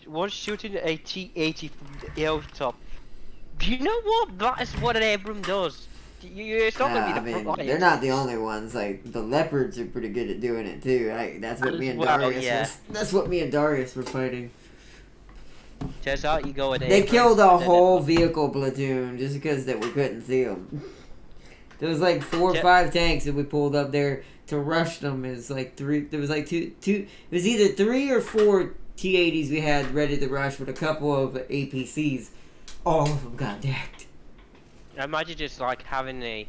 One shooting a T-80 from the hilltop. Do you know what? That is what an Abram does. It's not gonna be I the front mean, they're line not the troops. only ones. Like the leopards are pretty good at doing it too. That's what me As and well, Darius yeah. was. That's what me and Darius were fighting. Turns out you go with They Abrams. killed a Then it, whole vehicle platoon just because that we couldn't see them. There was like 4 or Ju- 5 tanks that we pulled up there to rush them. Is like 3. There was like two. It was either 3 or 4 T-80s we had ready to rush with a couple of APCs. All of them got decked. Imagine just like having a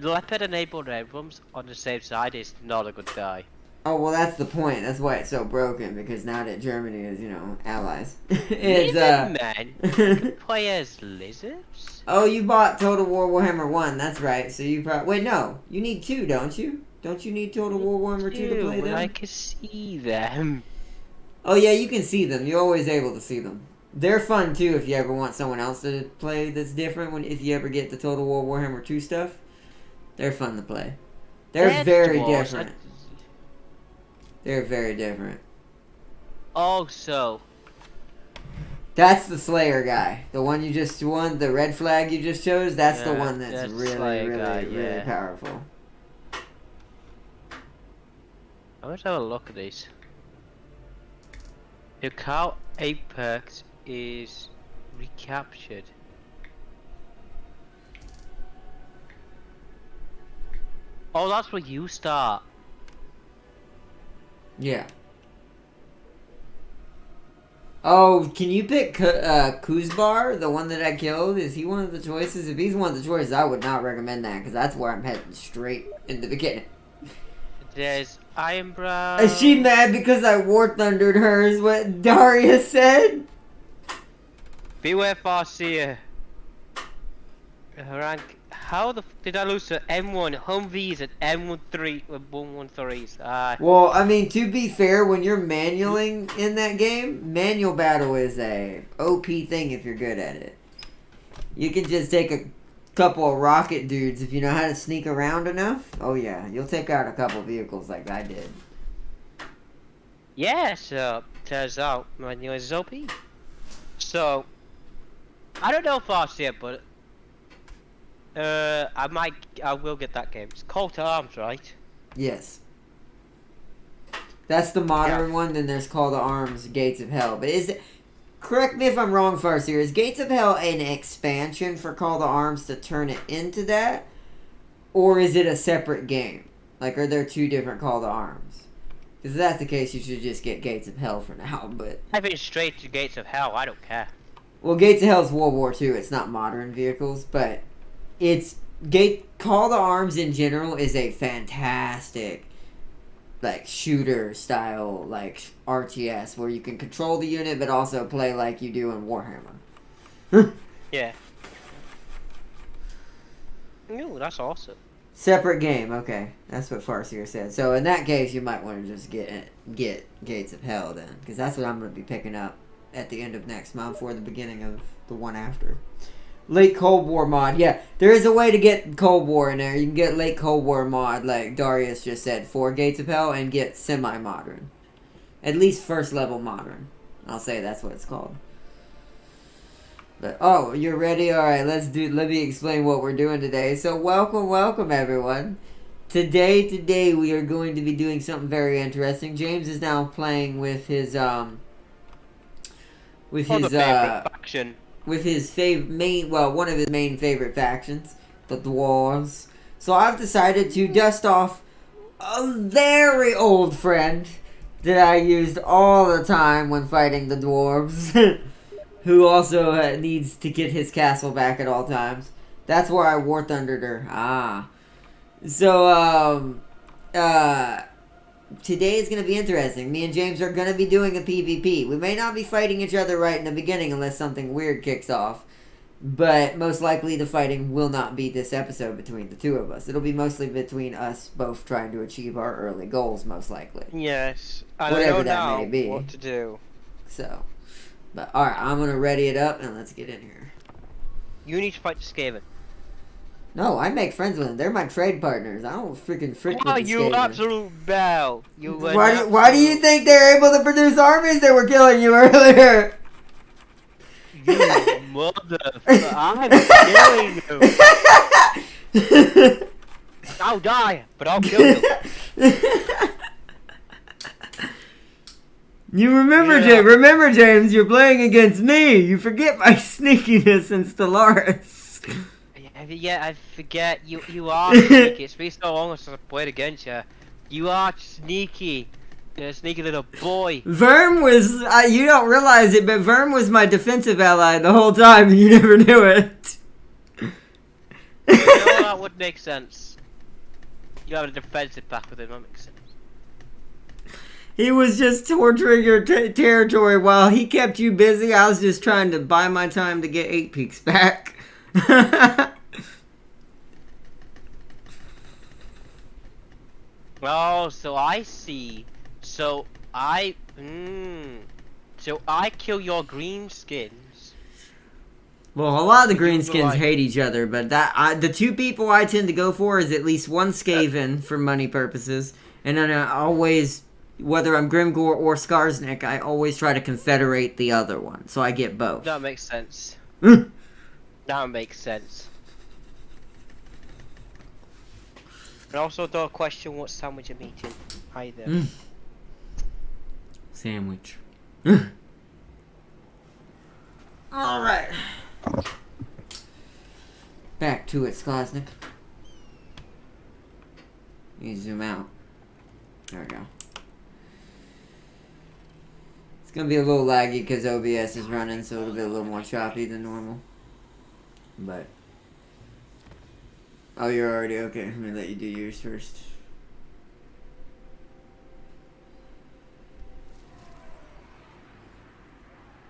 leopard enabled Abrams on the same side is not a good guy. Oh, well, that's the point. That's why it's so broken, because now that Germany is, allies. Lizard man, you can play as lizards. Oh, you bought Total War Warhammer 1, that's right. So you probably... Wait, no. You need 2, don't you? Don't you need Total War Warhammer 2 to play them? I can see them. Oh, yeah, you can see them. You're always able to see them. They're fun, too, if you ever want someone else to play that's different. If you ever get the Total War Warhammer 2 stuff. They're fun to play. They're very different. They're very different. Also, that's the Slayer guy. The one you just won, the red flag you just chose, that's the one that's really powerful. I'm gonna have a look at these. The cow Apex is recaptured. Oh, that's where you start. Yeah. Oh, can you pick Kuzbar, the one that I killed? Is he one of the choices? If he's one of the choices, I would not recommend that, because that's where I'm heading straight in the beginning. There's Iron Brown. Is she mad because I War Thundered her, is what Daria said? Beware Farseer. Rank. How the f did I lose to M1 Humvees and M13s? Well, I mean, to be fair, when you're manualing in that game, manual battle is a OP thing if you're good at it. You can just take a couple of rocket dudes if you know how to sneak around enough. Oh yeah, you'll take out a couple vehicles like I did. Yeah, so turns out manual is OP. So I don't know Farseer, but I will get that game. It's Call to Arms, right? Yes. That's the modern one, then there's Call to Arms, Gates of Hell. But is it... Correct me if I'm wrong, Farseer. Is Gates of Hell an expansion for Call to Arms to turn it into that? Or is it a separate game? Like, are there 2 different Call to Arms? If that's the case, you should just get Gates of Hell for now, but... I think straight to Gates of Hell, I don't care. Well, Gates of Hell's World War II. It's not modern vehicles, but... It's Call to Arms in general is a fantastic like shooter style like RTS where you can control the unit but also play like you do in Warhammer. Yeah. Ooh, that's awesome. Separate game, okay. That's what Farseer said. So in that case you might want to just get Gates of Hell then, because that's what I'm going to be picking up at the end of next month or the beginning of the one after. Late Cold War mod. Yeah, there is a way to get Cold War in there. You can get late Cold War mod, like Darius just said, for Gates of Hell, and get semi-modern. At least first level modern. I'll say that's what it's called. But, oh, you're ready? Alright, let me explain what we're doing today. So, welcome everyone. Today we are going to be doing something very interesting. James is now playing with his, faction. With his one of his main favorite factions, the Dwarves. So I've decided to dust off a very old friend that I used all the time when fighting the Dwarves, who also needs to get his castle back at all times. That's where I War Thundered her. So, today is going to be interesting. Me and James are going to be doing a PvP. We may not be fighting each other right in the beginning unless something weird kicks off. But most likely the fighting will not be this episode between the 2 of us. It'll be mostly between us both trying to achieve our early goals, most likely. Yes. Whatever that may be. What to do. So, but alright, I'm going to ready it up and let's get in here. You need to fight Skaven. No, I make friends with them. They're my trade partners. I don't freaking frick Oh, with the you Skaven. absolute bell. You were Why do you think they're able to produce armies that were killing you earlier? You motherfucker. I'm killing you. I'll die, but I'll kill you. You remember, Yeah. remember, James, you're playing against me. You forget my sneakiness in Stellaris. Yeah, I forget. You are sneaky. It's been so long since I played against you. You are sneaky. You're a sneaky little boy. Verm was, you don't realize it, but Verm was my defensive ally the whole time, and you never knew it. You know, that would make sense. You have a defensive pack with him, that makes sense. He was just torturing your territory while he kept you busy. I was just trying to buy my time to get 8 peaks back. Oh, so I see. So I kill your green skins. Well, a lot of the greenskins like- hate each other, but the 2 people I tend to go for is at least one Skaven for money purposes, and then I always, whether I'm Grimgor or Skarsnik, I always try to confederate the other one, so I get both. That makes sense. That makes sense. And also, don't question what sandwich I'm eating either. Sandwich. Alright. Back to it, Sklasnik. You zoom out. There we go. It's gonna be a little laggy because OBS is running, so it'll be a little more choppy than normal. But... oh, you're already okay. Let me let you do yours first.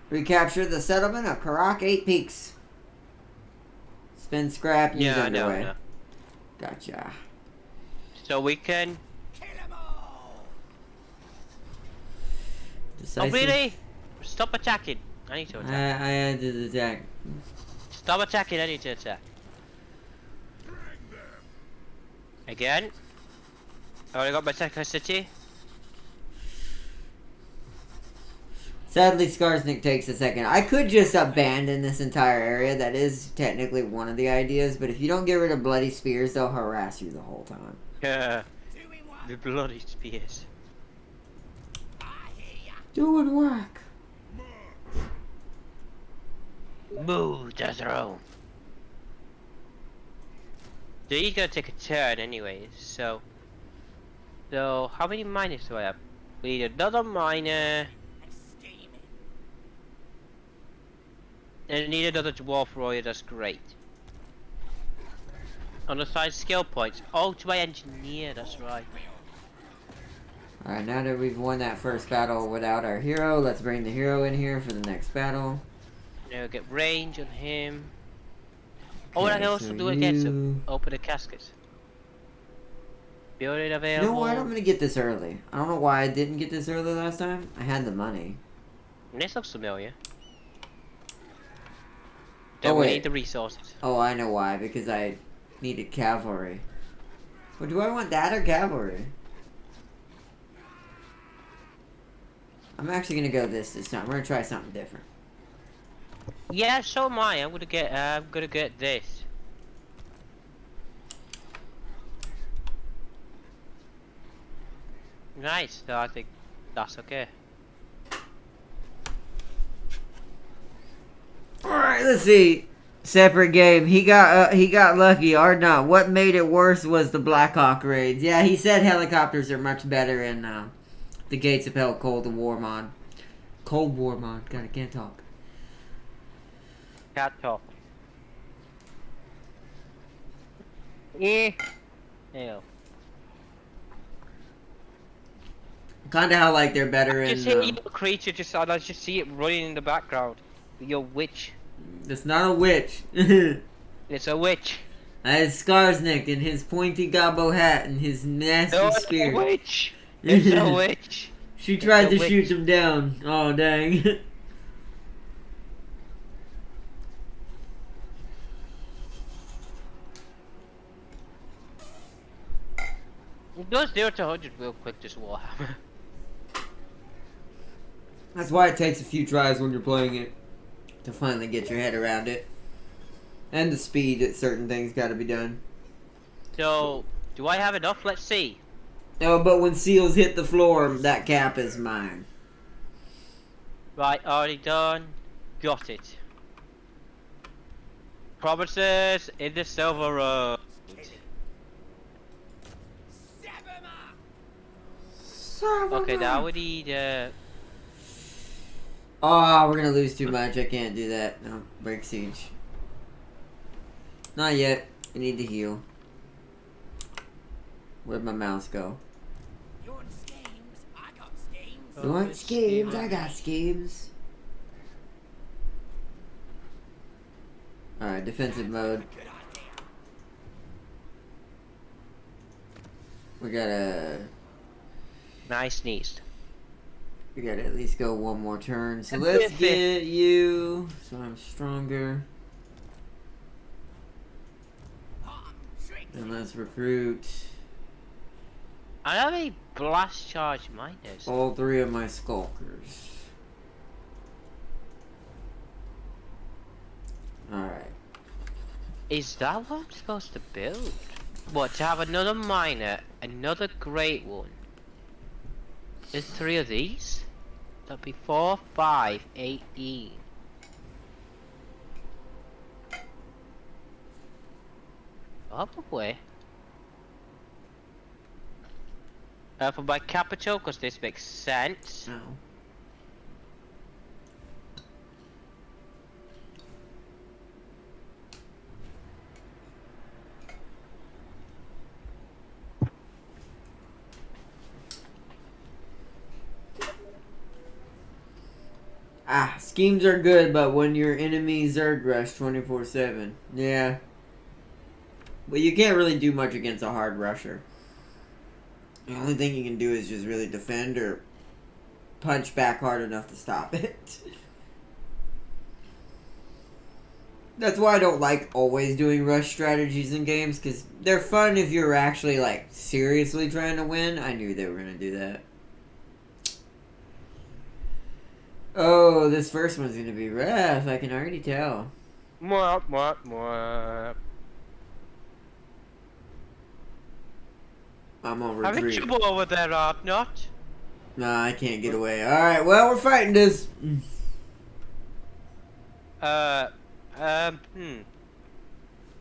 Recapture the settlement of Karak 8 Peaks. Spin scrap, use Yeah, I know, underway. I know. Gotcha. So we can. Oh Decisive. really? Stop attacking. I need to I attack. ended the attack. Stop attacking. I need to attack. Again. I already got my second city. Sadly, Skarsnik takes a second. I could just abandon this entire area. That is technically one of the ideas, but if you don't get rid of bloody spears, they'll harass you the whole time. Yeah. The bloody spears. Doing work. Move to throne. So he's gonna take a turn anyways, so how many miners do I have? We need another miner. And I need another dwarf warrior, that's great. On the side skill points. Oh, to my engineer, that's right. Alright, now that we've won that first battle without our hero, let's bring the hero in here for the next battle. Now get range on him. Oh, and I Okay, can also so do it again, so you- open the casket. Building You available. know what? I'm gonna get this early. I don't know why I didn't get this early last time. I had the money. This looks familiar. Oh, Don't we wait. need the resources? Oh, I know why. Because I needed cavalry. But do I want that or cavalry? I'm actually gonna go this time. We're gonna try something different. Yeah, so am I. I'm gonna get this. Nice. So I think that's okay. Alright, let's see. Separate game. He got lucky. Ardnot. What made it worse was the Blackhawk raids. Yeah, he said helicopters are much better in the Gates of Hell Cold War mod. Cold War mod. God, I can't talk. Cat talk. Eh. Ew. Kinda how like they're better in. Just hit evil creature. I just see it running in the background. Your witch. It's not a witch. That It's a witch. is Skarsnik in his pointy gobbo hat and his nasty No, it's a spear. witch. It's a witch. She tried It's to a shoot witch. him down. Oh dang. It does 0 to 100 real quick, just Warhammer. That's why it takes a few tries when you're playing it to finally get your head around it. And the speed that certain things got to be done. So, do I have enough? Let's see. Oh, but when seals hit the floor, that cap is mine. Right, already done. Got it. Promises in the Silver Road. Okay, now we need, Oh, we're gonna lose too much. I can't do that. No, break siege. Not yet. I need to heal. Where'd my mouse go? You want schemes? I got schemes. You want schemes? I got schemes. Alright, defensive mode. Good idea. We gotta... Nice sneezed. We gotta at least go one more turn. So And let's with get you... So I'm stronger. And let's recruit I have a blast charge minus. all 3 of my skulkers. Alright. Is that what I'm supposed to build? What, to have another minor, another great one? There's 3 of these? That'd be 4, 5, 18. Probably. For my capital, because this makes sense. No. Ah, schemes are good, but when your enemy Zerg rush 24/7. Yeah. But you can't really do much against a hard rusher. The only thing you can do is just really defend or punch back hard enough to stop it. That's why I don't like always doing rush strategies in games, because they're fun if you're actually, like, seriously trying to win. I knew they were going to do that. Oh, this first one's going to be rough. I can already tell. Mwah. I'm on Having retreat. trouble over there, Art, not? Nah, I can't get away. Alright, well, we're fighting this.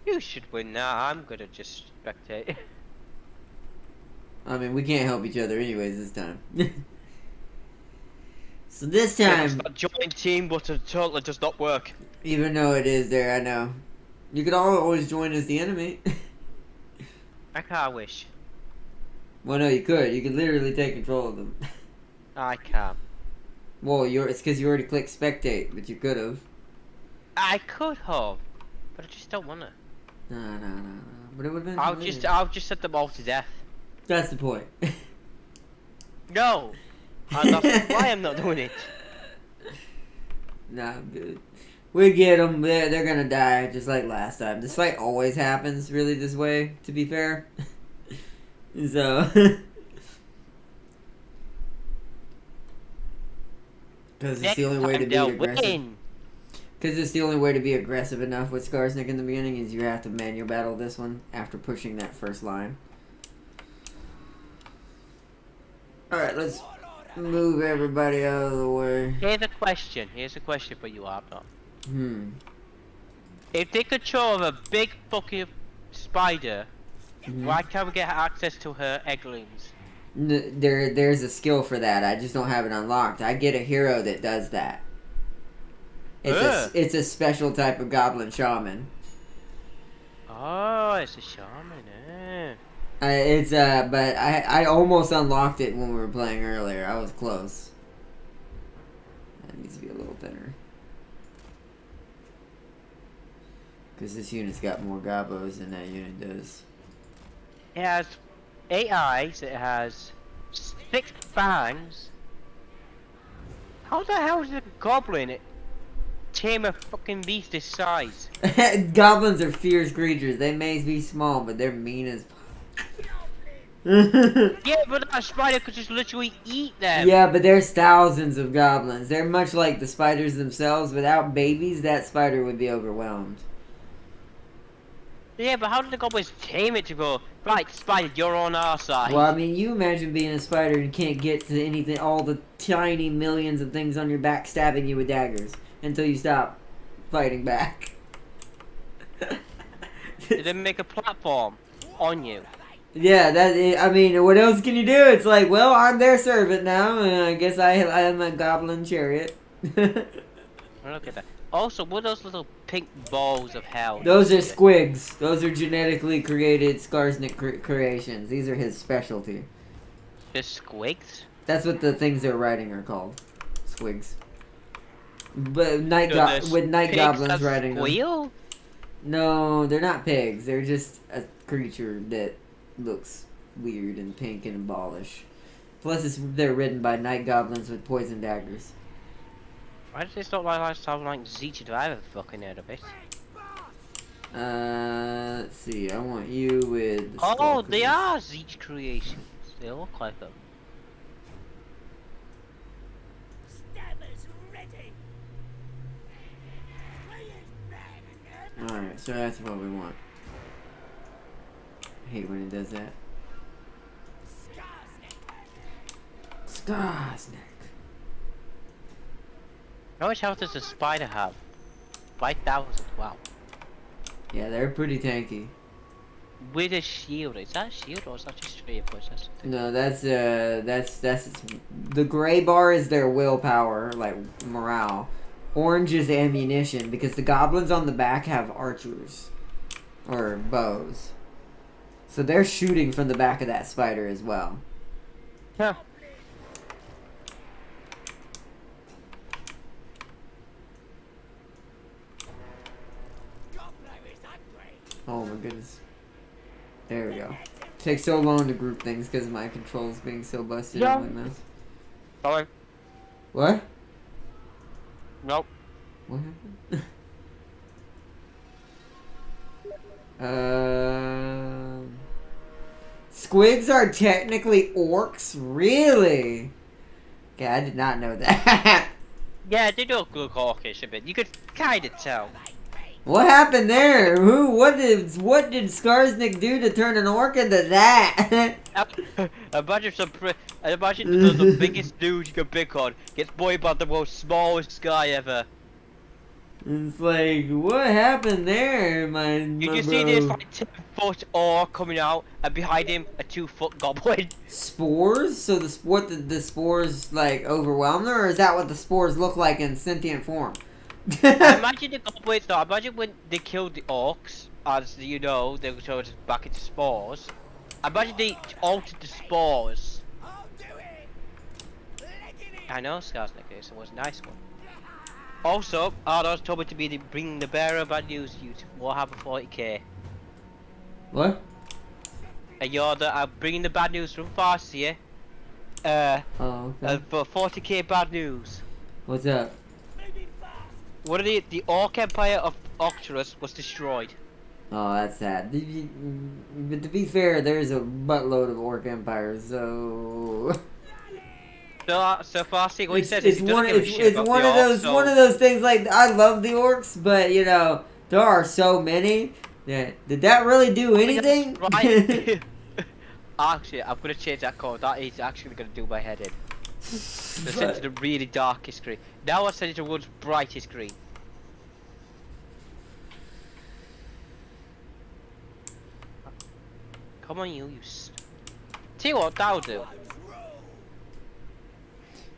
You should win now. I'm gonna just spectate. I mean, we can't help each other anyways this time. So this time, It's a joint team, but it totally does not work. even though it is there, I know. You could always join as the enemy. I can't wish. Well, no, you could. You could literally take control of them. I can't. Well, it's because you already clicked spectate, but you could have. I could have, but I just don't wanna. No. But it would have been. I'll just set them all to death. That's the point. No, that's why I'm not doing it. Nah, I'm good. We get them. They're gonna die just like last time. This fight always happens really this way. To be fair. So. Because it's the only way to be aggressive. Because it's the only way to be aggressive enough with Skarsnik in the beginning is you have to manual battle this one after pushing that first line. Alright, let's move everybody out of the way. Here's a question for you, Arthur. If they control a big fucking spider, why can't we get access to her egglings? There's a skill for that. I just don't have it unlocked. I get a hero that does that. It's a special type of goblin shaman. Oh, it's a shaman, eh? But I almost unlocked it when we were playing earlier. I was close. That needs to be a little thinner. Because this unit's got more gobos than that unit does. It has 8 eyes, it has 6 fangs. How the hell is a goblin tame a fucking beast this size? Goblins are fierce creatures. They may be small, but they're mean as Yeah, but that spider could just literally eat them. Yeah, but there's thousands of goblins. They're much like the spiders themselves. Without babies, that spider would be overwhelmed. Yeah, but how did the goblins tame it to go, right, spider, you're on our side? Well, I mean, you imagine being a spider and can't get to anything, all the tiny millions of things on your back stabbing you with daggers until you stop fighting back. Did they make a platform on you? Yeah, I mean, what else can you do? It's like, well, I'm their servant now. I guess I am a goblin chariot. Look at that. Also, what are those little pink balls of hell? Those are squigs. Those are genetically created Skarsnik creations. These are his specialty. Just squigs? That's what the things they're riding are called. Squigs. But So with night pigs goblins that riding them. squeal? No, they're not pigs. They're just a creature that looks weird and pink and abolish. Plus, they're ridden by night goblins with poison daggers. Why does this look like sound like Zeech if I ever fucking heard of it? Let's see. I want you with. The Oh, they skulkers. are Zeech creations. They look like them. Stabbers ready. Alright, so that's what we want. I hate when it does that. Skarsnik. How much health does a spider have? 5,000. Wow. Yeah, they're pretty tanky. With a shield. Is that a shield or is that just straight process? No, that's the gray bar is their willpower, like morale. Orange is ammunition because the goblins on the back have archers or bows, so they're shooting from the back of that spider as well. Huh. Oh my goodness. There we go. Takes so long to group things because of my controls being so busted Yeah. on my mouse. Sorry. What? Nope. What happened? Squigs are technically orcs? Really? Okay, I did not know that. Yeah, they do look hawkish a bit. You could kind of tell. What happened there? What did Skarsnik do to turn an orc into that? Imagine the biggest dude you can pick on gets boyed by the most smallest guy ever. It's like, what happened there, my You my just bro? see this like 10-foot orc coming out, and behind him a 2-foot goblin. Spores? So the spores like overwhelm them, or is that what the spores look like in sentient form? I imagine the goblins though. I imagine when they killed the orcs, as you know, they were turned back into spores. I imagine they altered the spores. I'll do it. Let it in. I know Skarsnik is, it was a nice one. Also, Ardos told me to be bringing the bearer of bad news to you to Warhammer 40k. What? And you're bringing the bad news from Farsia. Oh, okay. For 40k bad news. What's up? Moving fast. What are the Orc Empire of Octurus was destroyed. Oh, that's sad. But to be fair, there's a buttload of orc empires, so. So Farsi, what he says It's is he doesn't one. give a It's, shit it's about one the of orcs, those. so- One of those things. Like I love the orcs, but you know there are so many. Yeah. Did that really do anything? Right. Actually, I'm gonna change that code. That is actually gonna do my head in. So send it to the really darkest green. Now I send it to the world's brightest green. Come on, you. Tell you what, that'll do.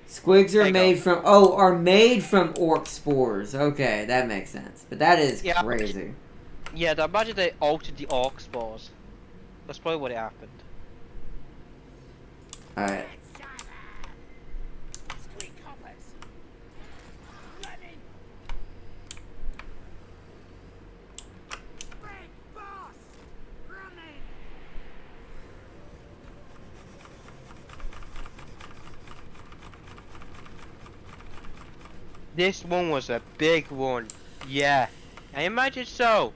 Squigs There are you made go. from made from orc spores. Okay, that makes sense. But that is Yeah. crazy. Yeah, I imagine they altered the orc spores. That's probably what happened. All right. Squeak hoppers. Running. Big boss. Running. This one was a big one. Yeah, I imagine so.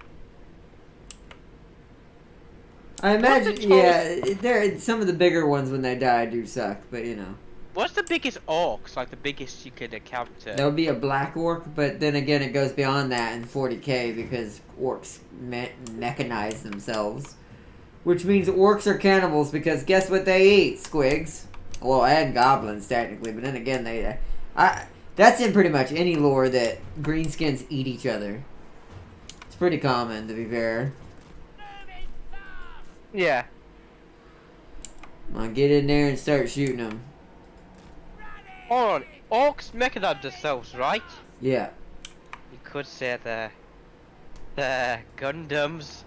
I imagine, the yeah, there some of the bigger ones when they die do suck, but you know. What's the biggest orcs? Like the biggest you could encounter? That would be a black orc, but then again, it goes beyond that in 40k because orcs mechanize themselves. Which means orcs are cannibals because guess what they eat? Squigs. Well, and goblins technically, but then again, that's in pretty much any lore that greenskins eat each other. It's pretty common, to be fair. Moving fast. Yeah. Come on, get in there and start shooting them. Hold on. Orcs mechanize themselves, right? Yeah. You could say they're Gundams.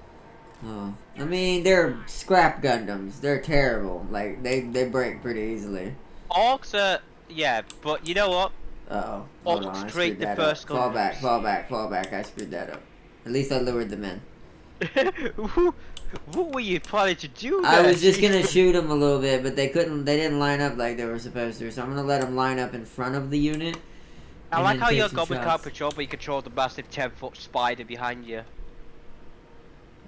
Oh. I mean, they're scrap Gundams. They're terrible. Like, they break pretty easily. Orcs are, yeah, but you know what? Uh-oh. Hold on, I Orcs screwed create the that first up. Fall back, Gundams. fall back, fall back. I screwed that up. At least I lured them in. What were you planning to do I there? was just gonna shoot them a little bit, but they didn't line up like they were supposed to, so I'm gonna let them line up in front of the unit. I and like then how take your some goblin shots. can't patrol, but you control the massive 10-foot spider behind you.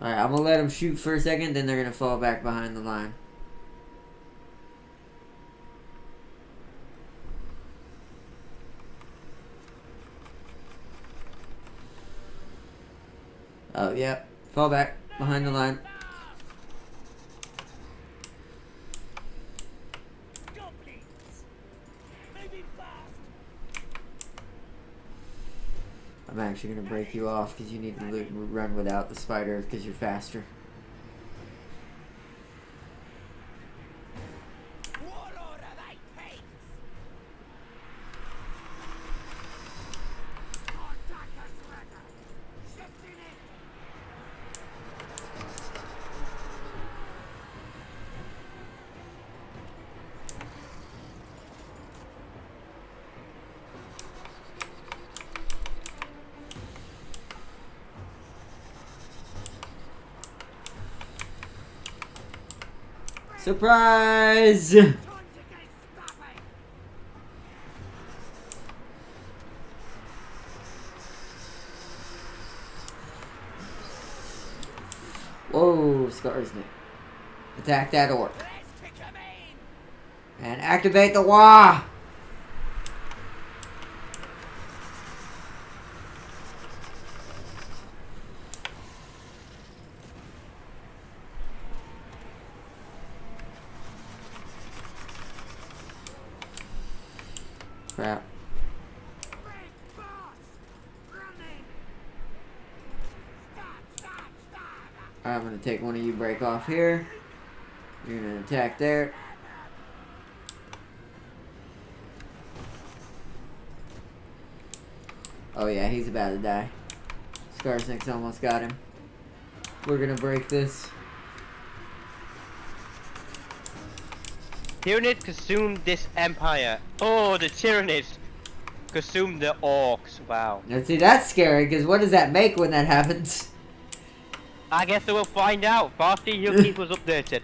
Alright, I'm gonna let them shoot for a second, then they're gonna fall back behind the line. Oh, yep. Fall back behind the line. Goblins. Moving fast. I'm actually gonna break you off because you need to run without the spider because you're faster. Warlord of eight pigs. Attackers ready. Shifting it. Surprise! Time to get scrappy. Whoa, Scarsnick. Attack that orc. Let's kick 'em in. And activate the wah! Crap. Big boss. Running. Stop. I'm gonna take one of you break off here. You're gonna attack there. Oh yeah, he's about to die. Skarsnik's almost got him. We're gonna break this. Tyranids consumed this empire. Oh, the Tyranids consumed the orcs. Wow. Now see, that's scary, because what does that make when that happens? I guess we'll find out. Faster you'll keep us updated.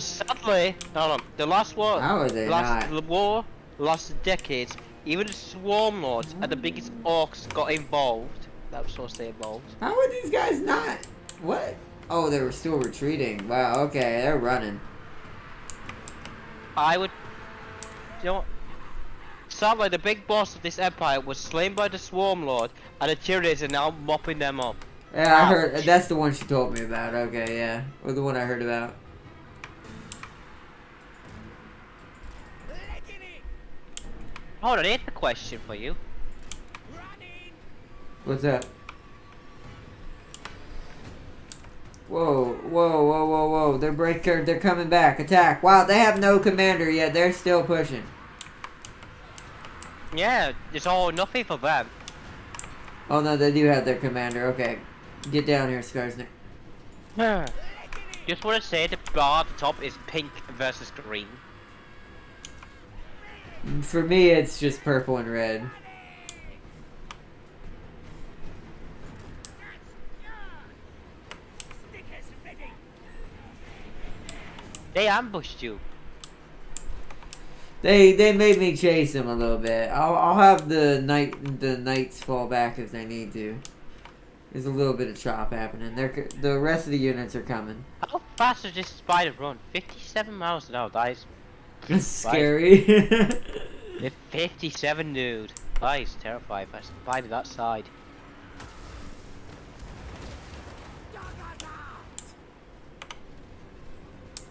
Sadly, hold on. The last war, How are they last not? war, last decades, even the swarm lords and the biggest orcs got involved. That was supposed to say involved. How are these guys not? What? Oh, they were still retreating. Wow, okay, they're running. I would, you know what? Sadly, the big boss of this empire was slain by the swarm lord, and the Tyranids are now mopping them up. Yeah, I heard. That's the one she told me about. Okay, yeah. Or the one I heard about. Licking it. Hold on, here's a question for you. Running. What's up? Whoa, whoa, whoa, whoa, whoa. They're coming back. Attack. Wow, they have no commander yet. They're still pushing. Yeah, it's all or nothing for them. Oh no, they do have their commander. Okay. Get down here, Skarsnik. Just want to say the bar at the top is pink versus green. For me, it's just purple and red. Stickers ready. They ambushed you. They made me chase them a little bit. I'll have the knights fall back if they need to. There's a little bit of chop happening. The rest of the units are coming. How fast does this spider run? 57 miles an hour. That is That's scary. the 57, dude. That is terrifying. If I spider that side.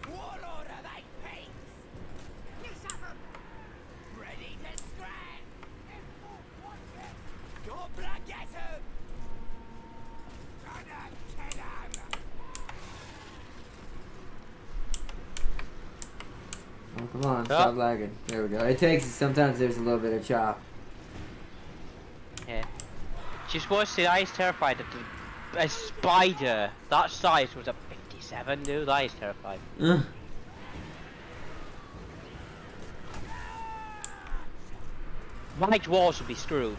Warlord of eight pigs! Yes, sir. Ready to scrap! Dobra, get him! Gonna kill him! Oh, come on, stop lagging. There we go. It takes, sometimes there's a little bit of chop. Yeah. Just watch the eyes terrified that a spider that size was a 57, dude. That is terrifying. My dwarves would be screwed.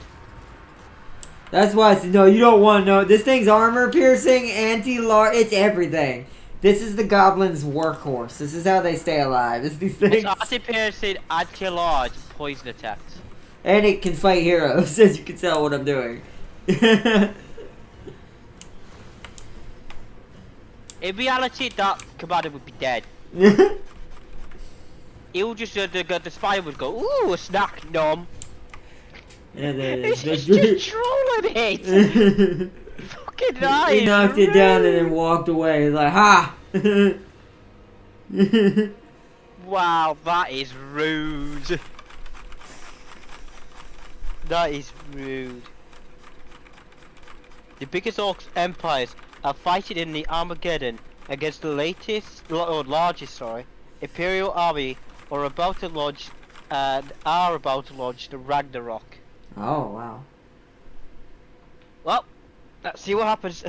That's why I said, no, you don't want to know. This thing's armor piercing, anti-large, it's everything. This is the goblin's workhorse. This is how they stay alive. It's these things. It's anti-piercing, anti-large, poison attacks. And it can fight heroes, as you can tell what I'm doing. In reality, that commander would be dead. He would just, the spider would go, ooh, a snack, nom. And then He's just trolling it. Fucking nice. he knocked it down and then walked away. He's like, ha! Wow, that is rude. That is rude. The biggest orc empires are fighting in the Armageddon against the largest Imperial army are about to launch the Ragnarok. Oh, wow. Well, let's see what happens.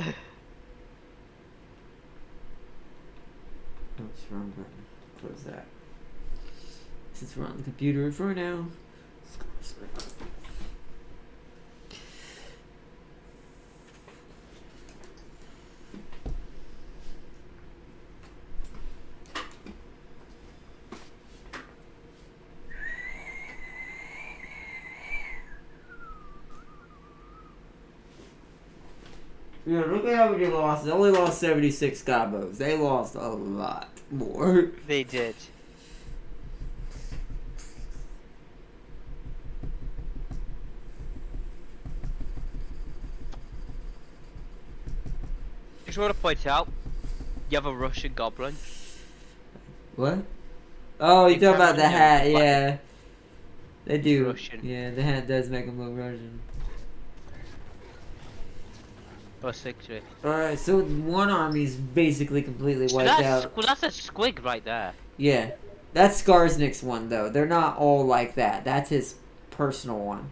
Oops, wrong button. Close that. Since we're on the computer for now. Yeah, look at how many lost. They only lost 76 gobos. They lost a lot more. They did. Just want to point out, you have a Russian goblin. What? Oh, you They talking about the probably hat? have, Yeah, they do. Russian. Yeah, the hat does make them look Russian. Or 6-3. Alright, so one army's basically completely So wiped out. well, that's a squig right there. Yeah. That's Skarsnik's one, though. They're not all like that. That's his personal one.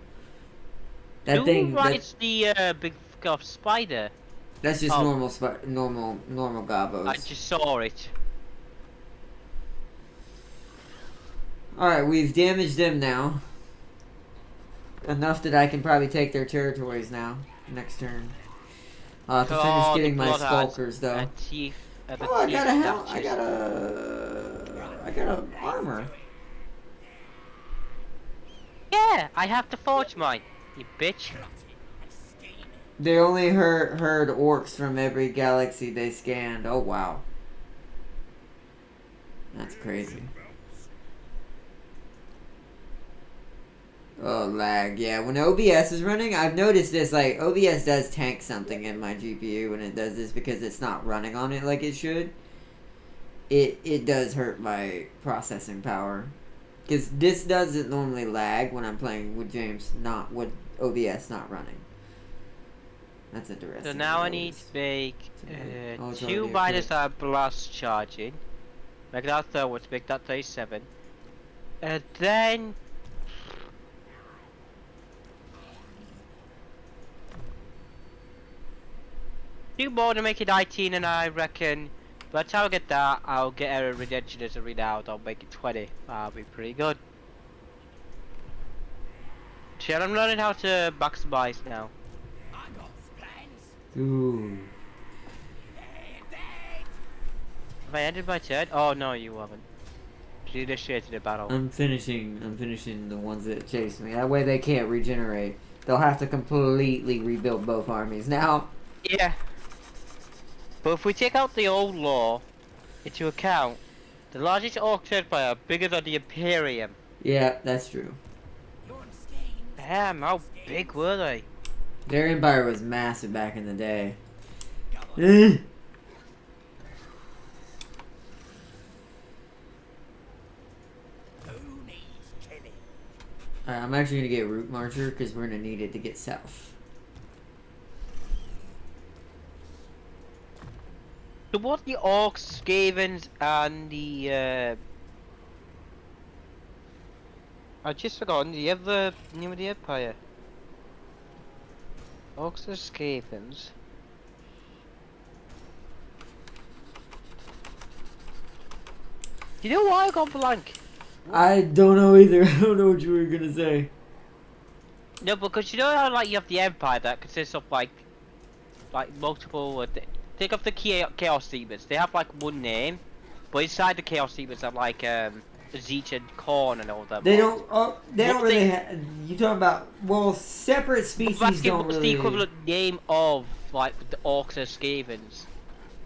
That Who thing. rides the big spider? That's just Oh. normal gobos. I just saw it. Alright, we've damaged them now. Enough that I can probably take their territories now. Next turn. I'll have to finish Oh, getting the my bloodhounds skulkers, though. and teeth, the Oh, I teeth got a hell. snatchers. I got a armor. Yeah, I have to forge mine, you bitch. They only heard orcs from every galaxy they scanned. Oh wow. That's crazy. Oh, lag. Yeah, when OBS is running, I've noticed this, like, OBS does tank something in my GPU when it does this because it's not running on it like it should. It does hurt my processing power. Because this doesn't normally lag when I'm playing with James, not with OBS not running. That's interesting. So now I need to make Oh, it's 2 already minus equipped. our blast charging. Make that 30, make that 37. And then... do more to make it 19, and I reckon by the time I get that, I'll get a redemption as a readout. I'll make it 20. That'll be pretty good. Shit, I'm learning how to maximize now. I got plans. Ooh. Dead. Have I ended my turn? Oh no, you haven't. You initiated a battle. I'm finishing the ones that chase me. That way they can't regenerate. They'll have to completely rebuild both armies now. Yeah. But if we take out the old law into account, the largest orc empire are bigger than the Imperium. Yeah, that's true. You're on schemes. Damn, how big were they? Their empire was massive back in the day. Go on. Alright, Who needs killing? I'm actually gonna get Root Marcher because we're gonna need it to get south. So what the orcs, Skavens, and the I just forgotten the other name of the empire. Orcs and Skavens. You know why I got blank? I don't know either. I don't know what you were gonna say. No, because you know how like you have the empire that consists of like multiple. Think of the chaos demons. They have like one name, but inside the chaos demons are like Zeech and Korn and all that. They don't. Oh, they don't What really. they- You talking about? Well, separate species What's don't the really. equivalent name of like the orcs and Skavens?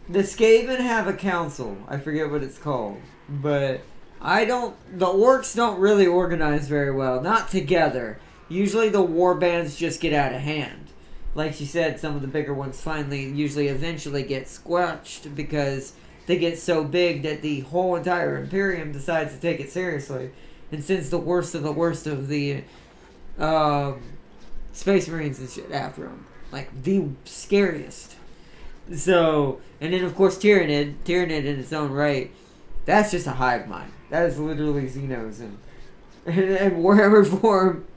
The Skaven have a council. I forget what it's called, but I don't. The orcs don't really organize very well. Not together. Usually, the war bands just get out of hand. Like she said, some of the bigger ones eventually get squelched because they get so big that the whole entire Imperium decides to take it seriously and sends the worst of the Space Marines and shit after them. Like, the scariest. So, and then of course Tyranid in its own right, that's just a hive mind. That is literally Xenos and Warhammer form.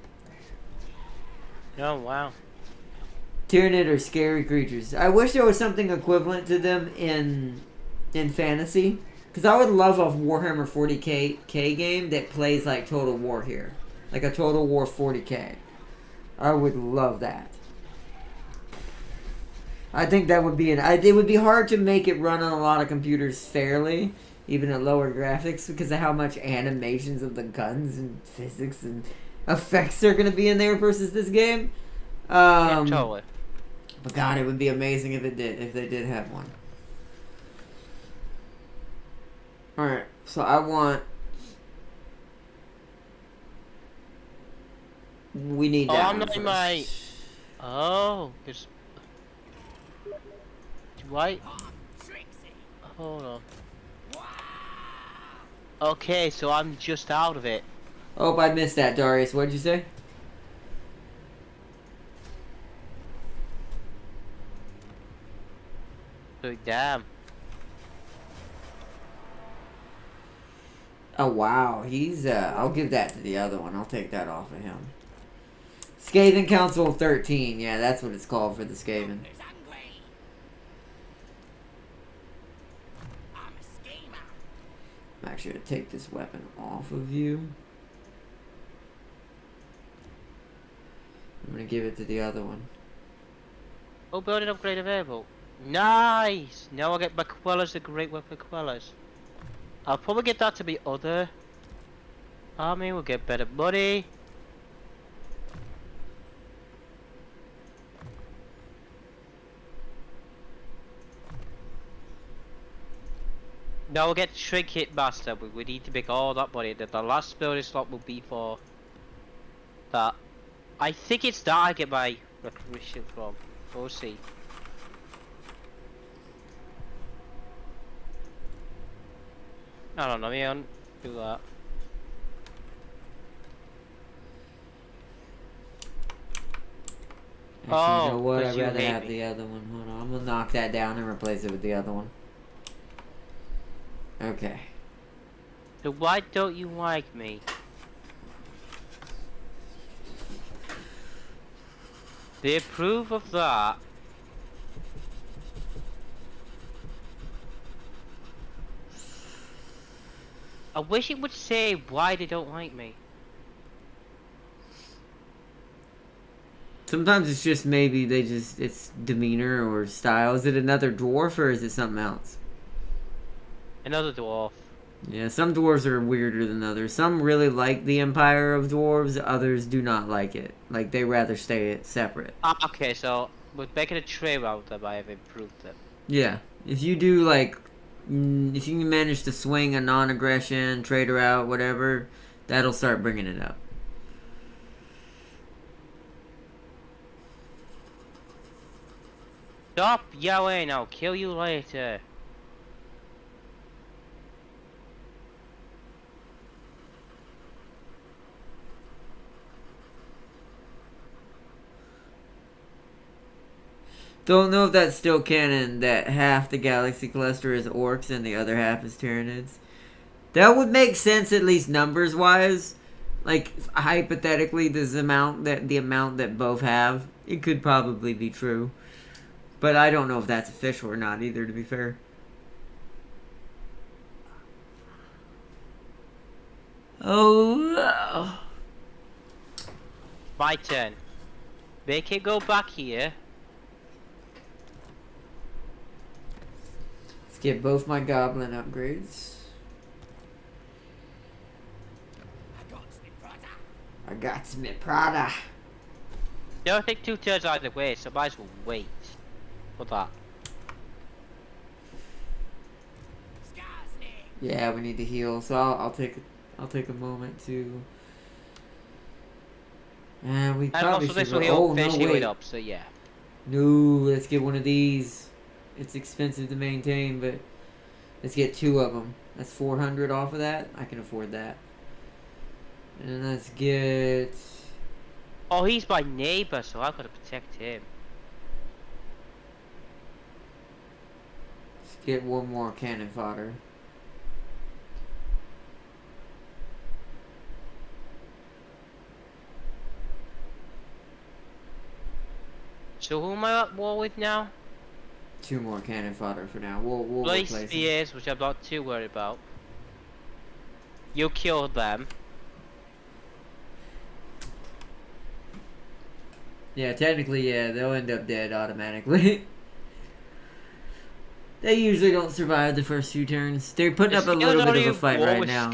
Oh wow. Tyranid are scary creatures. I wish there was something equivalent to them in fantasy. Because I would love a Warhammer 40k game that plays like Total War here. Like a Total War 40k. I would love that. I think that would be it would be hard to make it run on a lot of computers fairly, even at lower graphics, because of how much animations of the guns and physics and effects are going to be in there versus this game. Yeah, totally. But God, it would be amazing if they did have one. Alright, so I want... We need that one not first. in my... Oh, there's... Why? Trixie. Hold on. Wow. Okay, so I'm just out of it. Oh, I missed that, Darius. What'd you say? So damn. Oh, wow. He's, I'll give that to the other one. I'll take that off of him. Skaven Council 13. Yeah, that's what it's called for the Skaven. There's hungry. I'm a schemer. I'm actually going to take this weapon off of you. I'm going to give it to the other one. Oh, building upgrade available. Nice! Now I'll get McQuellas, the great weapon McQuellas. I'll probably get that to be other army, we'll get better money. Now we'll get Shrink Hit Master, but we need to make all that money. The last building slot will be for that. I think it's that I get my recognition from. We'll see. I don't know, me on do that. Actually, you know Oh, what? 'cause I'd you rather hate have me. the other one. Hold on. I'm going to knock that down and replace it with the other one. Okay. So why don't you like me? They approve of that. I wish it would say why they don't like me. Sometimes it's just maybe it's demeanor or style. Is it another dwarf or is it something else? Another dwarf. Yeah, some dwarves are weirder than others. Some really like the empire of dwarves, others do not like it. Like, they rather stay separate. Okay, so With making a trade route them, I have improved them. Yeah. If you do like, if you can manage to swing a non-aggression, trader out, whatever, that'll start bringing it up. Stop yelling, I'll kill you later. Don't know if that's still canon, that half the galaxy cluster is orcs and the other half is Tyranids. That would make sense, at least numbers-wise. Like, hypothetically, the amount that both have, it could probably be true. But I don't know if that's official or not either, to be fair. Oh. My turn. Make it go back here. Let's get both my goblin upgrades. I got some Prada. Don't take 2 turns either way, so might as well wait for that. Yeah, we need to heal, so I'll take a moment to. And we And probably also this should. will heal, Oh finish no, heal wait. it up, so yeah. No, let's get one of these. It's expensive to maintain, but let's get 2 of them. That's 400 off of that. I can afford that. And let's get. Oh, he's my neighbor, so I've got to protect him. Let's get one more cannon fodder. So who am I at war with now? 2 more cannon fodder for now. We'll Blaze replace them. Spears, which I'm not too worried about. You killed them. Yeah, technically, yeah, they'll end up dead automatically. They usually don't survive the first few turns. They're putting up a little bit of a fight right now.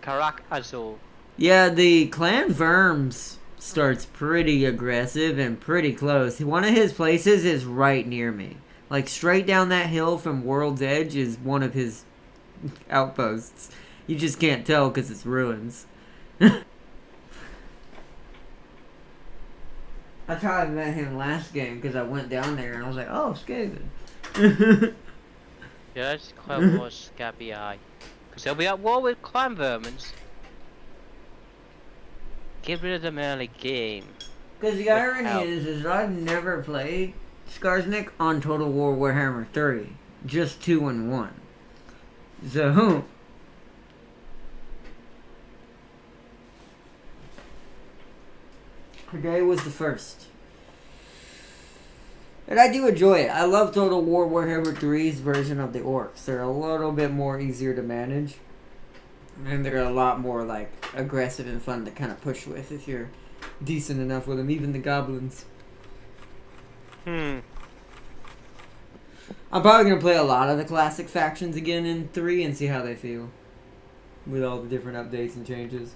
Karak Azul. Yeah, the Clan Verms starts pretty aggressive and pretty close. One of his places is right near me. Like, straight down that hill from World's Edge is one of his outposts. You just can't tell because it's ruins. I tried to met him last game because I went down there and I was like, oh, Skaven. Judge Clan Wars Scabby Eye. Because they'll be at war with Clan Vermins. Get rid of them early game. Because the irony is I've never played Skarsnik on Total War Warhammer 3. Just 2 and 1. So... Today was the first. And I do enjoy it. I love Total War Warhammer 3's version of the orcs. They're a little bit more easier to manage. And they're a lot more, like, aggressive and fun to kind of push with if you're decent enough with them. Even the goblins. I'm probably going to play a lot of the classic factions again in 3 and see how they feel. With all the different updates and changes.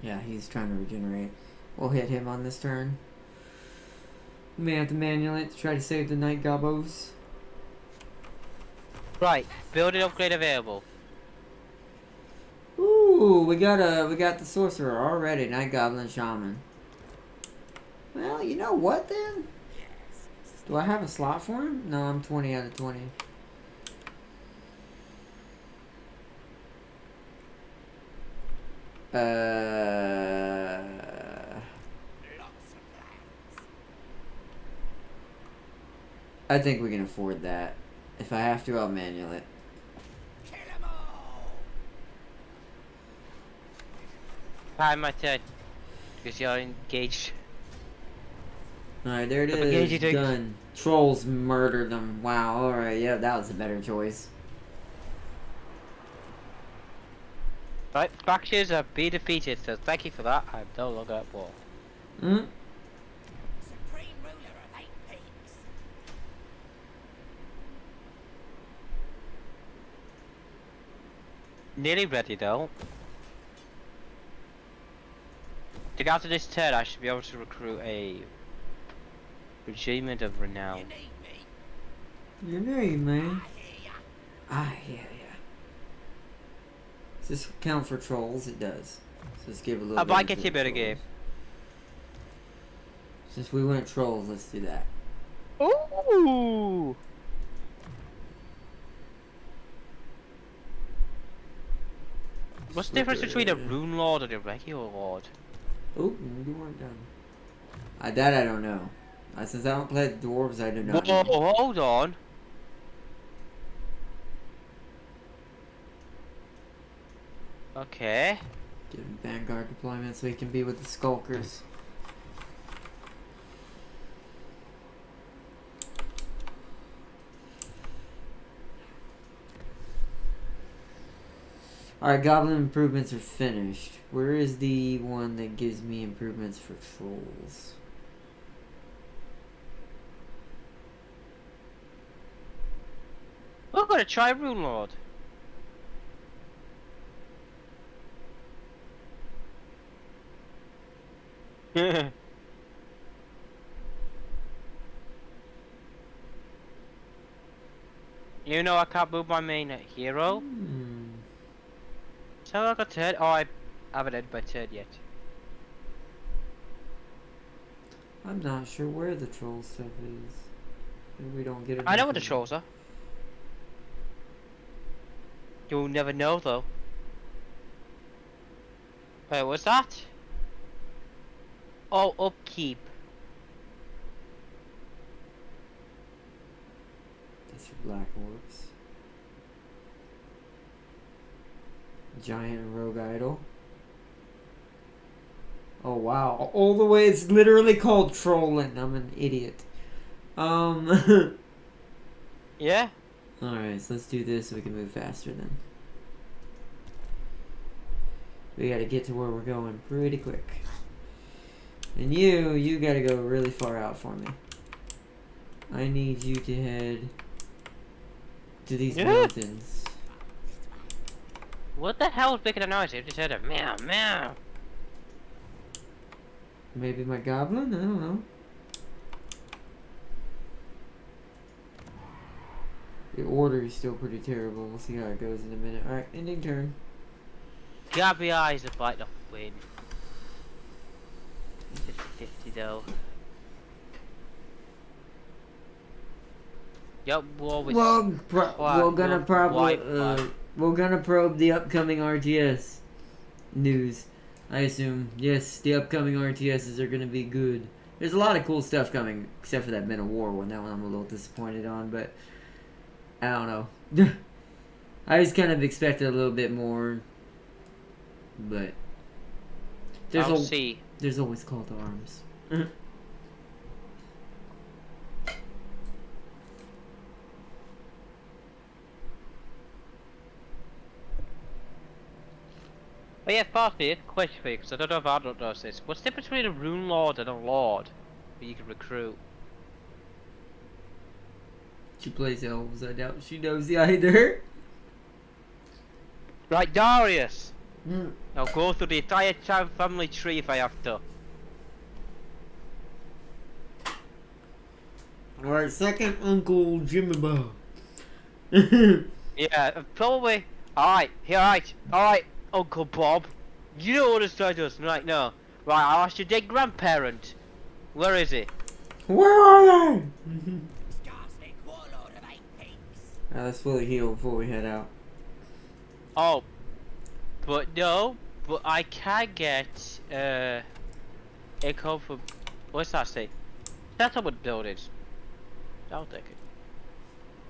Yeah, he's trying to regenerate. We'll hit him on this turn. We may have to manual it to try to save the Night Gobbos. Right, building upgrade available. Ooh, we got the Sorcerer already, Night Goblin Shaman. Well, you know what then? Do I have a slot for him? No, I'm 20 out of 20. I think we can afford that. If I have to, I'll manual it. Time my turn. Because you're engaged. Alright, there it Up against you, is. Dick. Done. Trolls murdered them. Wow, alright, yeah, that was a better choice. Right, factions have been defeated, so thank you for that. I'm no longer at war. Hmm? Supreme ruler of 8 peaks. Nearly ready though. To get to this turn, I should be able to recruit a regiment of You renown. need me? Your name, man. I hear ya. Ah, yeah. Does this count for trolls? It does. So let's give a little I bit. might get you a better game. Since we went trolls, let's do that. Ooh! What's the difference between a rune lord and a regular lord? Oh, you weren't done. That I don't know. Since I don't play the dwarves, I do not Whoa, know. hold on. Okay. Give him vanguard deployment so he can be with the skulkers. Alright, goblin improvements are finished. Where is the one that gives me improvements for trolls? We're gonna try rune lord. You know I can't move my main hero. So I got turn. Oh, I haven't ended my turn yet. I'm not sure where the troll stuff is. Maybe we don't get it. I know what the trolls are. You'll never know though. Wait, what's that? Oh, upkeep. That's for black orcs. Giant and rogue idol. Oh wow! All the way, it's literally called trolling. I'm an idiot. Yeah. Alright, so let's do this so we can move faster then. We gotta get to where we're going pretty quick. And you gotta go really far out for me. I need you to head to these mountains. What the hell is making a noise? I just heard a meow meow. Maybe my goblin? I don't know. The order is still pretty terrible. We'll see how it goes in a minute. Alright, ending turn. Gabby eyes are bite off win. 50-50 though. Yep, war with We're gonna probably we're gonna probe the upcoming RTS news. I assume. Yes, the upcoming RTSs are gonna be good. There's a lot of cool stuff coming, except for that Men of War one. That one I'm a little disappointed on, but I don't know. I just kind of expected a little bit more, but there's always call to arms. Oh yeah, partly, question for you, because I don't know if Arnold knows this. What's the difference between a rune lord and a lord that you can recruit? She plays elves. I doubt she knows either. Right, Darius! I'll go through the entire Chan family tree if I have to. Alright, second Uncle Jimmy Bob. Yeah, probably. Alright, Uncle Bob. You don't understand us right now. Right, I'll ask your dead grandparent. Where is he? Where are they? Scarcely warlord of 8 pigs. Let's fully heal before we head out. Oh. But I can get, a code for, what's that say? Settlement buildings. I'll take it.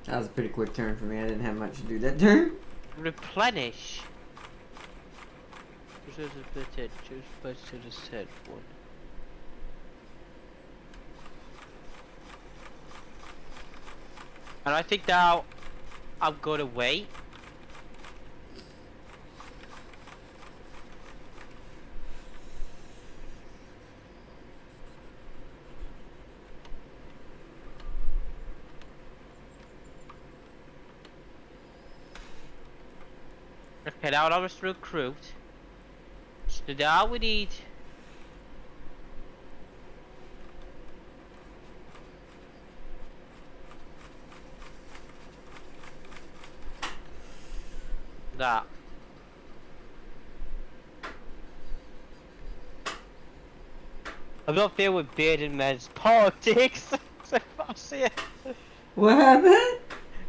That was a pretty quick turn for me. I didn't have much to do that turn. Replenish. Choose to the set one. And I think now I'm gonna wait. Okay, now I must recruit. So now we need that. I'm not there with bearded men's politics. So I see it. What happened?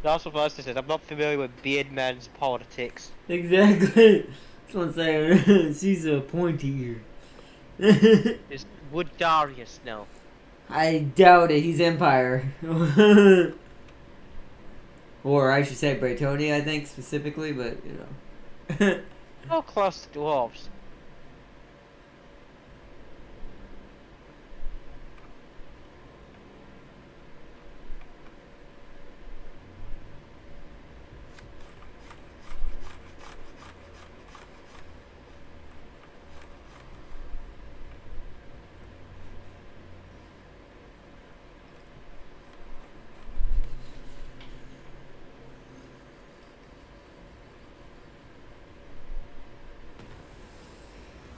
That's what I said. I'm not familiar with bearded men's politics. Exactly. That's what I'm saying. She's a pointy ear. Would Darius know? I doubt it. He's Empire. Or I should say Braytonia, I think, specifically, but, you know. How close to dwarves?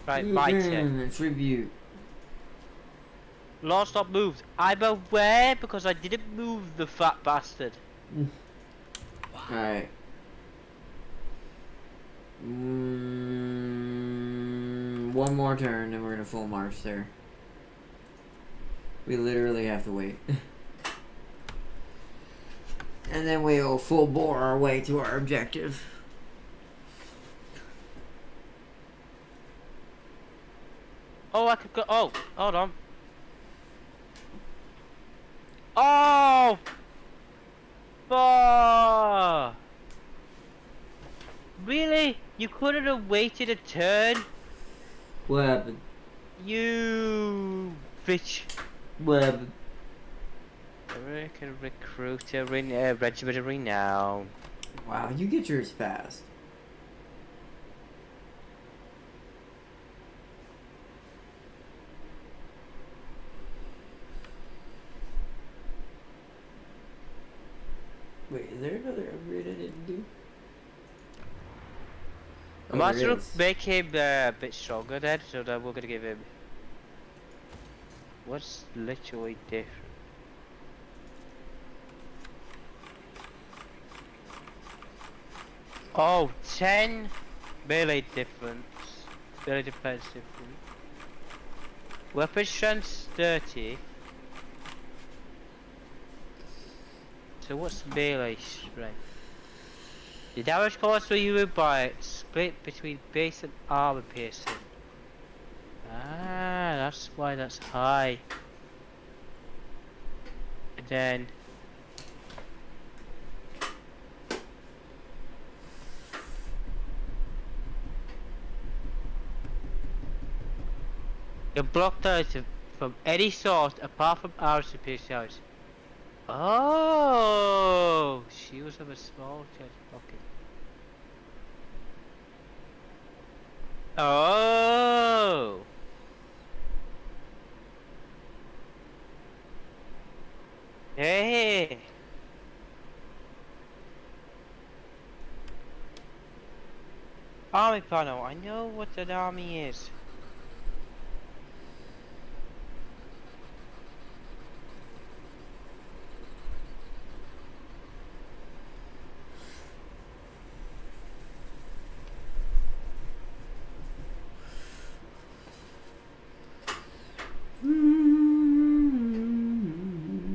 Right, my turn. Tribute. Last stop moved. I'm aware because I didn't move the fat bastard. Alright. One more turn and we're in a full march there. We literally have to wait. And then we'll full bore our way to our objective. Oh, I could go. Oh, hold on. Oh! Oh! Really? You couldn't have waited a turn? What happened? You bitch. What happened? American recruiter, regiment of renown. Wow, you get yours fast. Wait, is there another upgrade I didn't do? I might as there well is. make him a bit stronger then, so that we're gonna give him. What's literally different? Oh, 10 melee difference. Melee defense difference. Weapon strength 30. So what's melee strength? The damage cost for you by split between base and armor piercing. Ah, that's why that's high. And then you block those from any source apart from arrows and piercing arrows. Oh, shields have a small chest pocket. Oh. Hey. Army panel. I know what an army is.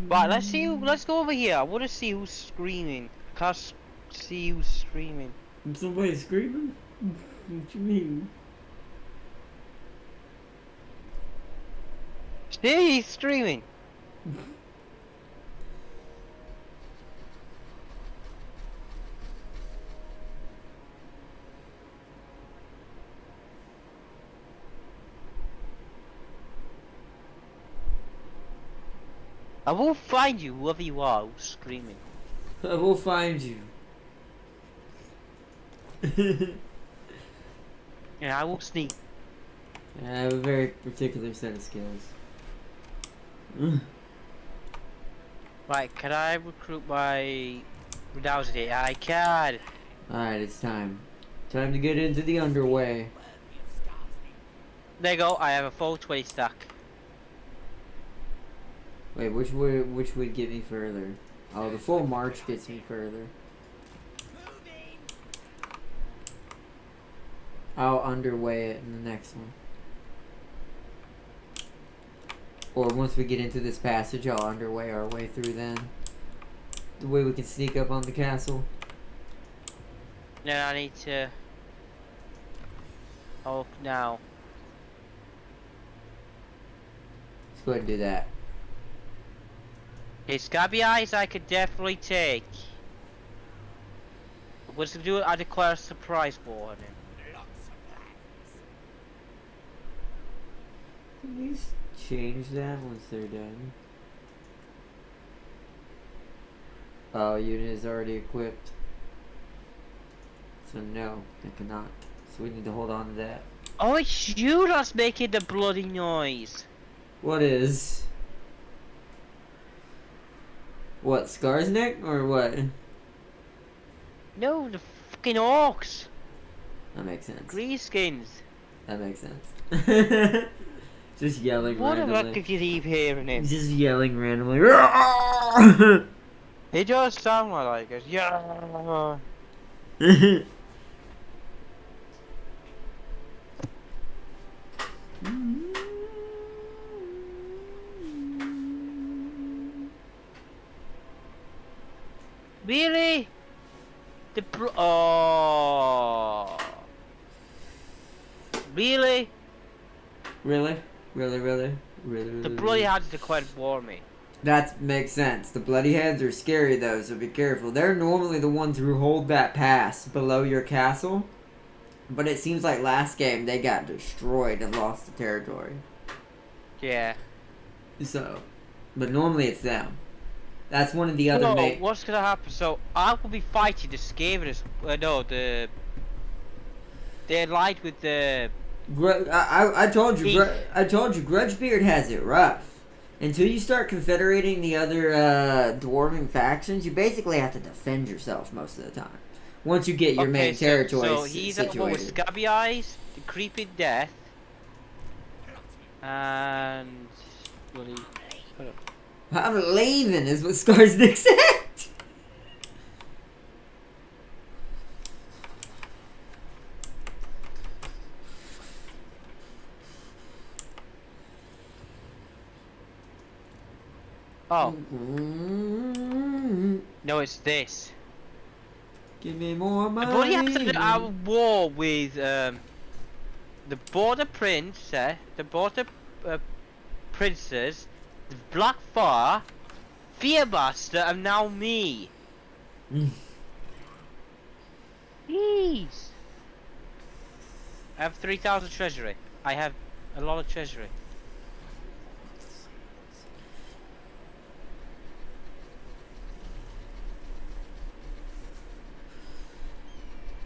Right, let's see. Let's go over here. I want to see who's screaming. Can't see who's screaming. Somebody screaming? What you mean? See, he's screaming. I will find you, whoever you are, who's screaming. I will find you. And I will sneak. I have a very particular set of skills. Right, can I recruit my Redousity? I can. Alright, it's time. Time to get into the underway. There you go, I have a full 20 stack. Wait, which would get me further? Oh, the full march gets me further. I'll underway it in the next one. Or once we get into this passage, I'll underway our way through then. The way we can sneak up on the castle. Then I need to... Oh, now. Let's go ahead and do that. Okay, Scabby Eyes I could definitely take. What's to do it? I declare a surprise warning. Lots of plans. Can you change that once they're done? Oh, unit is already equipped. So no, they cannot. So we need to hold on to that. Oh, it's you that's making the bloody noise. What is? What, Skarsnik or what? No, the fucking orcs. That makes sense. Greenskins. That makes sense. Just yelling What the fuck randomly. if you keep hearing him? Just yelling randomly. It does sound like it. Yeah. Really? Oh. Really? Really? Really? The bloody had declared war on me. That makes sense. The bloody heads are scary though, so be careful. They're normally the ones who hold that pass below your castle. But it seems like last game they got destroyed and lost the territory. Yeah. So, but normally it's them. That's one of the other No, what's gonna happen? So I will be fighting the Scavenous. No, they allied with the. I told you. Thief. I told you. Grudgebeard has it rough. Until you start confederating the other dwarven factions, you basically have to defend yourself most of the time. Once you get your main territory So he's at war with situated. Scabby Eyes, the Creeping Death, and bloody. I'm leaving, is what Skarsnik said. Oh Mm-hmm. no, it's this. Give me more The money. bloody has a war with the Border Prince, the Border Princes, the Black Far, Fearmaster, and now me. Mm. Jeez. I have 3,000 treasury. I have a lot of treasury.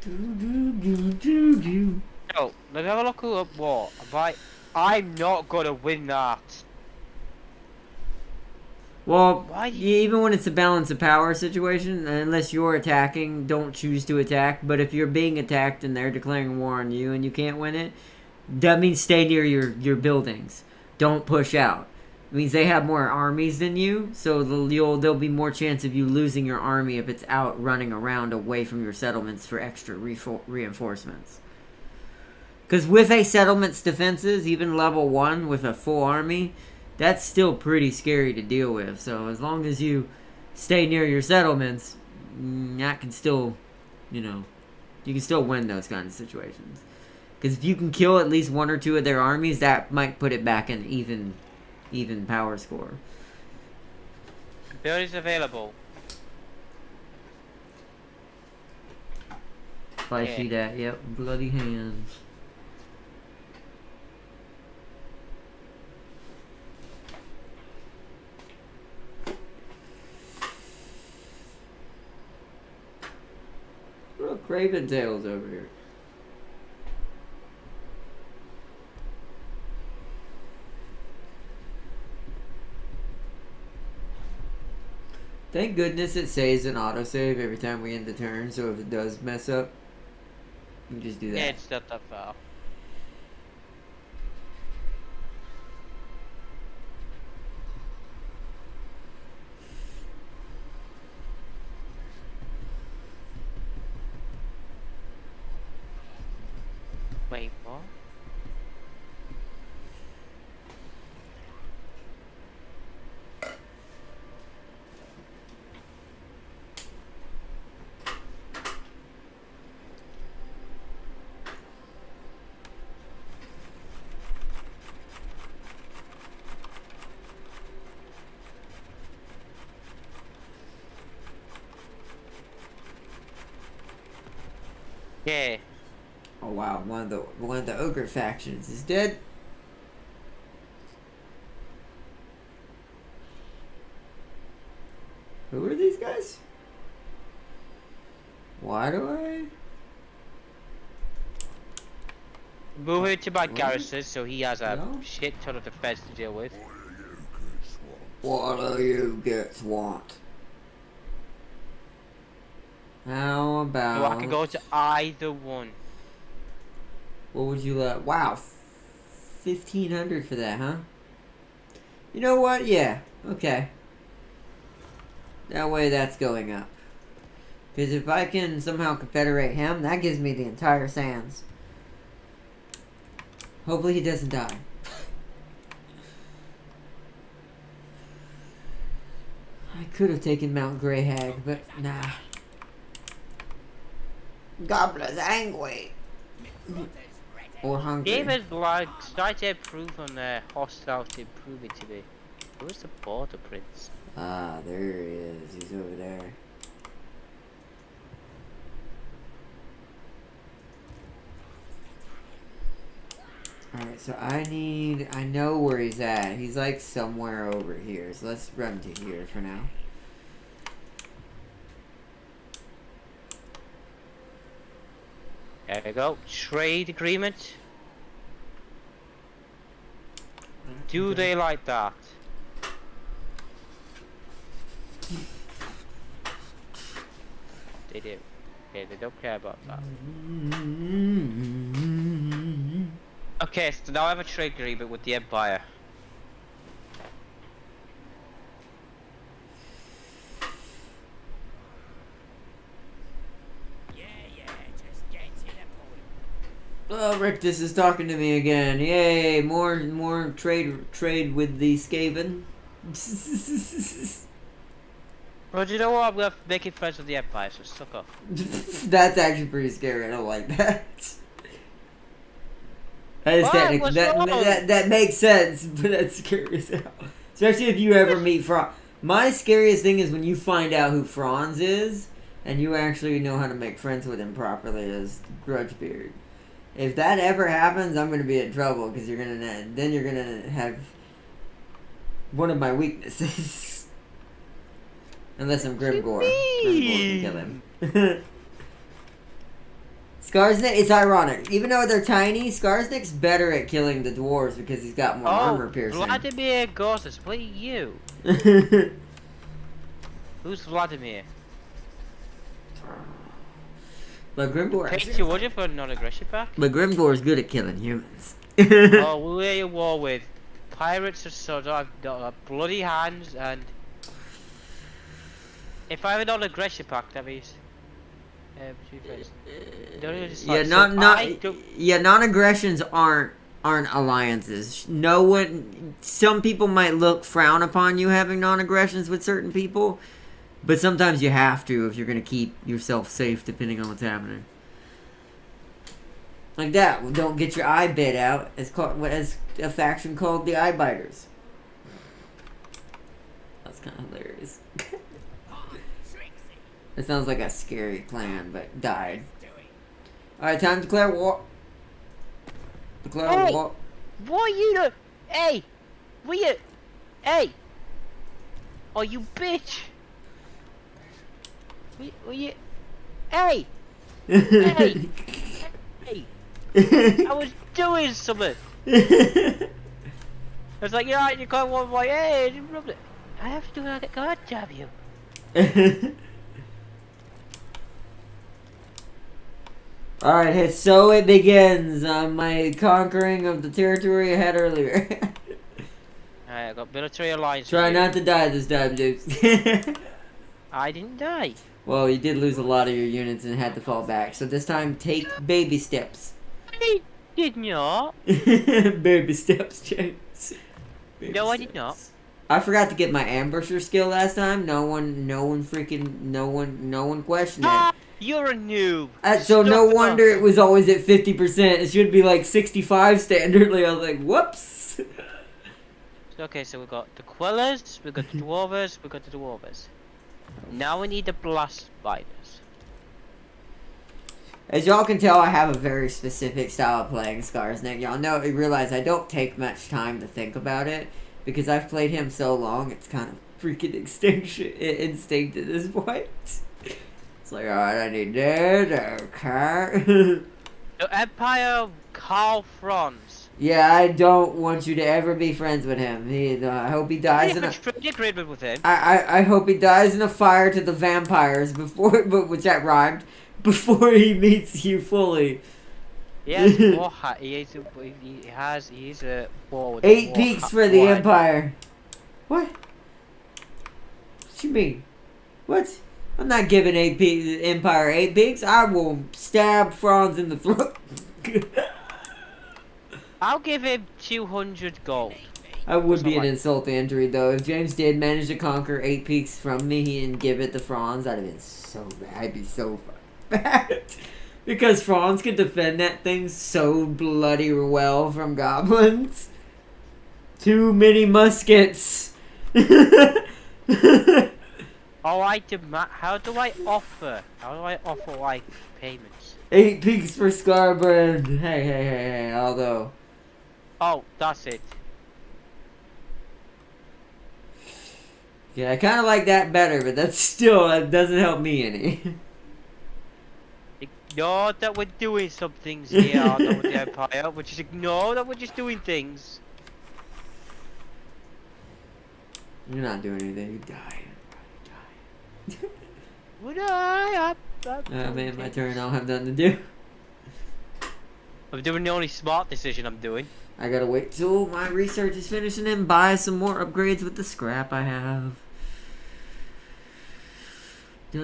No, let's have a look up what. I'm not gonna win that. Well, Why? even when it's a balance of power situation, unless you're attacking, don't choose to attack. But if you're being attacked and they're declaring war on you and you can't win it, that means stay near your buildings. Don't push out. It means they have more armies than you, so there'll be more chance of you losing your army if it's out running around away from your settlements for extra reinforcements. Because with a settlement's defenses, even level 1 with a full army, that's still pretty scary to deal with. So as long as you stay near your settlements, that can still, you can still win those kinds of situations. Because if you can kill at least 1 or 2 of their armies, that might put it back in even power score. Build is available. If I see that, yep, bloody hands. Look, Raven Tails over here. Thank goodness it saves an autosave every time we end the turn, so if it does mess up, you can just do that. Yeah, it's not that far. Wait, what? Yeah. Oh wow, one of the ogre factions is dead. Who are these guys? Why do I? Move it to my What? garrison so he has a No? shit ton of defense to deal with. What do you get want? How about? So I can go to either one. What would you like? Wow, 1,500 for that, huh? You know what? Yeah. Okay. That way, that's going up. Because if I can somehow confederate him, that gives me the entire sands. Hopefully, he doesn't die. I could have taken Mount Greyhag, but nah. Goblin's angry. Or hungry. David's blood started to improve on the hostility improving to me. Where's the border prince? Ah, there he is. He's over there. Alright, so I know where he's at. He's like somewhere over here. So let's run to here for now. There we go. Trade agreement. Do they like that? They do. Okay, they don't care about that. Okay, so now I have a trade agreement with the Empire. Yeah, just get to the point. Oh, Rictus is talking to me again. Yay, more trade with the Skaven. Well, do you know what? I'm making friends with the Empire, so suck up. That's actually pretty scary. I don't like that. That is Why? technically What's that, wrong? that makes sense, but that's scary as hell. Especially if you ever meet Franz. My scariest thing is when you find out who Franz is, and you actually know how to make friends with him properly as Grudgebeard. If that ever happens, I'm gonna be in trouble because you're gonna have one of my weaknesses. Unless I'm Grimgore. Grimgore can kill him. Skarsnik, it's ironic. Even though they're tiny, Skarsnik's better at killing the dwarves because he's got more armor piercing. Vladimir Gosses, what are you? Who's Vladimir? But Grimgore, Takes you, would you, for a non-aggression pack? but Grimgore's good at killing humans. Oh, we're in war with pirates of Sodom, bloody hands, and if I have a non-aggression pack, that means non-aggressions aren't alliances. No one. Some people might frown upon you having non-aggressions with certain people, but sometimes you have to if you're gonna keep yourself safe, depending on what's happening. Like that. Don't get your eye bit out. As a faction called the Eye Biters. That's kind of hilarious. It sounds like a scary clan, but died. Alright, time to declare war. Declare war. What are you doing? Hey! What you? Hey! Oh, you bitch! What you? Hey! Hey! Hey! I was doing something! It's like, yeah, you can't walk my head. I have to do it. God damn you. Alright, so it begins on my conquering of the territory I had earlier. Alright, I got military alliance. Try not to die this time, Dukes. I didn't die. Well, you did lose a lot of your units and had to fall back, so this time take baby steps. did not. Baby steps, James. Baby No, I did steps. not. I forgot to get my ambusher skill last time. No one questioned it. Ah, you're a noob. So no Stuck it wonder on. it was always at 50%. It should be like 65 standardly. I was like, whoops. Okay, so we got the Quellers, we got the Dwarvers, we got the Dwarvers. Now we need the Blast Spiders. As y'all can tell, I have a very specific style of playing Skarsnik. Y'all know, realize I don't take much time to think about it. Because I've played him so long, it's kind of freaking instinct at this point. It's like, alright, I need this, okay. The Empire Carl Franz. Yeah, I don't want you to ever be friends with him. I hope he dies in a... agreement with him. I hope he dies in a fire to the vampires before... Which that rhymed. Before he meets you fully. Yes, he is a forward. 8 peaks for the Empire. What? What you mean? What? I'm not giving Empire 8 peaks. I will stab Franz in the throat. I'll give him 200 gold. I would be an insult to injury though. If James did manage to conquer 8 peaks from me and give it to Franz, I'd have been so bad. I'd be so bad. Because Franz could defend that thing so bloody well from goblins. Too many muskets. How do I offer like payments? 8 peaks for Scarbrand. Hey, although. Oh, that's it. Yeah, I kind of like that better, but that doesn't help me any. Ignore that we're doing some things here with the Empire. We just ignore that we're just doing things. You're not doing anything. You die. Would I? Man, my turn. I don't have nothing to do. I'm doing the only smart decision I'm doing. I gotta wait till my research is finished and then buy some more upgrades with the scrap I have. 8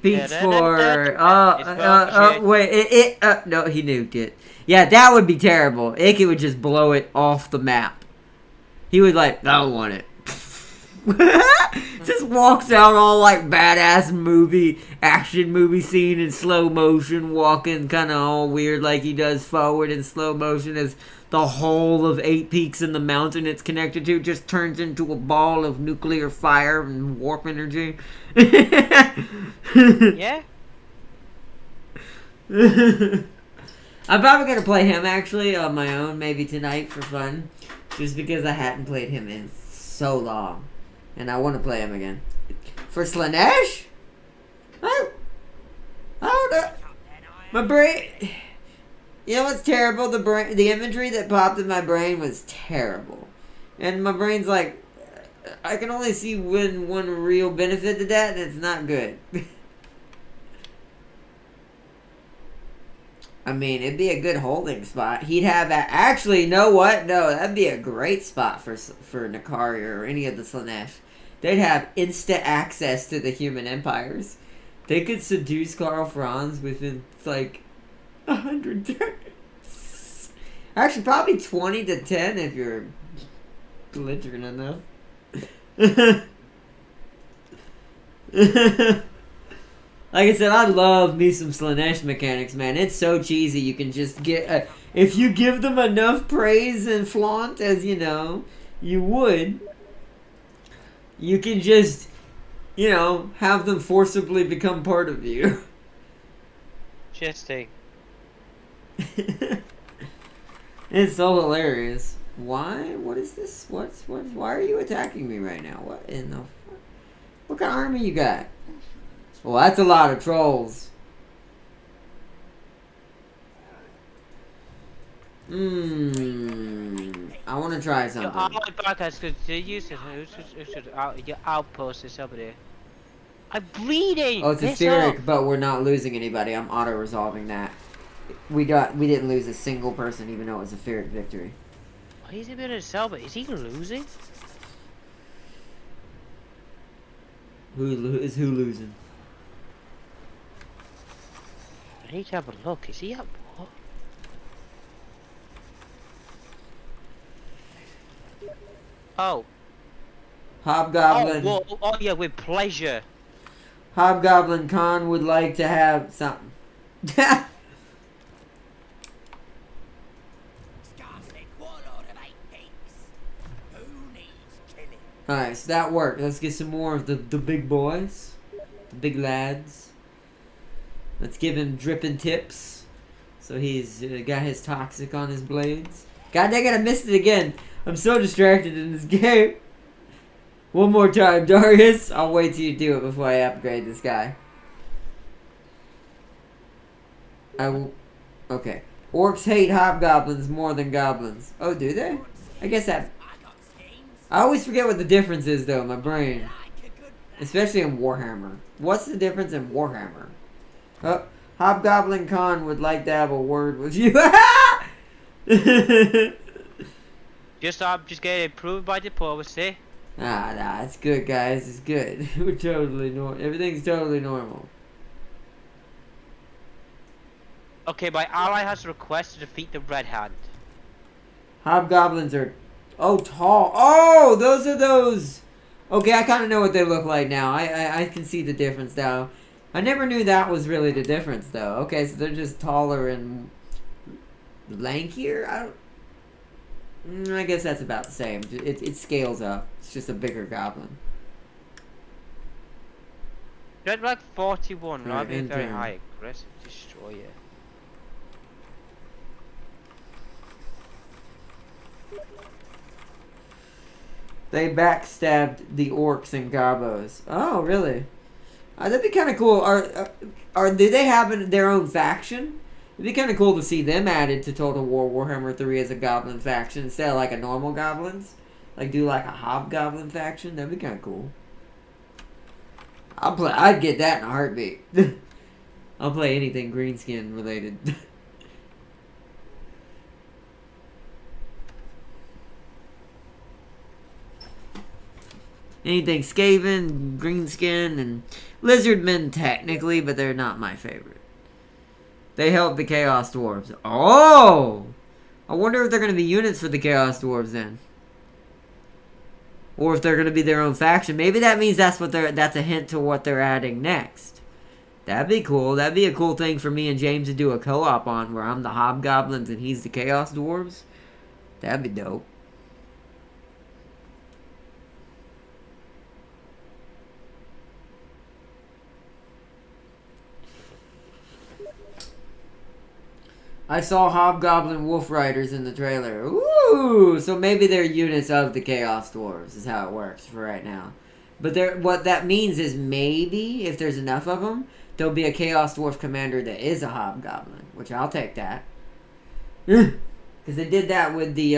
peaks for wait, no, he nuked it. Yeah, that would be terrible. Icky would just blow it off the map. He would like, I don't want it. Just walks out all like badass action movie scene in slow motion, walking kind of all weird like he does forward in slow motion as the whole of 8 peaks in the mountain it's connected to just turns into a ball of nuclear fire and warp energy. Yeah? I'm probably going to play him actually on my own maybe tonight for fun. Just because I hadn't played him in so long. And I want to play him again. For Slanesh? Oh no. My brain... You know what's terrible? The imagery that popped in my brain was terrible. And my brain's like... I can only see one real benefit to that, and it's not good. I mean, it'd be a good holding spot. He'd have... Actually, you know what? No, that'd be a great spot for Nakari or any of the Slanesh. They'd have instant access to the human empires. They could seduce Karl Franz within, like, 100 turns. Actually, probably 20 to 10 if you're belligerent enough. Like I said, I love me some Slanesh mechanics, man. It's so cheesy. You can just get... if you give them enough praise and flaunt as, you know, you would... You can just, you know, have them forcibly become part of you. Interesting. It's so hilarious. Why? What is this? Why are you attacking me right now? What in the fuck? What kind of army you got? Well, that's a lot of trolls. I want to try something. Your outpost is over there. I'm bleeding! Oh, it's a Spheric, but we're not losing anybody. I'm auto-resolving that. We didn't lose a single person, even though it was a Spheric victory. He's a bit of a sell, but is he losing? Who losing? I need to have a look. Is he up? What? Oh. Hobgoblin. Oh yeah, with pleasure. Hobgoblin Khan would like to have something. Scarcely warlord of 8 peaks. Who needs killing? Alright, so that worked. Let's get some more of the big boys. The big lads. Let's give him dripping tips. So he's got his toxic on his blades. God dang it, I missed it again. I'm so distracted in this game. One more time, Darius. I'll wait till you do it before I upgrade this guy. I will... Okay. Orcs hate hobgoblins more than goblins. Oh, do they? I guess that... I got schemes. I always forget what the difference is, though, in my brain. Like a good plan. Especially in Warhammer. What's the difference in Warhammer? Oh, Hobgoblin Khan would like to have a word with you. I'm just getting approved by diplomacy. Nah, it's good, guys. It's good. We're totally normal. Everything's totally normal. Okay, my ally has a request to defeat the Red Hand. Hobgoblins are... Oh, tall. Oh, those are those... Okay, I kind of know what they look like now. I can see the difference now. I never knew that was really the difference, though. Okay, so they're just taller and... lankier? I guess that's about the same. It scales up. It's just a bigger goblin. Red like 41, Right, right? Being very enter. high aggressive destroyer. They backstabbed the orcs and gobos. Oh, really? That'd be kind of cool. Do they have their own faction? It'd be kind of cool to see them added to Total War Warhammer 3 as a goblin faction instead of like a normal goblins. Like do like a hobgoblin faction. That'd be kind of cool. I'd get that in a heartbeat. I'll play anything greenskin related. Anything Skaven, Greenskin, and Lizardmen technically, but they're not my favorite. They help the Chaos Dwarves. Oh! I wonder if they're going to be units for the Chaos Dwarves then. Or if they're going to be their own faction. Maybe that means that's a hint to what they're adding next. That'd be cool. That'd be a cool thing for me and James to do a co-op on where I'm the Hobgoblins and he's the Chaos Dwarves. That'd be dope. I saw Hobgoblin Wolf Riders in the trailer. Ooh! So maybe they're units of the Chaos Dwarves is how it works for right now. But what that means is maybe, if there's enough of them, there'll be a Chaos Dwarf commander that is a Hobgoblin. Which I'll take that. Because they did that with the,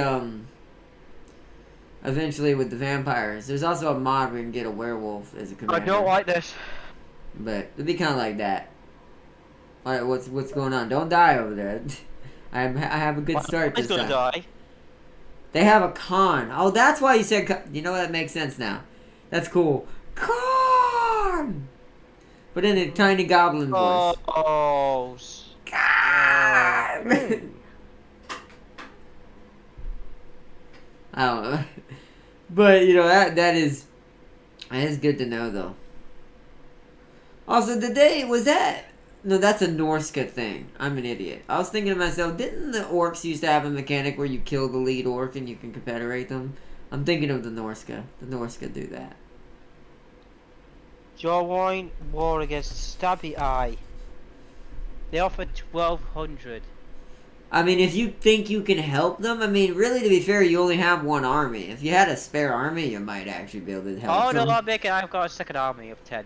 eventually with the vampires. There's also a mod where you can get a werewolf as a commander. I don't like this. But it'd be kind of like that. Alright, what's going on? Don't die over there. I have a good start this gonna time. die. They have a con. Oh, that's why you said con. You know, that makes sense now. That's cool. Con! But in a tiny goblin voice. Oh, Con! I don't know. But, you know, that is good to know, though. Also, was that... No, that's a Norska thing. I'm an idiot. I was thinking to myself, didn't the orcs used to have a mechanic where you kill the lead orc and you can confederate them? I'm thinking of the Norska. The Norska do that. Join war against Stabby Eye. They offer 1,200. I mean, if you think you can help them, I mean, really, to be fair, you only have one army. If you had a spare army, you might actually be able to help Oh, them. no, I've got a second army of 10.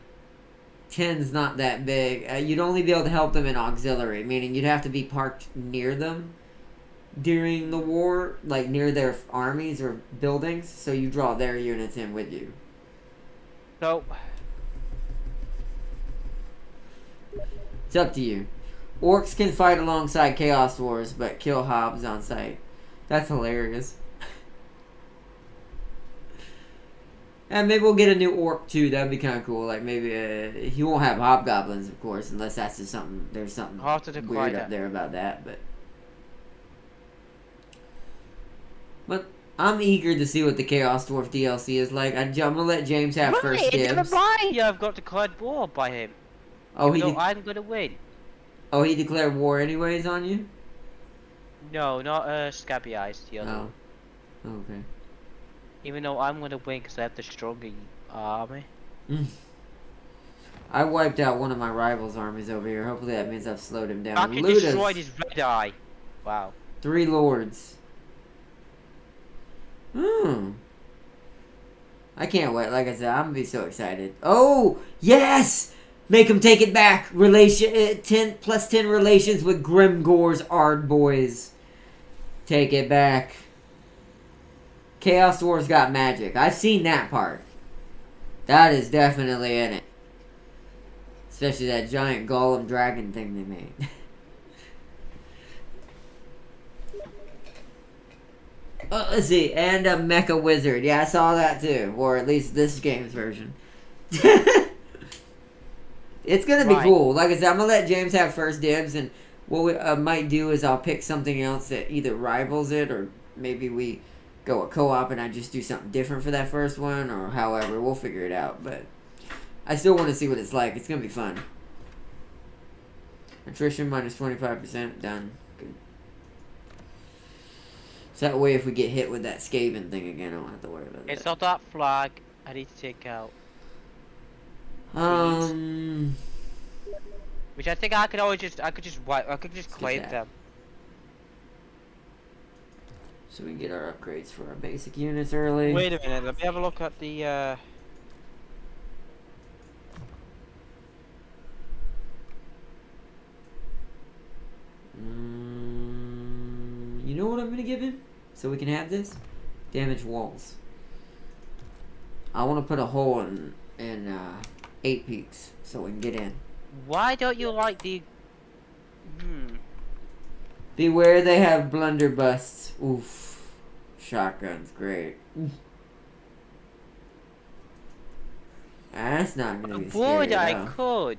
10's not that big. You'd only be able to help them in auxiliary, meaning you'd have to be parked near them during the war, like near their armies or buildings, so you draw their units in with you. So, It's up to you. Orcs can fight alongside Chaos Dwarves, but kill Hobs on sight. That's hilarious. And maybe we'll get a new orc too. That'd be kind of cool. Like maybe he won't have hobgoblins, of course, unless that's just something. There's something hard to weird acquire. up there about that. But I'm eager to see what the Chaos Dwarf DLC is like. I'm gonna let James have first Right, dibs. never mind. I've got declared war by him. Oh, Even though I'm gonna win. Oh, he declared war anyways on you? No, not Scabby Eyes, the other one. Oh. Okay. Even though I'm gonna win because I have the stronger army. I wiped out one of my rival's armies over here. Hopefully that means I've slowed him down. I can destroy his red eye. Wow. 3 lords. I can't wait. Like I said, I'm gonna be so excited. Oh, yes! Make him take it back. Relation 10 plus 10 relations with Grimgore's Ard boys. Take it back. Chaos Dwarf's got magic. I've seen that part. That is definitely in it. Especially that giant golem dragon thing they made. Oh, let's see. And a mecha wizard. Yeah, I saw that too. Or at least this game's version. It's gonna be cool. Like I said, I'm gonna let James have first dibs, and what we might do is I'll pick something else that either rivals it, or maybe we go a co-op and I just do something different for that first one, or however, we'll figure it out. But I still want to see what it's like. It's gonna be fun. Attrition minus 25%. Done. Good. So that way, if we get hit with that Skaven thing again, I don't have to worry about that. It's not that flag I need to take out. Which I think I could always just, I could just claim them. So we can get our upgrades for our basic units early. Wait a minute, let me have a look at the, You know what I'm gonna give him? So we can have this? Damage walls. I want to put a hole in 8 peaks so we can get in. Why don't you like the... Beware they have blunderbusts. Oof. Shotgun's great. That's not gonna be scary. Would I could.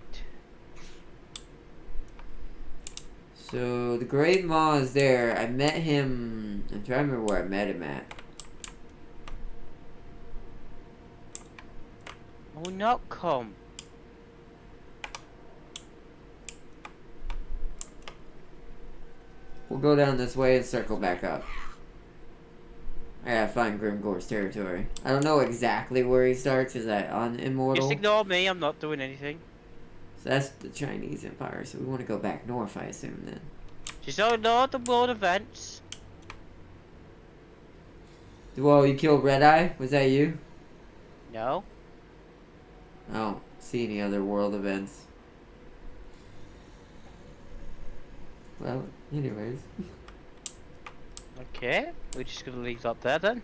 So the Great Maw is there. I met him. I'm trying to remember where I met him at. Oh, not come. We'll go down this way and circle back up. I gotta find Grimgore's territory. I don't know exactly where he starts. Is that on Immortal? Just ignore me, I'm not doing anything. So that's the Chinese Empire, so we want to go back north, I assume, then. Just ignore the world events. Whoa, you killed Red Eye? Was that you? No. I don't see any other world events. Well, anyways. Okay, we're just gonna leave that there then.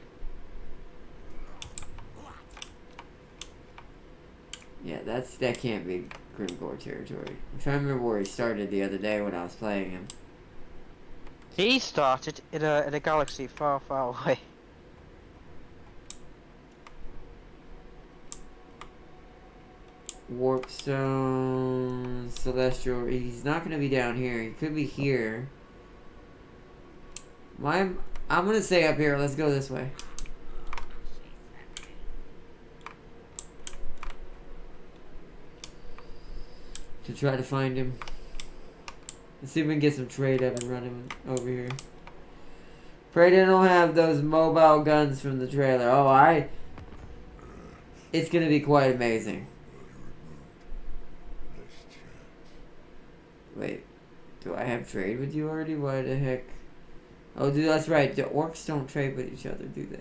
Yeah, that can't be Grimgore territory. I'm trying to remember where he started the other day when I was playing him. He started in a galaxy far, far away. Warpstone, Celestial. He's not gonna be down here. He could be here. I'm gonna say up here. Let's go this way. To try to find him. Let's see if we can get some trade up and running over here. Pray they don't have those mobile guns from the trailer. Oh, it's gonna be quite amazing. Wait, do I have trade with you already? Why the heck? Oh, dude, that's right. The orcs don't trade with each other, do they?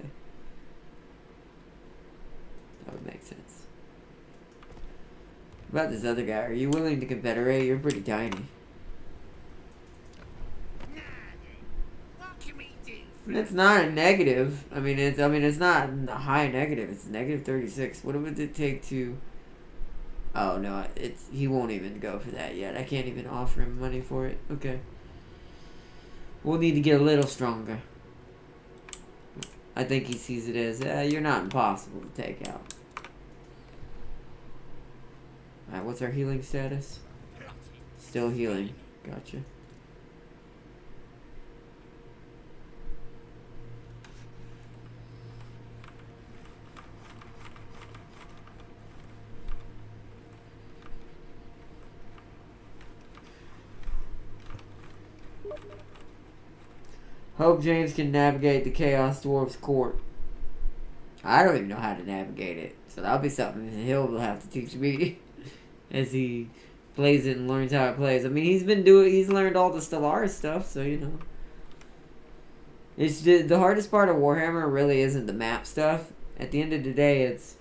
That would make sense. What about this other guy? Are you willing to confederate? You're pretty tiny. What can we do? It's not a negative. I mean, it's not a high negative. It's negative 36. What would it take to? Oh no, he won't even go for that yet. I can't even offer him money for it. Okay. We'll need to get a little stronger. I think he sees it as, you're not impossible to take out. Alright, what's our healing status? Still healing. Gotcha. Hope James can navigate the Chaos Dwarf's court. I don't even know how to navigate it, so that'll be something he'll have to teach me as he plays it and learns how it plays. I mean, he's learned all the Stellaris stuff, so you know. It's the hardest part of Warhammer really isn't the map stuff. At the end of the day, it's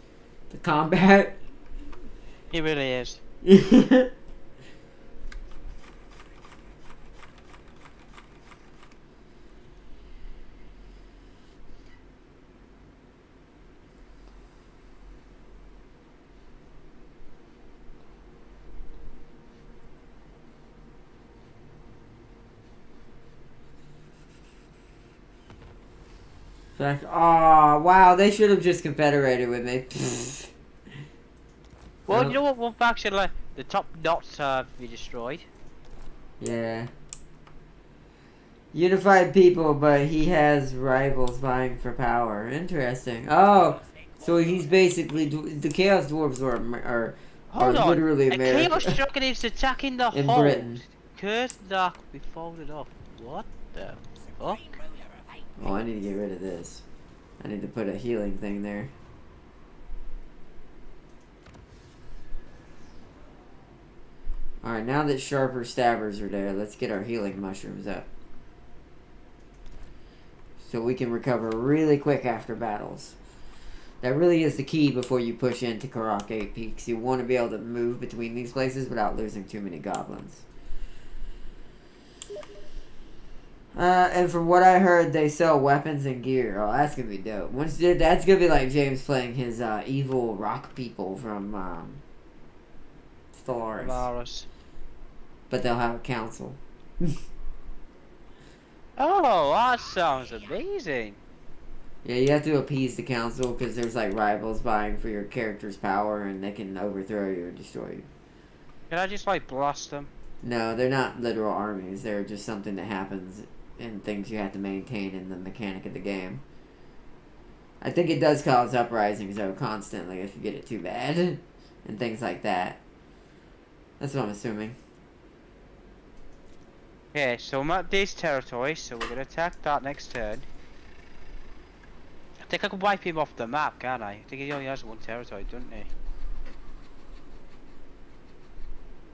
the combat. It really is. Fact, oh wow, they should have just confederated with me. Well, you know what? One faction, like the top knots have you destroyed. Yeah. Unified people, but he has rivals vying for power. Interesting. Oh, so he's basically the Chaos Dwarves are Hold on. literally A America. Chaos Dragon is attacking the In hold. Britain. Cursed Dark will be folded off. What the fuck? Oh, I need to get rid of this. I need to put a healing thing there. Alright, now that sharper stabbers are there, let's get our healing mushrooms up. So we can recover really quick after battles. That really is the key before you push into Karak 8 Peaks. You want to be able to move between these places without losing too many goblins. And from what I heard, they sell weapons and gear. Oh, that's gonna be dope. That's gonna be like James playing his evil rock people from Stellaris. But they'll have a council. Oh, that sounds amazing. Yeah, you have to appease the council because there's like rivals vying for your character's power and they can overthrow you or destroy you. Can I just like blast them? No, they're not literal armies. They're just something that happens and things you have to maintain in the mechanic of the game. I think it does cause uprisings though constantly if you get it too bad and things like that. That's what I'm assuming. Okay, so I'm at this territory, so we're gonna attack that next turn. I think I can wipe him off the map, can't I? I think he only has one territory, doesn't he?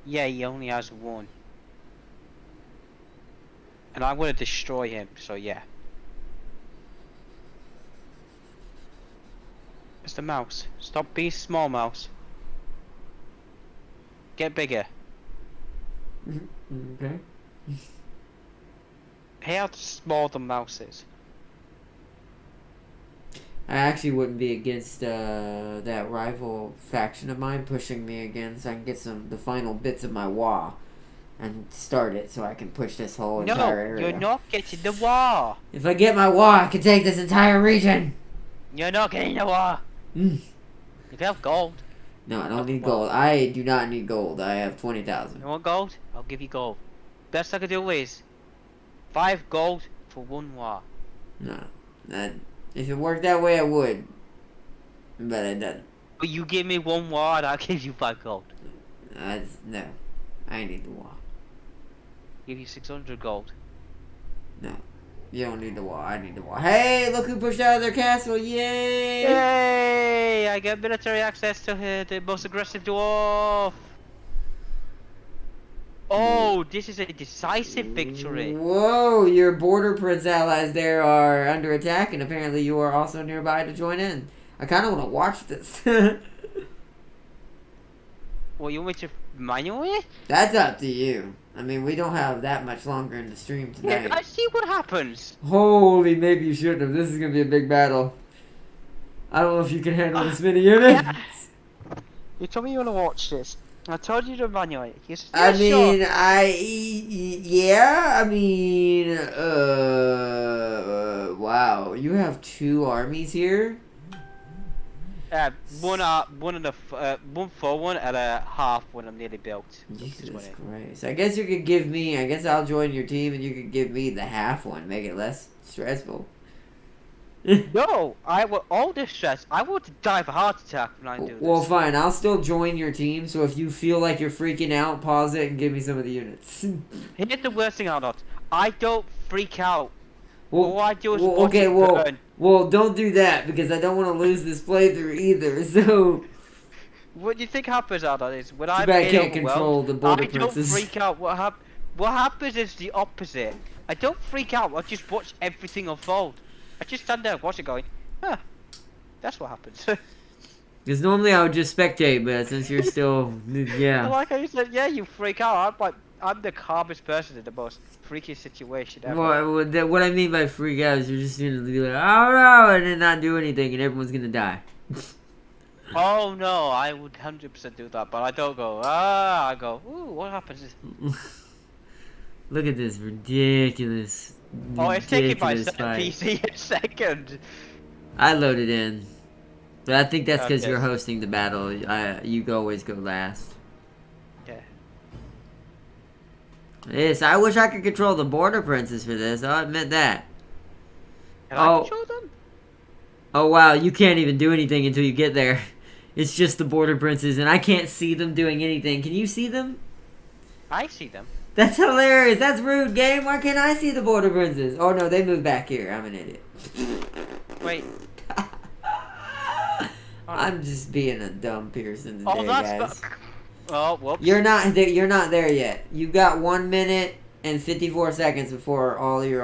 Yeah, he only has one. And I'm gonna destroy him, so yeah. It's the mouse. Stop being small, mouse. Get bigger. Okay. Hey, how small the mouse is. I actually wouldn't be against that rival faction of mine pushing me again so I can get the final bits of my WA and start it so I can push this whole entire area. No, you're not getting the WA. If I get my WA, I can take this entire region. You're not getting the WA. Mm. If you have gold. No, I don't need gold. I do not need gold. I have 20,000. You want gold? I'll give you gold. Best I can do is 5 gold for 1 WA. No. If it worked that way, I would. But it doesn't. But you give me 1 WA and I'll give you 5 gold. No. I need the WA. Give you 600 gold. No. You don't need the WA. I need the WA. Hey, look who pushed out of their castle. Yay! Yay! I get military access to the most aggressive dwarf. Oh, this is a decisive victory. Whoa, your border prince allies there are under attack, and apparently you are also nearby to join in. I kind of want to watch this. What, you want me to manually? That's up to you. I mean, we don't have that much longer in the stream Yeah, tonight. let's see what happens. Holy, maybe you shouldn't have. This is going to be a big battle. I don't know if you can handle this many units. You told me you want to watch this. I told you to manually. I mean, wow. You have 2 armies here? One full one and a half when I'm nearly built. Jesus Christ. I guess you could give me, I guess I'll join your team and you could give me the half one. Make it less stressful. No, I will all this stress. I want to die of a heart attack when I do this. Well, fine. I'll still join your team, so if you feel like you're freaking out, pause it and give me some of the units. Here's the worst thing, Arnold. I don't freak out. All I do is watch okay, it well, burn. well, don't do that because I don't want to lose this playthrough either. So, What do you think happens out of this? When too I'm bad I in can't control overwhelmed, the border I don't princess. freak out. What happens is the opposite. I don't freak out. I just watch everything unfold. I just stand there and watch it going, huh, that's what happens. Because normally I would just spectate, but since you're still, yeah. Like I said, yeah, you freak out. I'm the calmest person in the most freaky situation ever. What I mean by freak out is you're just gonna be like, oh no, and then not do anything, and everyone's gonna die. Oh no, I would 100% do that, but I don't go, I go, ooh, what happens? Look at this ridiculous. Oh, it's taking my ridiculous fight. PC a second. I loaded in. But I think that's because Okay. you're hosting the battle. You always go last. Yeah. Yes, I wish I could control the border princess for this. I'll admit that. Can I control them? Oh wow, you can't even do anything until you get there. It's just the border princes, and I can't see them doing anything. Can you see them? I see them. That's hilarious. That's rude, game. Why can't I see the border princes? Oh no, they moved back here. I'm an idiot. Wait. I'm just being a dumb person today, Oh, that's guys. Oh, whoops. You're not there yet. You've got 1 minute and 54 seconds before all your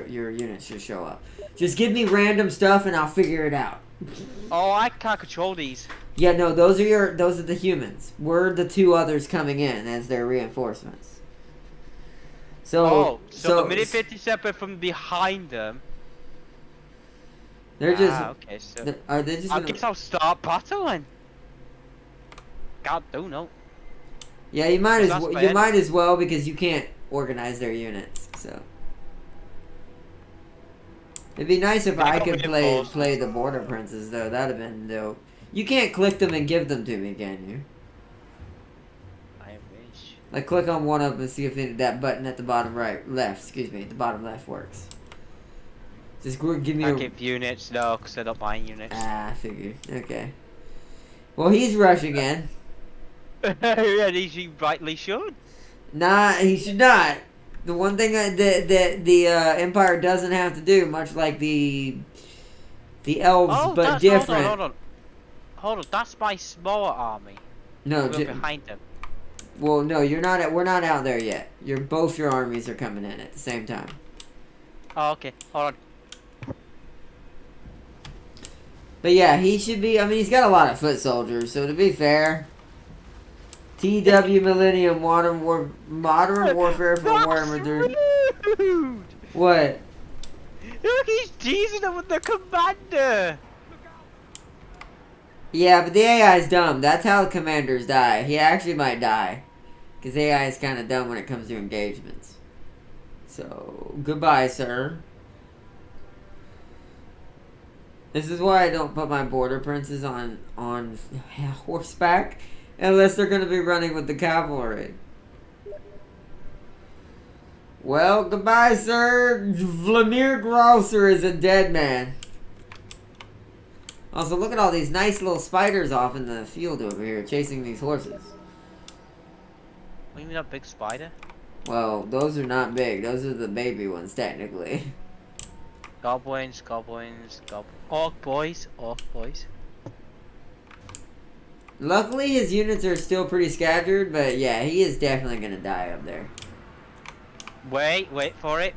your units should show up. Just give me random stuff and I'll figure it out. Oh, I can't control these. Yeah, no, those are the humans. We're the two others coming in as their reinforcements. So the minute 57 from behind them. They're just. Okay, so Are they just? I guess I'll start battling. God, don't know. Yeah, you might That's as my you might as well because you can't organize their units. So it'd be nice if I could play the border princes though. That'd have been dope. You can't click them and give them to me, can you? I wish. Like click on one of them and see if that button at the bottom left. Excuse me, the bottom left works. Just give me I give units, no, because I don't buy units. I figured. Okay. Well, he's rushing in. And he rightly should. Nah, he should not. The one thing that the Empire doesn't have to do, much like the elves, but different. Hold on, that's my smaller army. No, We're behind them. well, no, you're not. We're not out there yet. Both your armies are coming in at the same time. Oh, okay, hold on. But yeah, he should be. I mean, he's got a lot of foot soldiers. So to be fair, TW Millennium Modern Warfare for Warhammer 3. Rude! What? Look, he's teasing them with the commander. Yeah, but the AI is dumb. That's how the commanders die. He actually might die, because AI is kind of dumb when it comes to engagements. So goodbye, sir. This is why I don't put my border princes on horseback unless they're going to be running with the cavalry. Well, goodbye, sir. Vladimir Grosser is a dead man. Also, look at all these nice little spiders off in the field over here chasing these horses. What do you mean a big spider? Well, those are not big. Those are the baby ones, technically. Goblins. Orc boys. Luckily, his units are still pretty scattered, but yeah, he is definitely gonna die up there. Wait for it.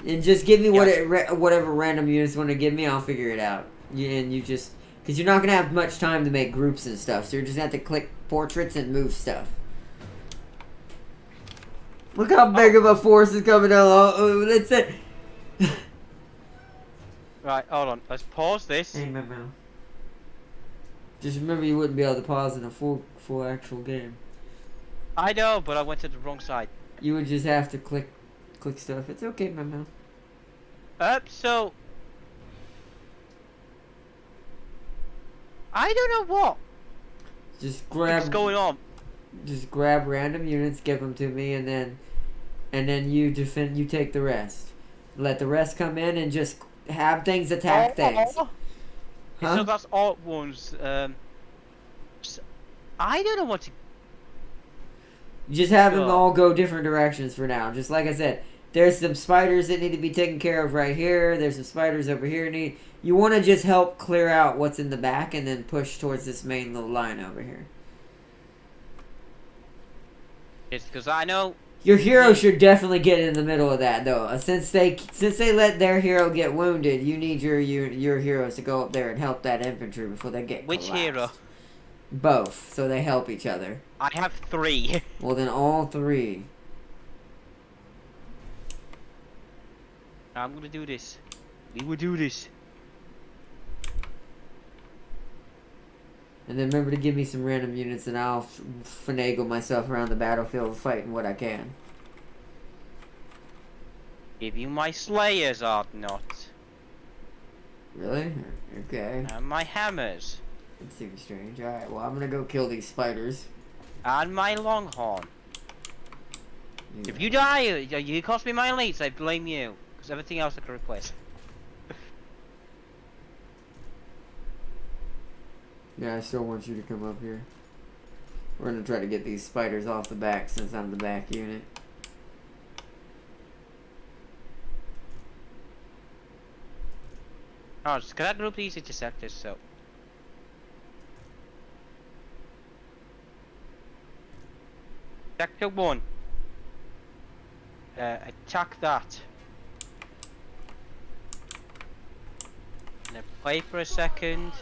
And just give me Yes. whatever random units you want to give me, I'll figure it out. Because you're not gonna have much time to make groups and stuff, so you're just gonna have to click portraits and move stuff. Look how big of a force is coming down. Oh, that's it. Right, hold on. Let's pause this. Hey, man. Just remember, you wouldn't be able to pause in a full actual game. I know, but I went to the wrong side. You would just have to click stuff. It's okay, man. So I don't know what. Just What's going on? Just grab random units, give them to me, and then you defend. You take the rest. Let the rest come in and just have things attack things. Huh? So that's all at once. I don't know what to. Just have them all go different directions for now. Just like I said, There's some spiders that need to be taken care of right here. There's some spiders over here. You want to just help clear out what's in the back and then push towards this main little line over here. It's because I know. Your hero should definitely get in the middle of that, though. Since they let their hero get wounded, you need your heroes to go up there and help that infantry before they get Which collapsed. hero? Both, so they help each other. I have 3. Well, then all 3. I'm gonna do this. We will do this. And then remember to give me some random units, and I'll finagle myself around the battlefield fighting what I can. Give you my slayers, art not. Really? Okay. And my hammers. That seems strange. Alright, well, I'm gonna go kill these spiders. And my longhorn. If you die, you cost me my elites, I blame you. Because everything else I can replace. Yeah, I still want you to come up here. We're gonna try to get these spiders off the back since I'm the back unit. Oh, just can I group these into sectors, so. Sector 1. Attack that. And then play for a second.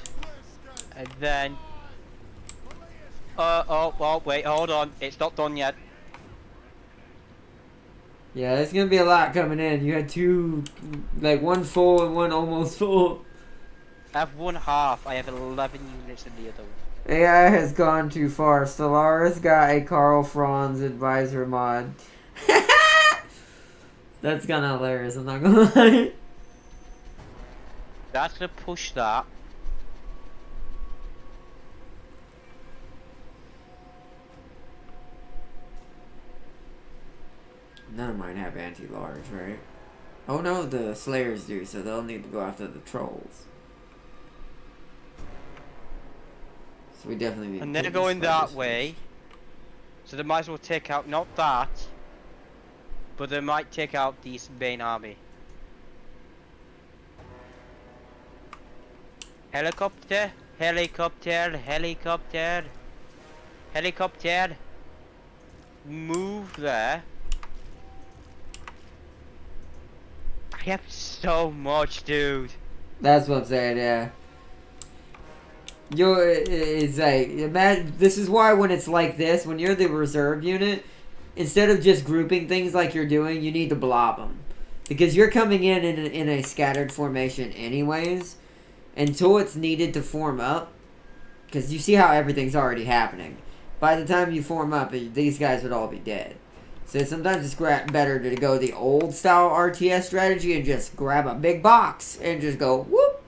And then... oh, wait, hold on. It's not done yet. Yeah, there's gonna be a lot coming in. You had 2, like 1 full and 1 almost full. I have 1/2. I have 11 units in the other one. AI has gone too far. Stellaris got a Carl Franz advisor mod. That's kinda hilarious, I'm not gonna lie. That's gonna push that. None of mine have anti-large, right? Oh no, the Slayers do, so they'll need to go after the trolls. So we definitely need And to they're kill going the that spiders way. So they might as well take out, not that, but they might take out the main army. Helicopter, helicopter, helicopter, helicopter. Move there. I have so much, dude. That's what I'm saying, yeah. It's like, imagine, this is why when it's like this, when you're the reserve unit, instead of just grouping things like you're doing, you need to blob them. Because you're coming in a scattered formation anyways, until it's needed to form up. Because you see how everything's already happening. By the time you form up, these guys would all be dead. So sometimes it's better to go the old style RTS strategy and just grab a big box and just go whoop.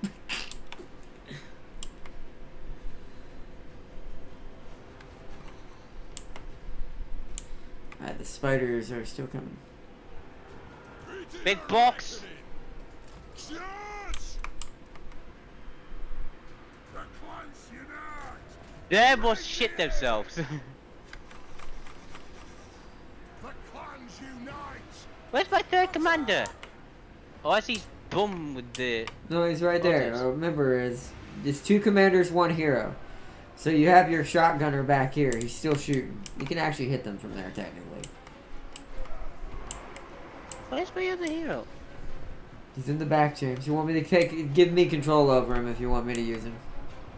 Alright, the spiders are still coming. Big box. They must shit themselves. Where's my 3rd commander? Oh, I see his bum with the... No, he's right there. Okay. Remember, it's 2 commanders, 1 hero. So you have your shotgunner back here. He's still shooting. You can actually hit them from there, technically. Where's my other hero? He's in the back, James. You want me to give me control over him if you want me to use him.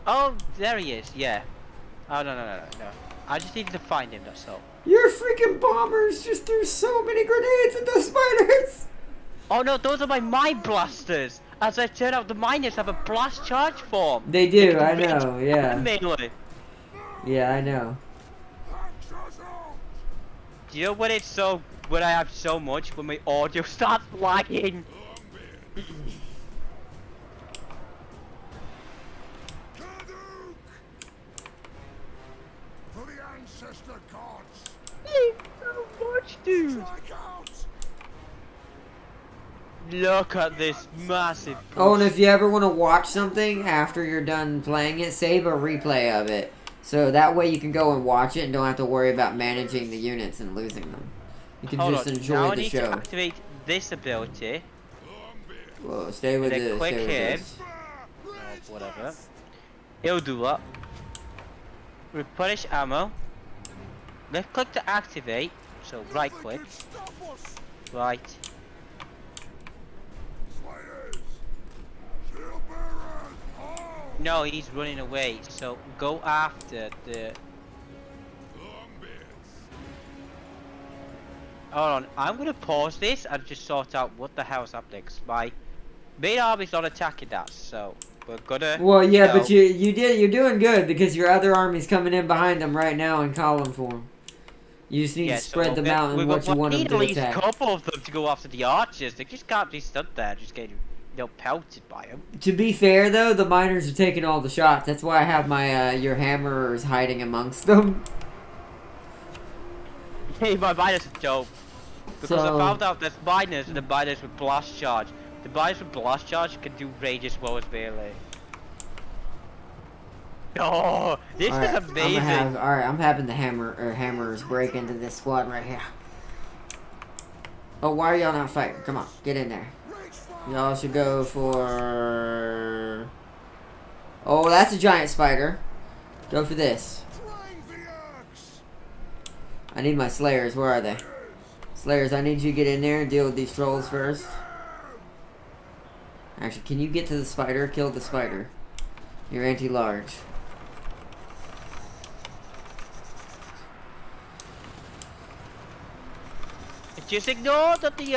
Oh, there he is, yeah. Oh, no. I just needed to find him, that's all. Your freaking bombers just threw so many grenades at those spiders! Oh no, those are my mine blasters! As I turn out, the miners have a blast charge form. They do, I know, yeah. Melee. Yeah, I know. Do you know when it's so... when I have so much, when my audio starts lagging? So much, dude. Look at this massive push. Oh, and if you ever want to watch something after you're done playing it, save a replay of it. So that way you can go and watch it and don't have to worry about managing the units and losing them. You can Hold just on. Now enjoy I the need show. to activate this ability. Whoa, stay with Then this. click Stay with here. this. Or whatever. It'll do that. Replenish ammo. Left click to activate. So right click. Right. No, he's running away. So go after the. Hold on, I'm gonna pause this and just sort out what the hell's happening. 'Cause my main army's not attacking us, so we're gonna. Well, yeah, but you're doing good because your other army's coming in behind them right now in column form. You just need to spread them out and what you want them to need at least attack. a couple of them to go after the archers. They just can't be stood there, just getting pelted by them. To be fair, though, the miners are taking all the shots. That's why I have my your hammerers hiding amongst them. Hey, my miners are dope. Because I found out there's miners and the miners with blast charge. The miners with blast charge can do rage as well as melee. Oh, this is amazing. I'm having the hammerers break into this squad right here. Oh, why are y'all not fighting? Come on, get in there. Y'all should go for... Oh, that's a giant spider. Go for this. I need my slayers. Where are they? Slayers, I need you to get in there and deal with these trolls first. Actually, can you get to the spider? Kill the spider. You're anti-large. Just ignore that the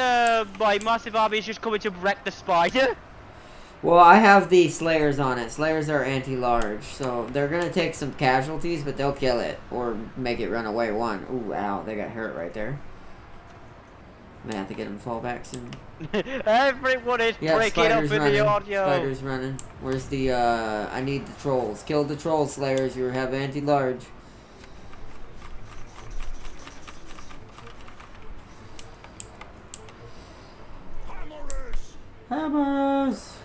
my massive army is just coming to wreck the spider. Well, I have the slayers on it. Slayers are anti-large, so they're gonna take some casualties, but they'll kill it or make it run away. One. Ooh, ow! They got hurt right there. May have to get them to fall back soon. Everyone is breaking up in the audio. Spiders running. Where's the? I need the trolls. Kill the troll slayers. You have anti-large. Hammers!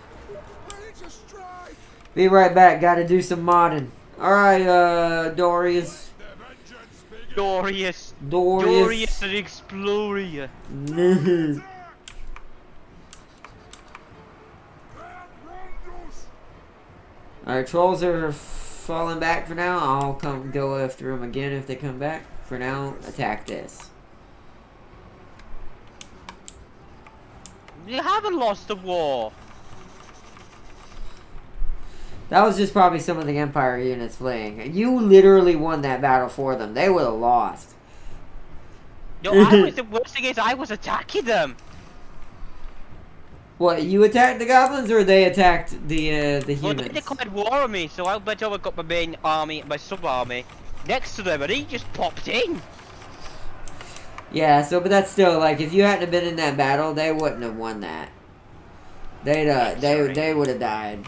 Be right back. Got to do some modding. All right, Dorius. Dorius and Exploria. Alright, trolls are falling back for now. I'll go after them again if they come back. For now, attack this. You haven't lost the war. That was just probably some of the Empire units fleeing. You literally won that battle for them. They would have lost. No, the worst thing is I was attacking them. What, you attacked the goblins or they attacked the humans? Well, they declared war on me, so I went over and got my main army, my sub-army, next to them, and he just popped in. Yeah, so, but that's still, like, if you hadn't have been in that battle, they wouldn't have won that. They would have died.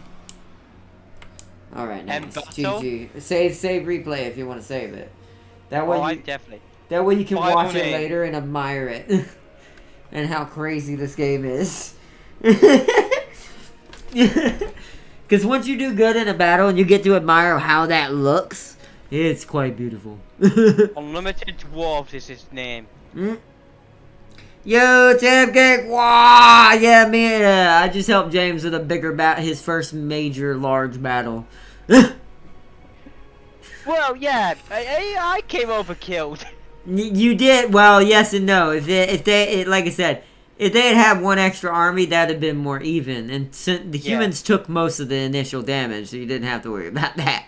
Alright, nice. GG. Save replay if you want to save it. That way definitely. That way you can watch it later and admire it. And how crazy this game is. Because once you do good in a battle and you get to admire how that looks, it's quite beautiful. Unlimited Dwarves is his name. Yo, Tim Cake! Wow! Yeah, man, I just helped James with a bigger his first major large battle. Well, yeah, I came overkilled. You did well, yes and no. If they like I said, if they had one extra army, that'd have been more even. And the humans took most of the initial damage, so you didn't have to worry about that.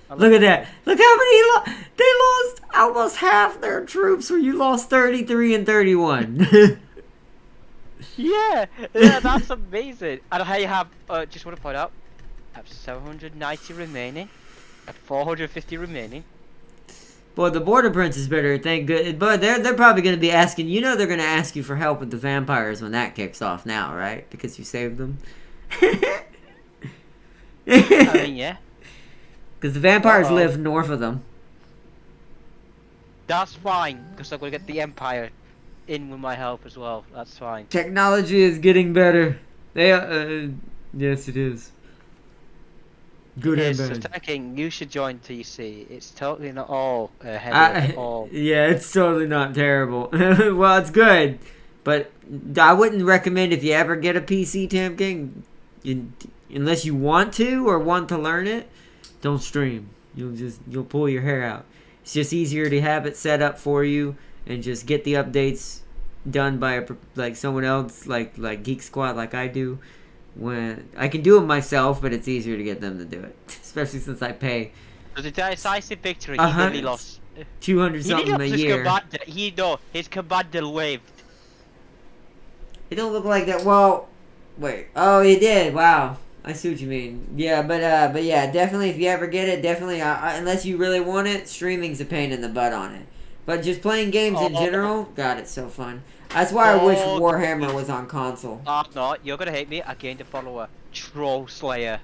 Look at that! Look how many they lost almost half their troops. Where you lost 33 and 31. yeah, that's amazing. And I have just want to point out, I have 790 remaining, and 450 remaining. Well, the Border Prince is better, thank good. But they're probably going to be asking. You know, they're going to ask you for help with the vampires when that kicks off now, right? Because you saved them. I mean, yeah. Because the vampires live north of them. That's fine, because I'm going to get the Empire in with my help as well. That's fine. Technology is getting better. Yes, it is. Good and bad. Attacking, you should join TC. It's totally not all heavy at all. Yeah, it's totally not terrible. Well, it's good. But I wouldn't recommend if you ever get a PC, Tam King, unless you want to or want to learn it, don't stream. You'll pull your hair out. It's just easier to have it set up for you and just get the updates done by someone else, like Geek Squad, like I do. When I can do them myself, but it's easier to get them to do it, especially since I pay. So the decisive victory, he nearly lost. 200 something a year. His commander lived. It don't look like that. Well, wait. Oh, he did. Wow. I see what you mean. Yeah, but yeah, definitely if you ever get it, definitely, unless you really want it, streaming's a pain in the butt on it. But just playing games in general, God, it's so fun. That's why I wish Warhammer was on console. No, you're gonna hate me. I gained a follower. Troll Slayer.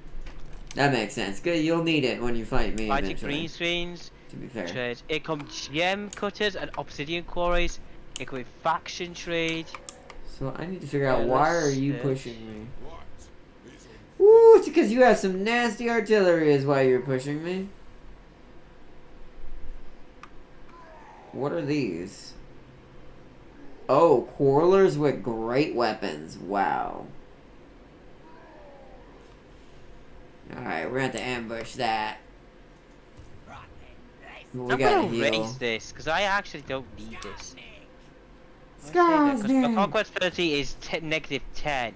That makes sense. Good, you'll need it when you fight me Fighting eventually. green screens. To be fair. Trades. It comes gem cutters and obsidian quarries. It comes faction trade. So I need to figure out why are you Yes. pushing me? Ooh, it's because you have some nasty artillery is why you're pushing me. What are these? Oh, quarrelers with great weapons. Wow. Alright, we're gonna have to ambush that. Right then, let's But we I'm gotta gonna heal. raise this because I actually don't need this. Scars Because my dead. conquest 30 is negative 10.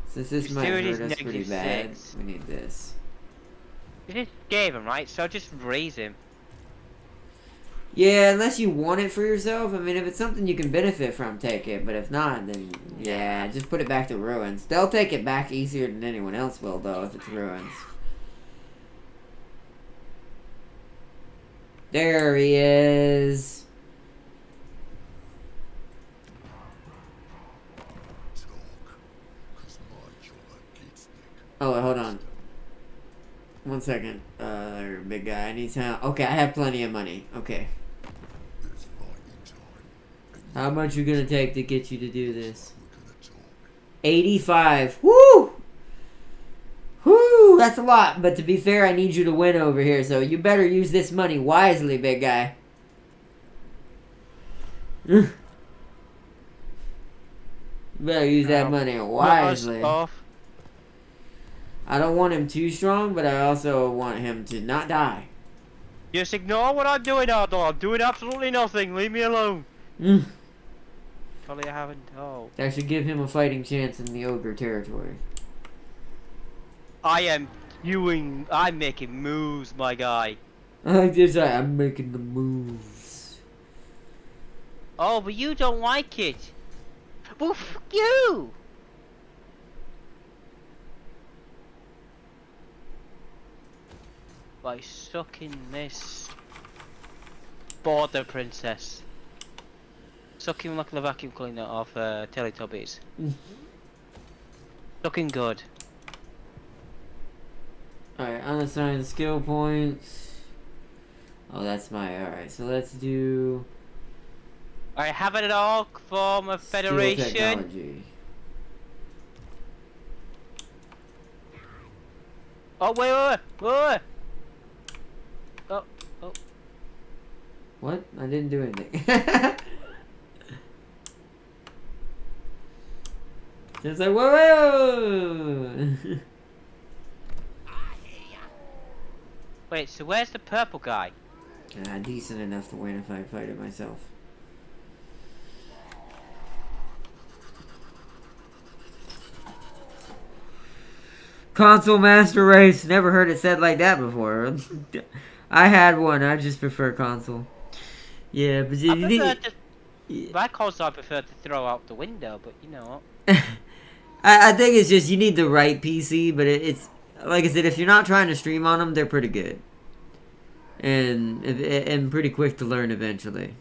Since this might Dexterity is hurt us pretty negative bad, 6. we need this. You just gave him, right? So just raise him. Yeah, unless you want it for yourself. I mean, if it's something you can benefit from, take it. But if not, then yeah, just put it back to ruins. They'll take it back easier than anyone else will, though, if it's ruins. There he is. Oh, hold on. 1 second. Big guy, I need some. Okay, I have plenty of money. Okay. How much you gonna take to get you to do this? 85. Woo! Woo! That's a lot. But to be fair, I need you to win over here. So you better use this money wisely, big guy. You better use that money wisely. I don't want him too strong, but I also want him to not die. Just ignore what I'm doing, Ardo. I'm doing absolutely nothing. Leave me alone. Probably I haven't told. That should give him a fighting chance in the ogre territory. I'm making moves, my guy. I'm making the moves. Oh, but you don't like it. Well, fuck you. By sucking this border princess. Sucking like the vacuum cleaner off Teletubbies. Looking good. Alright, unassigned skill points. Oh, that's my... Alright, so let's do... I have it all form of skill federation. technology. Oh wait. Oh. What? I didn't do anything. Just like, whoa! Wait, so where's the purple guy? Decent enough to win if I fight it myself. Console Master Race. Never heard it said like that before. I had one. I just prefer console. Yeah, but My console I prefer to throw out the window, but you know what? I think it's just you need the right PC, but it's like I said, if you're not trying to stream on them, they're pretty good. And pretty quick to learn eventually.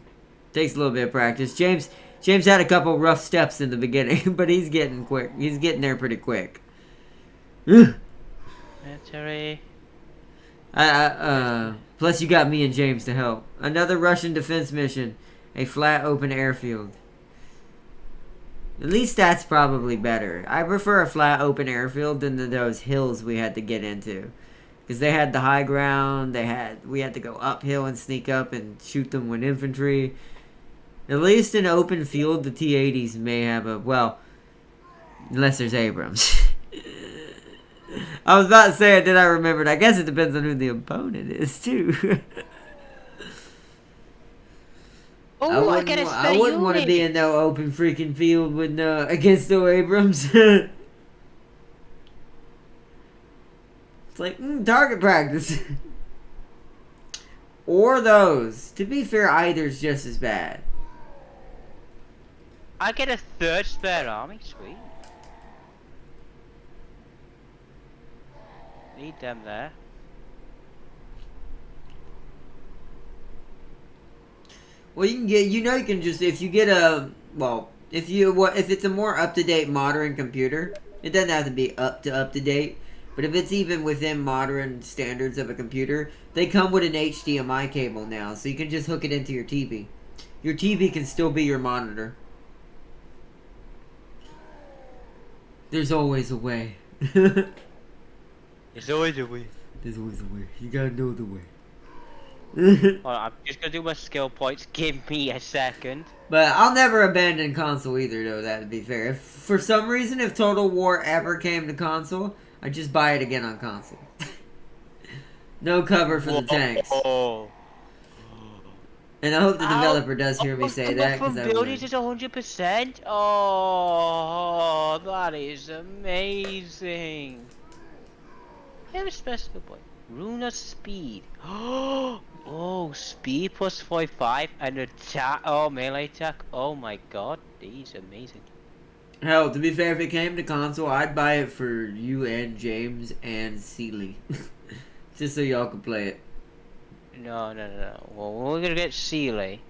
Takes a little bit of practice. James had a couple rough steps in the beginning, but he's getting quick. He's getting there pretty quick. Military. Plus you got me and James to help. Another Russian defense mission. A flat open airfield. At least that's probably better. I prefer a flat open airfield than those hills we had to get into. Because they had the high ground, we had to go uphill and sneak up and shoot them with infantry. At least in open field, the T-80s may have a... Well, unless there's Abrams. I was about to say it, then I remembered. I guess it depends on who the opponent is, too. Oh, I get a spare I wouldn't want to be in no open freaking field with no against no Abrams. It's like target practice. Or those. To be fair, either's just as bad. I get a third spare army, sweet. Need them there. Well, you can get, you can just, if you get a, well, if it's a more up-to-date modern computer, it doesn't have to be up-to-date, but if it's even within modern standards of a computer, they come with an HDMI cable now, so you can just hook it into your TV. Your TV can still be your monitor. There's always a way. There's always a way. There's always a way. You gotta know the way. Well, I'm just gonna do my skill points. Give me a second. But I'll never abandon console either, though, that would be fair. If, for some reason, if Total War ever came to console, I'd just buy it again on console. No cover for the tanks. Oh. And I hope the developer does hear me say that, because I building would. is 100%. Oh, that is amazing. Have a special point. Rune of speed. Oh, speed plus 45 and attack. Oh, melee attack. Oh my god, these amazing. Hell, to be fair, if it came to console, I'd buy it for you and James and Seeley. Just so y'all could play it. No. Well, we're gonna get Seeley.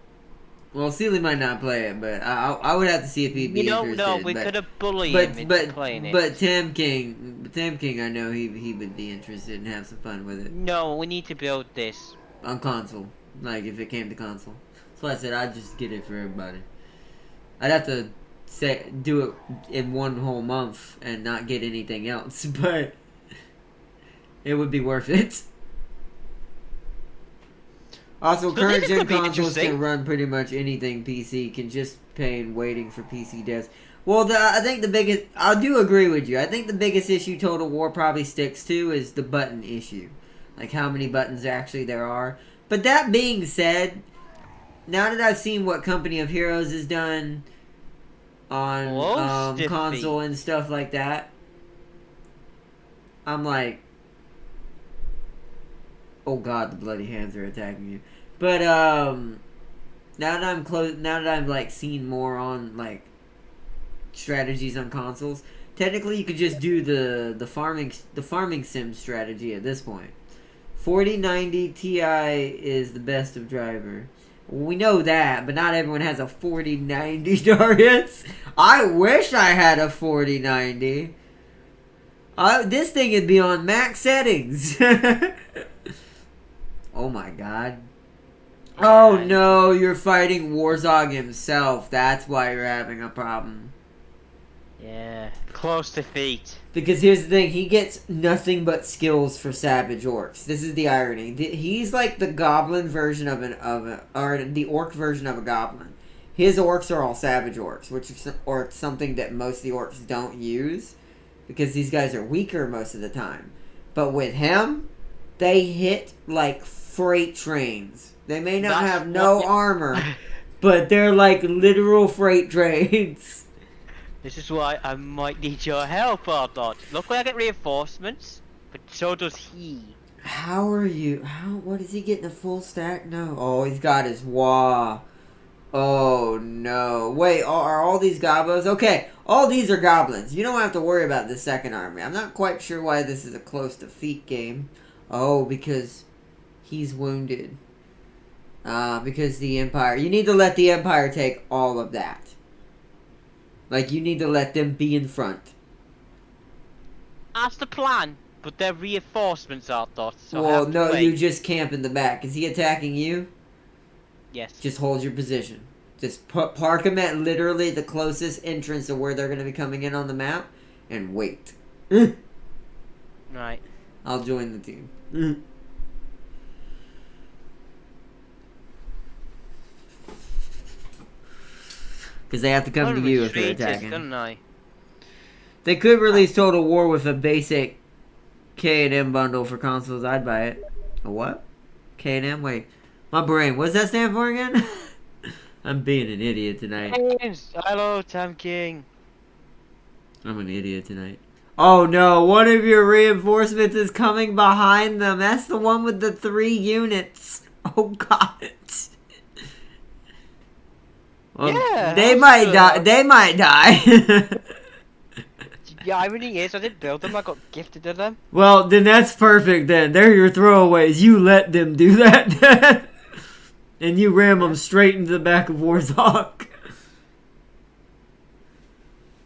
Well, Seeley might not play it, but I would have to see if he'd be interested. No, we could have bullied him into playing it. But Tam King, I know he would be interested and have some fun with it. No, we need to build this. On console. Like, if it came to console. That's why I said I'd just get it for everybody. I'd have to do it in one whole month and not get anything else, but it would be worth it. Also, So current this gen could be consoles interesting. can run pretty much anything PC. Can just pain waiting for PC devs. Well, I think the biggest... I do agree with you. I think the biggest issue Total War probably sticks to is the button issue. Like, how many buttons actually there are. But that being said, now that I've seen what Company of Heroes has done on console and stuff like that, I'm like... Oh god, the bloody hands are attacking you. But, now that I'm like seeing more on like strategies on consoles, technically you could just do the farming sim strategy at this point. 4090 Ti is the best of driver. We know that, but not everyone has a 4090 Darius. I wish I had a 4090. This thing would be on max settings. Oh my god. Oh no, you're fighting Warzog himself. That's why you're having a problem. Yeah, close defeat. Because here's the thing, he gets nothing but skills for Savage Orcs. This is the irony. He's like the goblin version of or the orc version of a goblin. His orcs are all Savage Orcs, which is something that most of the orcs don't use, because these guys are weaker most of the time. But with him, they hit like freight trains. They may not have no armor, but they're like literal freight trains. This is why I might need your help, Ardot. Look, I get reinforcements, but so does he. How are you? What is he getting a full stack? No. Oh, he's got his wah. Oh no. Wait, are all these gobos? Okay, all these are goblins. You don't have to worry about the second army. I'm not quite sure why this is a close defeat game. Oh, because he's wounded. Because the Empire... You need to let the Empire take all of that. Like, you need to let them be in front. That's the plan, but they're reinforcements, Ardot. So well, no, you just camp in the back. Is he attacking you? Yes. Just hold your position. Just park them at literally the closest entrance of where they're going to be coming in on the map, and wait. Right. I'll join the team. Because they have to come to you if they're Retreated, attacking. couldn't I? They could release Total War with a basic K&M bundle for consoles. I'd buy it. A what? K&M? Wait. My brain. What does that stand for again? I'm being an idiot tonight. James, hello, Tam King. I'm an idiot tonight. Oh no, one of your reinforcements is coming behind them. That's the one with the 3 units. Oh god. Well, Yeah, they that's might good. die. They might die. The irony is, I didn't build them, I got gifted to them. Well, then that's perfect then. They're your throwaways. You let them do that. And you ram them straight into the back of Warzog.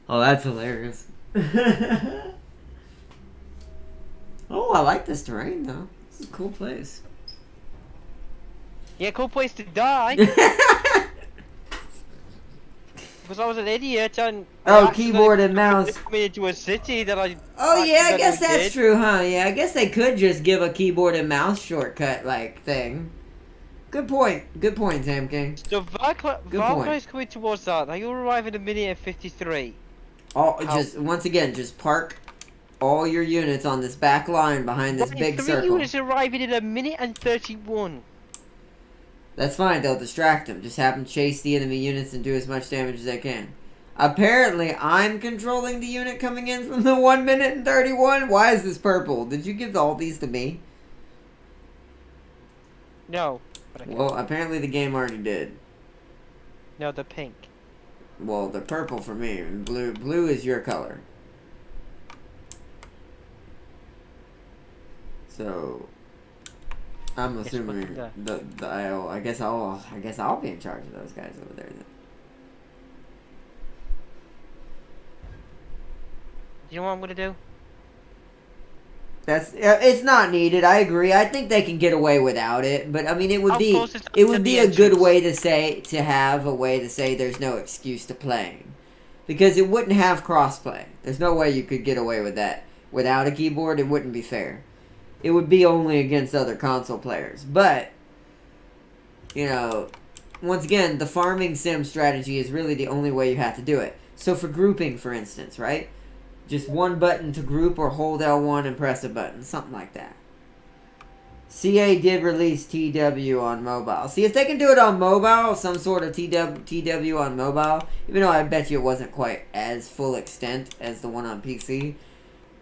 Oh, that's hilarious. Oh, I like this terrain though. This is a cool place. Yeah, cool place to die. Because I was an idiot and... Oh, keyboard and mouse. Me into a city that I... Oh yeah, I guess that's did. true, huh? Yeah, I guess they could just give a keyboard and mouse shortcut like thing. Good point. Good point, Sam King. So Valkyrie's coming towards that. Now you'll arrive in a minute and 53. Just once again, just park all your units on this back line behind this big 3 circle. units arriving in a minute and 31. That's fine, they'll distract them. Just have them chase the enemy units and do as much damage as they can. Apparently, I'm controlling the unit coming in from the 1 minute and 31. Why is this purple? Did you give all these to me? No. But I can. Well, apparently the game already did. No, the pink. Well, the purple for me, and blue is your color. So, I'm assuming I guess I'll be in charge of those guys over there then. You know what I'm gonna do? That's it's not needed. I agree. I think they can get away without it, but I mean it would Of be course it's it up would to be the a good entrance. way to have a way to say there's no excuse to playing, because it wouldn't have crossplay. There's no way you could get away with that without a keyboard. It wouldn't be fair. It would be only against other console players. But you know, once again, the farming sim strategy is really the only way you have to do it. So for grouping, for instance, right? Just one button to group or hold L1 and press a button. Something like that. CA did release TW on mobile. See, if they can do it on mobile, some sort of TW on mobile, even though I bet you it wasn't quite as full extent as the one on PC,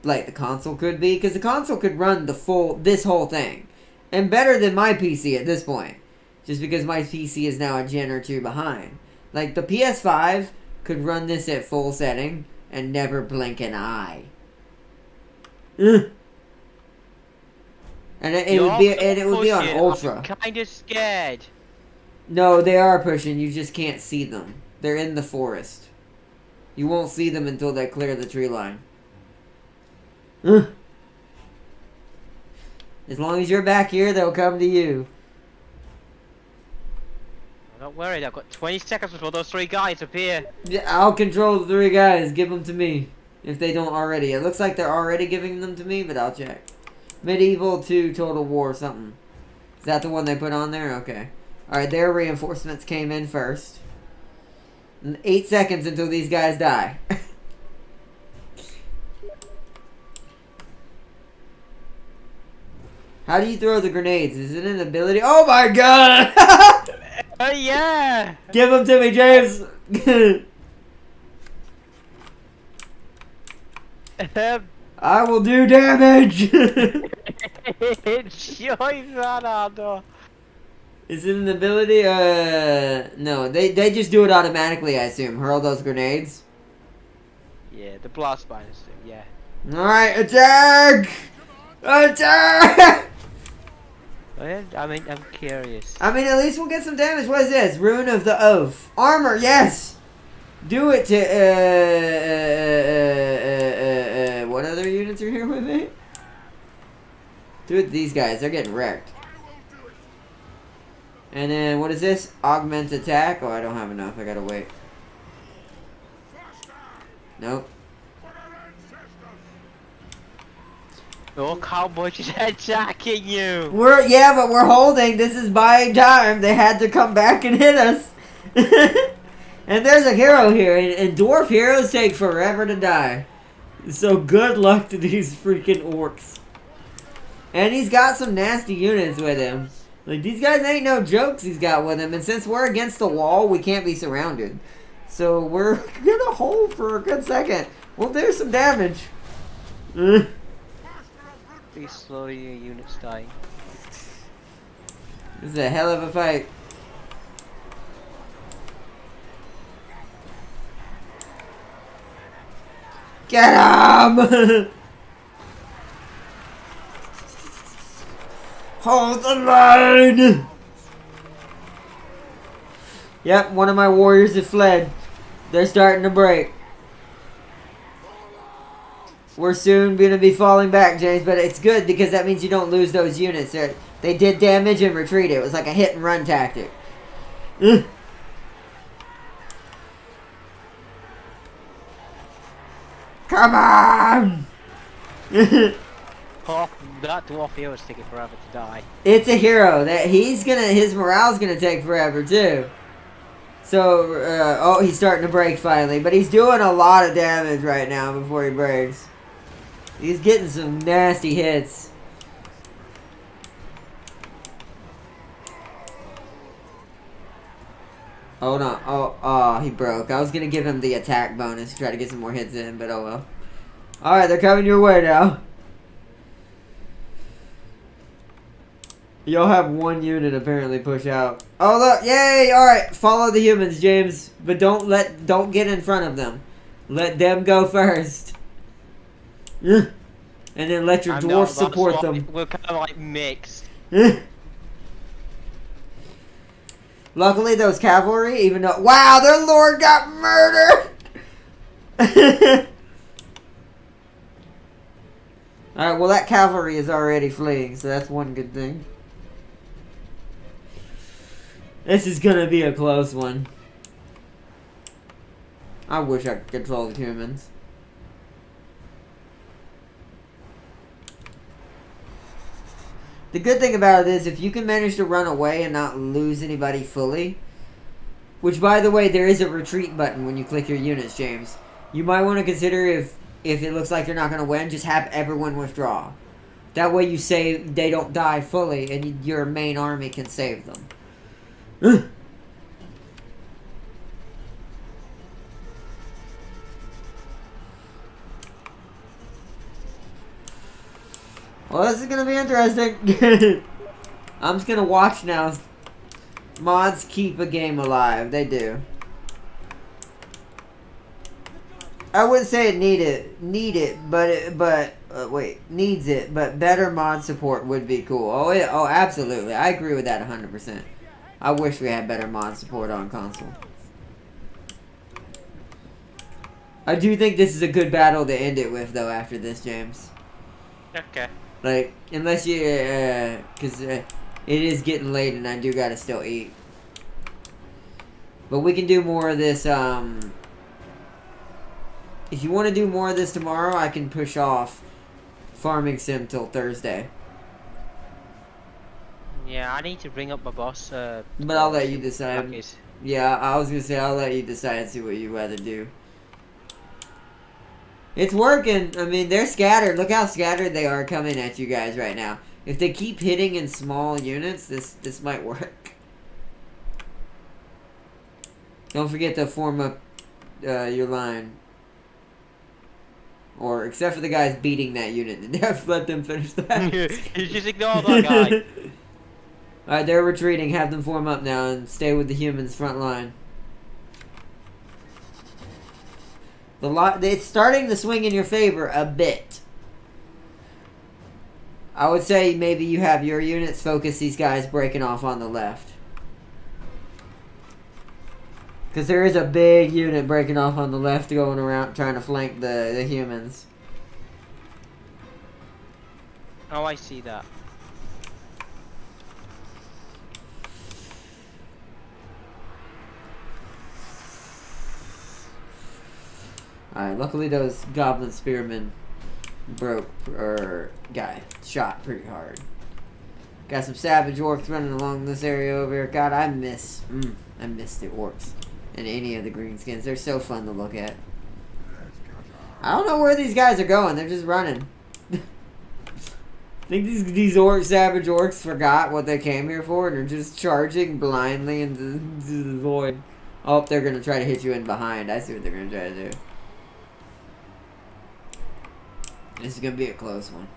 like the console could be, because the console could run this whole thing. And better than my PC at this point. Just because my PC is now a gen or 2 behind. Like, the PS5 could run this at full setting and never blink an eye. And it would be on ultra. I'm kinda scared. No, they are pushing. You just can't see them. They're in the forest. You won't see them until they clear the tree line. As long as you're back here, they'll come to you. I'm not worried. I've got 20 seconds before those 3 guys appear. Yeah, I'll control the 3 guys. Give them to me. If they don't already. It looks like they're already giving them to me, but I'll check. Medieval 2 Total War something. Is that the one they put on there? Okay. Alright, their reinforcements came in first. 8 seconds until these guys die. How do you throw the grenades? Is it an ability? Oh my god! Oh yeah! Give them to me, James! I will do damage! Enjoy that, Ardo. Is it an ability? No. They just do it automatically, I assume. Hurl those grenades. Yeah, the blast minus thing, yeah. Alright, attack! Attack! I'm curious. I mean, at least we'll get some damage. What is this? Rune of the Oath. Armor, yes! Do it to, what other units are here with me? Do it to these guys. They're getting wrecked. And then, what is this? Augment attack? Oh, I don't have enough. I gotta wait. Nope. Look how much is attacking you! Yeah, but we're holding. This is buying time. They had to come back and hit us. And there's a hero here, and dwarf heroes take forever to die. So good luck to these freaking orcs. And he's got some nasty units with him. Like, these guys ain't no jokes he's got with him. And since we're against the wall, we can't be surrounded. So we're gonna hold for a good second. We'll do some damage. Please slowly your units dying. This is a hell of a fight. Get him! Hold the line! Yep, one of my warriors has fled. They're starting to break. We're soon going to be falling back, James, but it's good because that means you don't lose those units. They did damage and retreated. It was like a hit and run tactic. Come on! Oh, that dwarf hero is taking forever to die. It's a hero. His morale's gonna take forever too. So, oh, he's starting to break finally, but he's doing a lot of damage right now before he breaks. He's getting some nasty hits. Oh no! Oh, he broke. I was gonna give him the attack bonus to try to get some more hits in, but oh well. All right, they're coming your way now. You'll have one unit apparently push out. Oh look! Yay! All right, follow the humans, James, but don't get in front of them. Let them go first. And then let your dwarf support them. We're kind of like mixed. Luckily, those cavalry, even though... Wow, their lord got murdered! Alright, well that cavalry is already fleeing, so that's one good thing. This is gonna be a close one. I wish I could control the humans. The good thing about it is if you can manage to run away and not lose anybody fully, which by the way, there is a retreat button when you click your units, James. You might want to consider if it looks like you're not going to win, just have everyone withdraw. That way you say they don't die fully and your main army can save them. Well, this is going to be interesting. I'm just going to watch now. Mods keep a game alive. They do. I wouldn't say it needs it, but better mod support would be cool. Oh, absolutely. I agree with that 100%. I wish we had better mod support on console. I do think this is a good battle to end it with, though, after this, James. Okay. Like, unless you, because it is getting late and I do gotta still eat. But we can do more of this, if you want to do more of this tomorrow, I can push off Farming Sim till Thursday. Yeah, I need to bring up my boss, But I'll let you decide. Yeah, I was gonna say, I'll let you decide and see what you'd rather do. It's working. I mean, they're scattered. Look how scattered they are coming at you guys right now. If they keep hitting in small units, this might work. Don't forget to form up your line. Or, except for the guys beating that unit to death, let them finish that. You just ignore that guy. Alright, they're retreating. Have them form up now and stay with the humans front line. It's starting to swing in your favor a bit. I would say maybe you have your units focus these guys breaking off on the left. Because there is a big unit breaking off on the left going around trying to flank the humans. Oh, I see that. Alright, luckily those goblin spearmen got shot pretty hard. Got some savage orcs running along this area over here. God, I miss the orcs in any of the greenskins. They're so fun to look at. I don't know where these guys are going. They're just running. I think these savage orcs forgot what they came here for and are just charging blindly into the void. Oh, they're going to try to hit you in behind. I see what they're going to try to do. This is going to be a close one.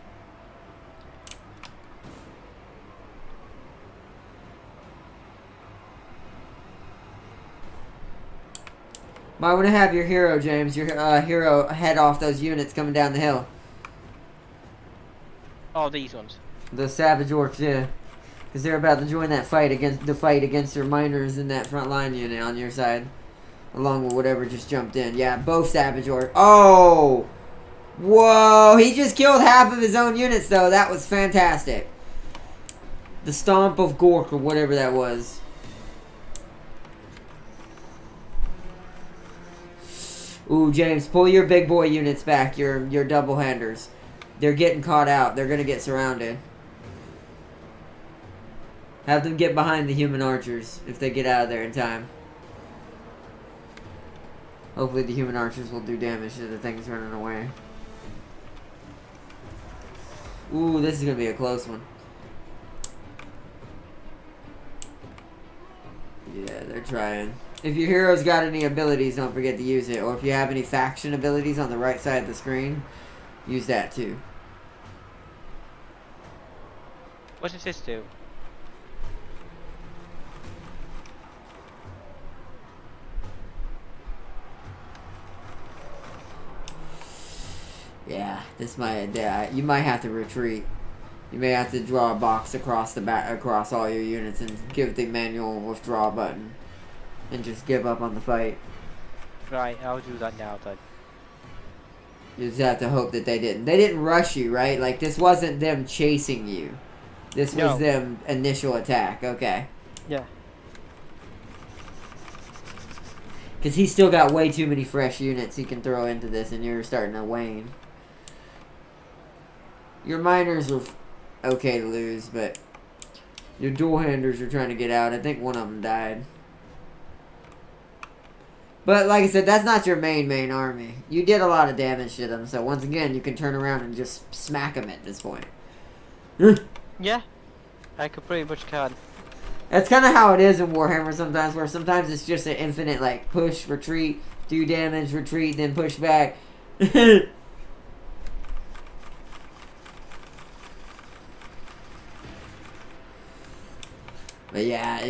Might want to have your hero, James. Your hero head off those units coming down the hill. Oh, these ones. The savage orcs, yeah. Because they're about to join that fight against your miners in that front line unit on your side. Along with whatever just jumped in. Yeah, both savage orcs. Oh! Whoa! He just killed half of his own units, though. That was fantastic. The Stomp of Gork, or whatever that was. Ooh, James, pull your big boy units back, your double-handers. They're getting caught out. They're going to get surrounded. Have them get behind the human archers if they get out of there in time. Hopefully the human archers will do damage to the things running away. Ooh, this is going to be a close one. Yeah, they're trying. If your hero's got any abilities, don't forget to use it. Or if you have any faction abilities on the right side of the screen, use that too. What does this do? Yeah, this might. Yeah, you might have to retreat. You may have to draw a box across the back, across all your units, and give the manual withdraw button, and just give up on the fight. Right, I'll do that now then. You just have to hope that they didn't. They didn't rush you, right? Like this wasn't them chasing you. This was them initial attack. Okay. Yeah. Because he's still got way too many fresh units he can throw into this, and you're starting to wane. Your miners are okay to lose, but your dual-handers are trying to get out. I think one of them died. But like I said, that's not your main army. You did a lot of damage to them, so once again, you can turn around and just smack them at this point. Yeah, I could pretty much can. That's kind of how it is in Warhammer sometimes, where sometimes it's just an infinite, like, push, retreat, do damage, retreat, then push back. But yeah,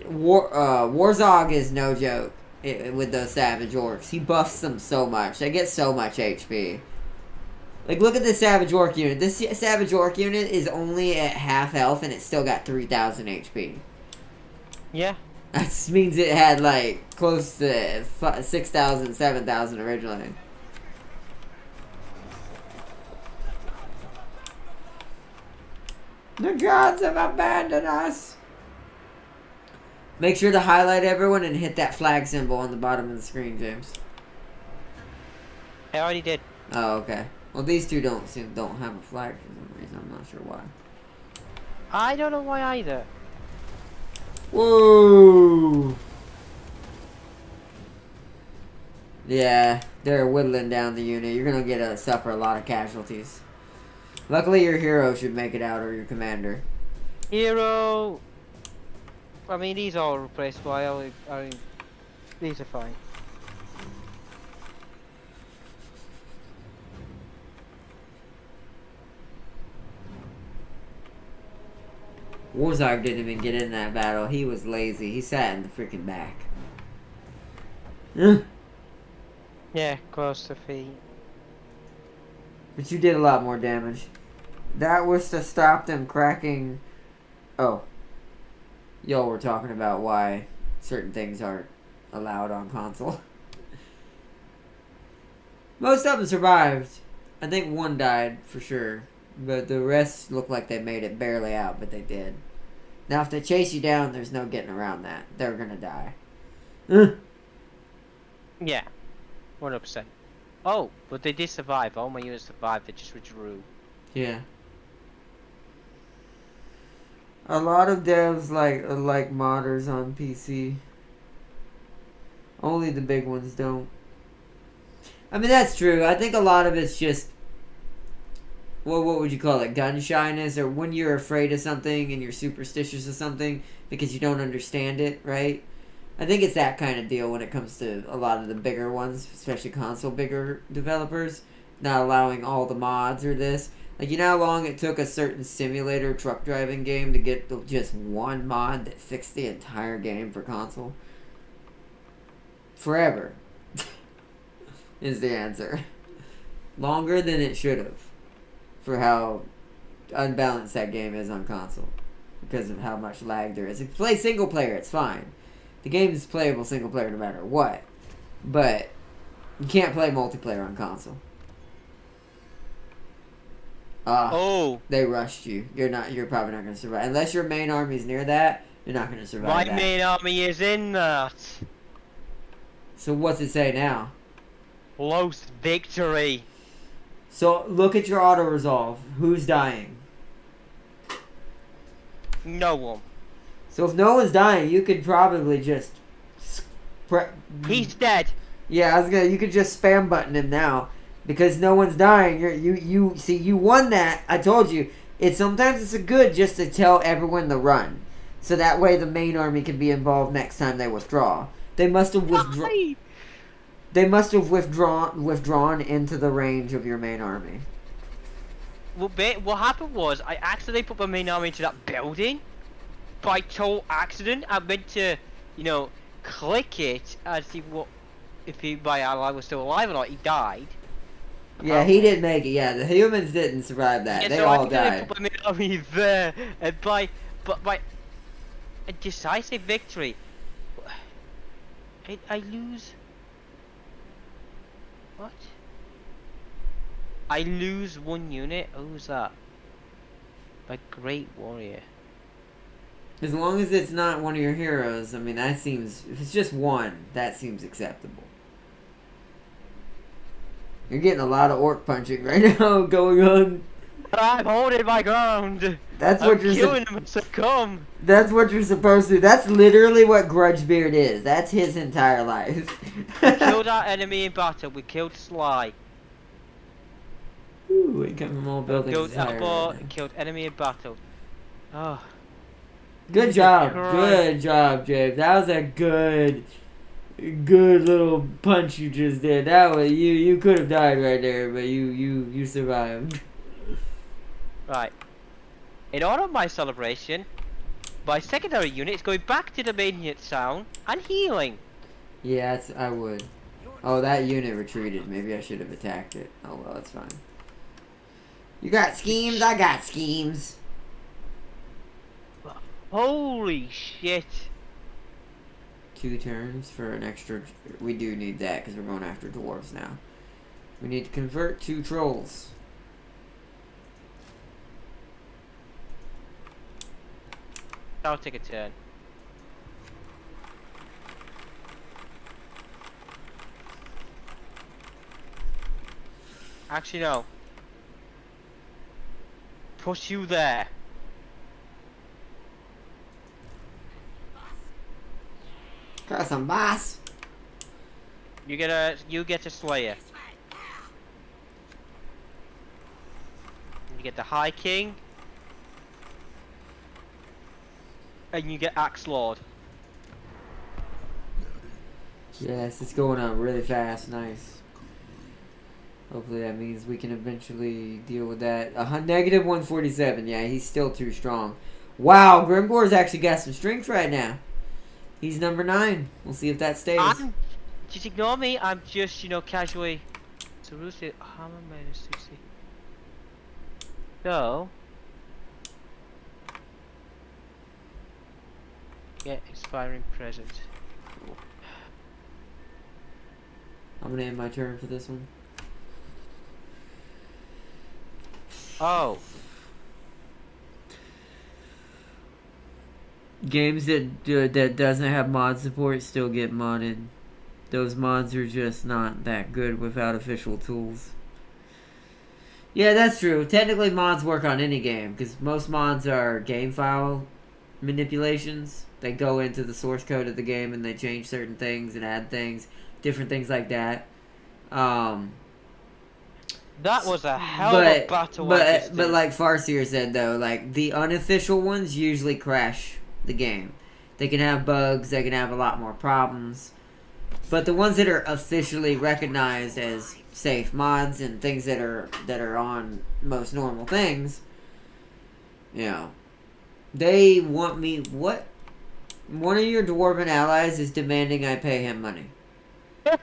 Warzog is no joke with those Savage Orcs. He buffs them so much. They get so much HP. Like, look at this Savage Orc unit. This Savage Orc unit is only at half health, and it still got 3,000 HP. Yeah. That means it had, like, close to 6,000, 7,000 originally. The gods have abandoned us! Make sure to highlight everyone and hit that flag symbol on the bottom of the screen, James. I already did. Oh, okay. Well, these two don't have a flag for some reason. I'm not sure why. I don't know why either. Whoa! Yeah, they're whittling down the unit. You're gonna suffer a lot of casualties. Luckily, your hero should make it out, or your commander. Hero. I mean, these are all replaceable. I mean, these are fine. Warzog didn't even get in that battle. He was lazy. He sat in the freaking back. Yeah, close to feet. But you did a lot more damage. That was to stop them cracking... Oh. Y'all were talking about why certain things aren't allowed on console. Most of them survived. I think one died, for sure. But the rest looked like they made it barely out, but they did. Now, if they chase you down, there's no getting around that. They're gonna die. Yeah, 100%. Oh, but they did survive. All my units survived. They just withdrew. Yeah. A lot of devs like modders on PC. Only the big ones don't. I mean, that's true. I think a lot of it's just, well, what would you call it? Gun shyness, or when you're afraid of something and you're superstitious of something because you don't understand it, right? I think it's that kind of deal when it comes to a lot of the bigger ones, especially console bigger developers, not allowing all the mods or this. Like, you know how long it took a certain simulator truck driving game to get just one mod that fixed the entire game for console? Forever. Is the answer. Longer than it should have. For how unbalanced that game is on console. Because of how much lag there is. If you play single player, it's fine. The game is playable single player no matter what. But you can't play multiplayer on console. They rushed you. You're probably not going to survive. Unless your main army's near that, you're not going to survive My that. main army is in that. So what's it say now? Close victory. So look at your auto resolve. Who's dying? No one. So if no one's dying, you could probably just He's dead. Yeah, you could just spam button him now because no one's dying. You see, you won that. I told you. Sometimes it's good just to tell everyone to run, so that way the main army can be involved next time they withdraw. They must have withdrawn. They must have withdrawn into the range of your main army. Well, what happened was I accidentally put my main army into that building. By total accident, I meant to, click it and see if my ally was still alive or not. He died. Yeah, he didn't make it. Yeah, the humans didn't survive that. Yeah, they so all I died. put my main army there, and by a decisive victory, I lose. What? I lose one unit? Who's that? A great warrior. As long as it's not one of your heroes, I mean, that seems... If it's just one, that seems acceptable. You're getting a lot of orc punching right now going on. But I'm holding my ground. That's what I'm killing them and succumb. That's what you're supposed to do. That's literally what Grudgebeard is. That's his entire life. We killed our enemy in battle. We killed Sly. Ooh, we come from all buildings. Killed enemy in battle. Oh. Good job. Good job, James. That was a good little punch you just did. That was you could have died right there, but you survived. Right. In honor of my celebration, my secondary unit is going back to the main unit town and healing. Yeah, I would. Oh, that unit retreated. Maybe I should have attacked it. Oh well, that's fine. You got schemes? I got schemes. Holy shit. 2 turns for an extra... We do need that because we're going after dwarves now. We need to convert 2 trolls. I'll take a turn. Actually, no. Put you there. Got some boss. You get a Slayer. You get the High King. And you get Axe Lord. Yes, it's going up really fast. Nice. Hopefully that means we can eventually deal with that. Negative 147. Yeah, he's still too strong. Wow, Grimgore's actually got some strength right now. He's number 9. We'll see if that stays. Just ignore me. I'm just, casually. So, Roosted, Hammer minus 60. So. Get expiring present. I'm gonna end my turn for this one. Oh. Games that doesn't have mod support still get modded. Those mods are just not that good without official tools. Yeah, that's true. Technically, mods work on any game because most mods are game file manipulations. They go into the source code of the game and they change certain things and add things, different things like that. That was a hell of a battle. But like Farseer said though, like the unofficial ones usually crash the game. They can have bugs, they can have a lot more problems. But the ones that are officially recognized as safe mods and things that are on most normal things, you know, they want me. What? One of your dwarven allies is demanding I pay him money. And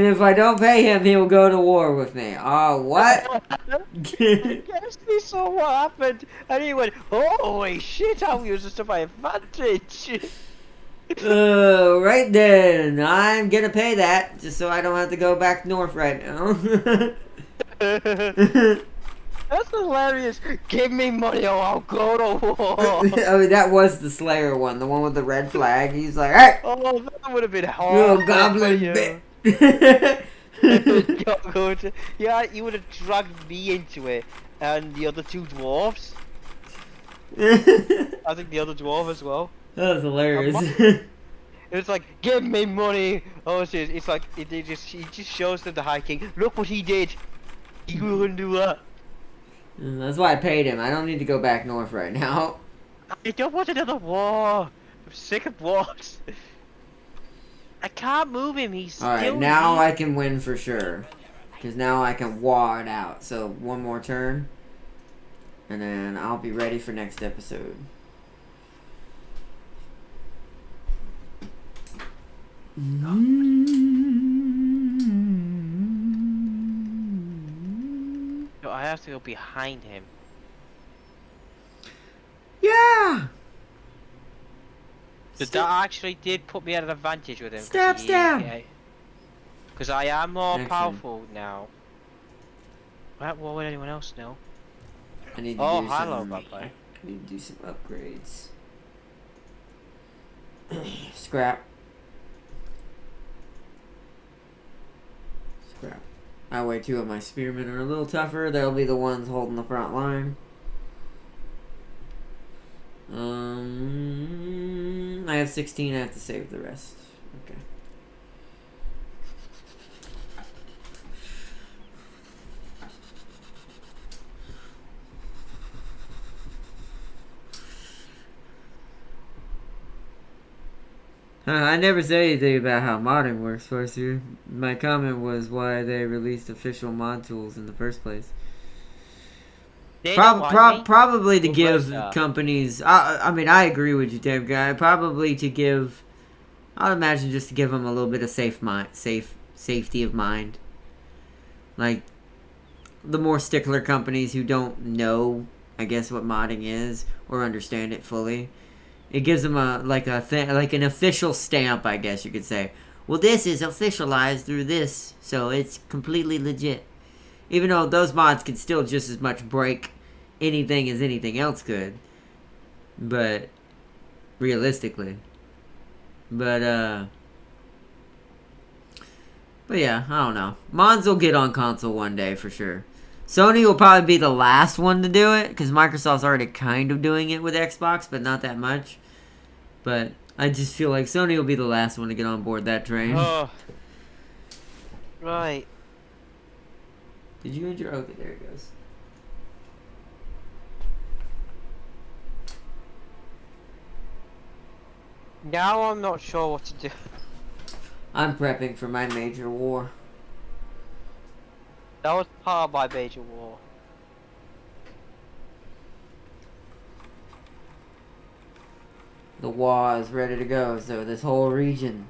if I don't pay him, he will go to war with me. Oh, what? I guess he saw what happened, and he went, "Holy shit! I'll use this to my advantage." Right then. I'm gonna pay that, just so I don't have to go back north right now. That's hilarious. Give me money or I'll go to war. Oh, that was the Slayer one, the one with the red flag. He's like, "Hey, Oh, that would have been you hard. goblin bitch." Yeah, you would have dragged me into it, and the other two dwarves. I think the other dwarf as well. That was hilarious. It was like, give me money. Oh, it's like he just shows them the High King. Look what he did. He couldn't do that. That's why I paid him. I don't need to go back north right now. I don't want another war. I'm sick of wars. I can't move him. He's Alright, still now here. I can win for sure. Because now I can war it out. So, one more turn. And then I'll be ready for next episode. No, I have to go behind him. Yeah! But that actually did put me at an advantage with him. Stab, stab! Because I am more Excellent. powerful now. What would anyone else know? I need to Oh, do hello, some, Bubba. I need to do some upgrades. Scrap. Scrap. That way, two of my spearmen are a little tougher. They'll be the ones holding the front line. I have 16. I have to save the rest. Okay. I never said anything about how modding works, first year. My comment was why they released official mod tools in the first place. They don't like me. Probably to Who give does that? companies. I mean, I agree with you, Dave Guy. Probably to give. I'd imagine just to give them a little bit of safety of mind. Like the more stickler companies who don't know, I guess, what modding is or understand it fully. It gives them like an official stamp, I guess you could say. Well, this is officialized through this, so it's completely legit. Even though those mods could still just as much break anything as anything else could. But realistically. But yeah, I don't know. Mods will get on console one day for sure. Sony will probably be the last one to do it, because Microsoft's already kind of doing it with Xbox, but not that much. But I just feel like Sony will be the last one to get on board that train. Oh. Right. Did you enjoy? Okay, there it goes. Now I'm not sure what to do. I'm prepping for my major war. That was part of my major war. The war is ready to go, so this whole region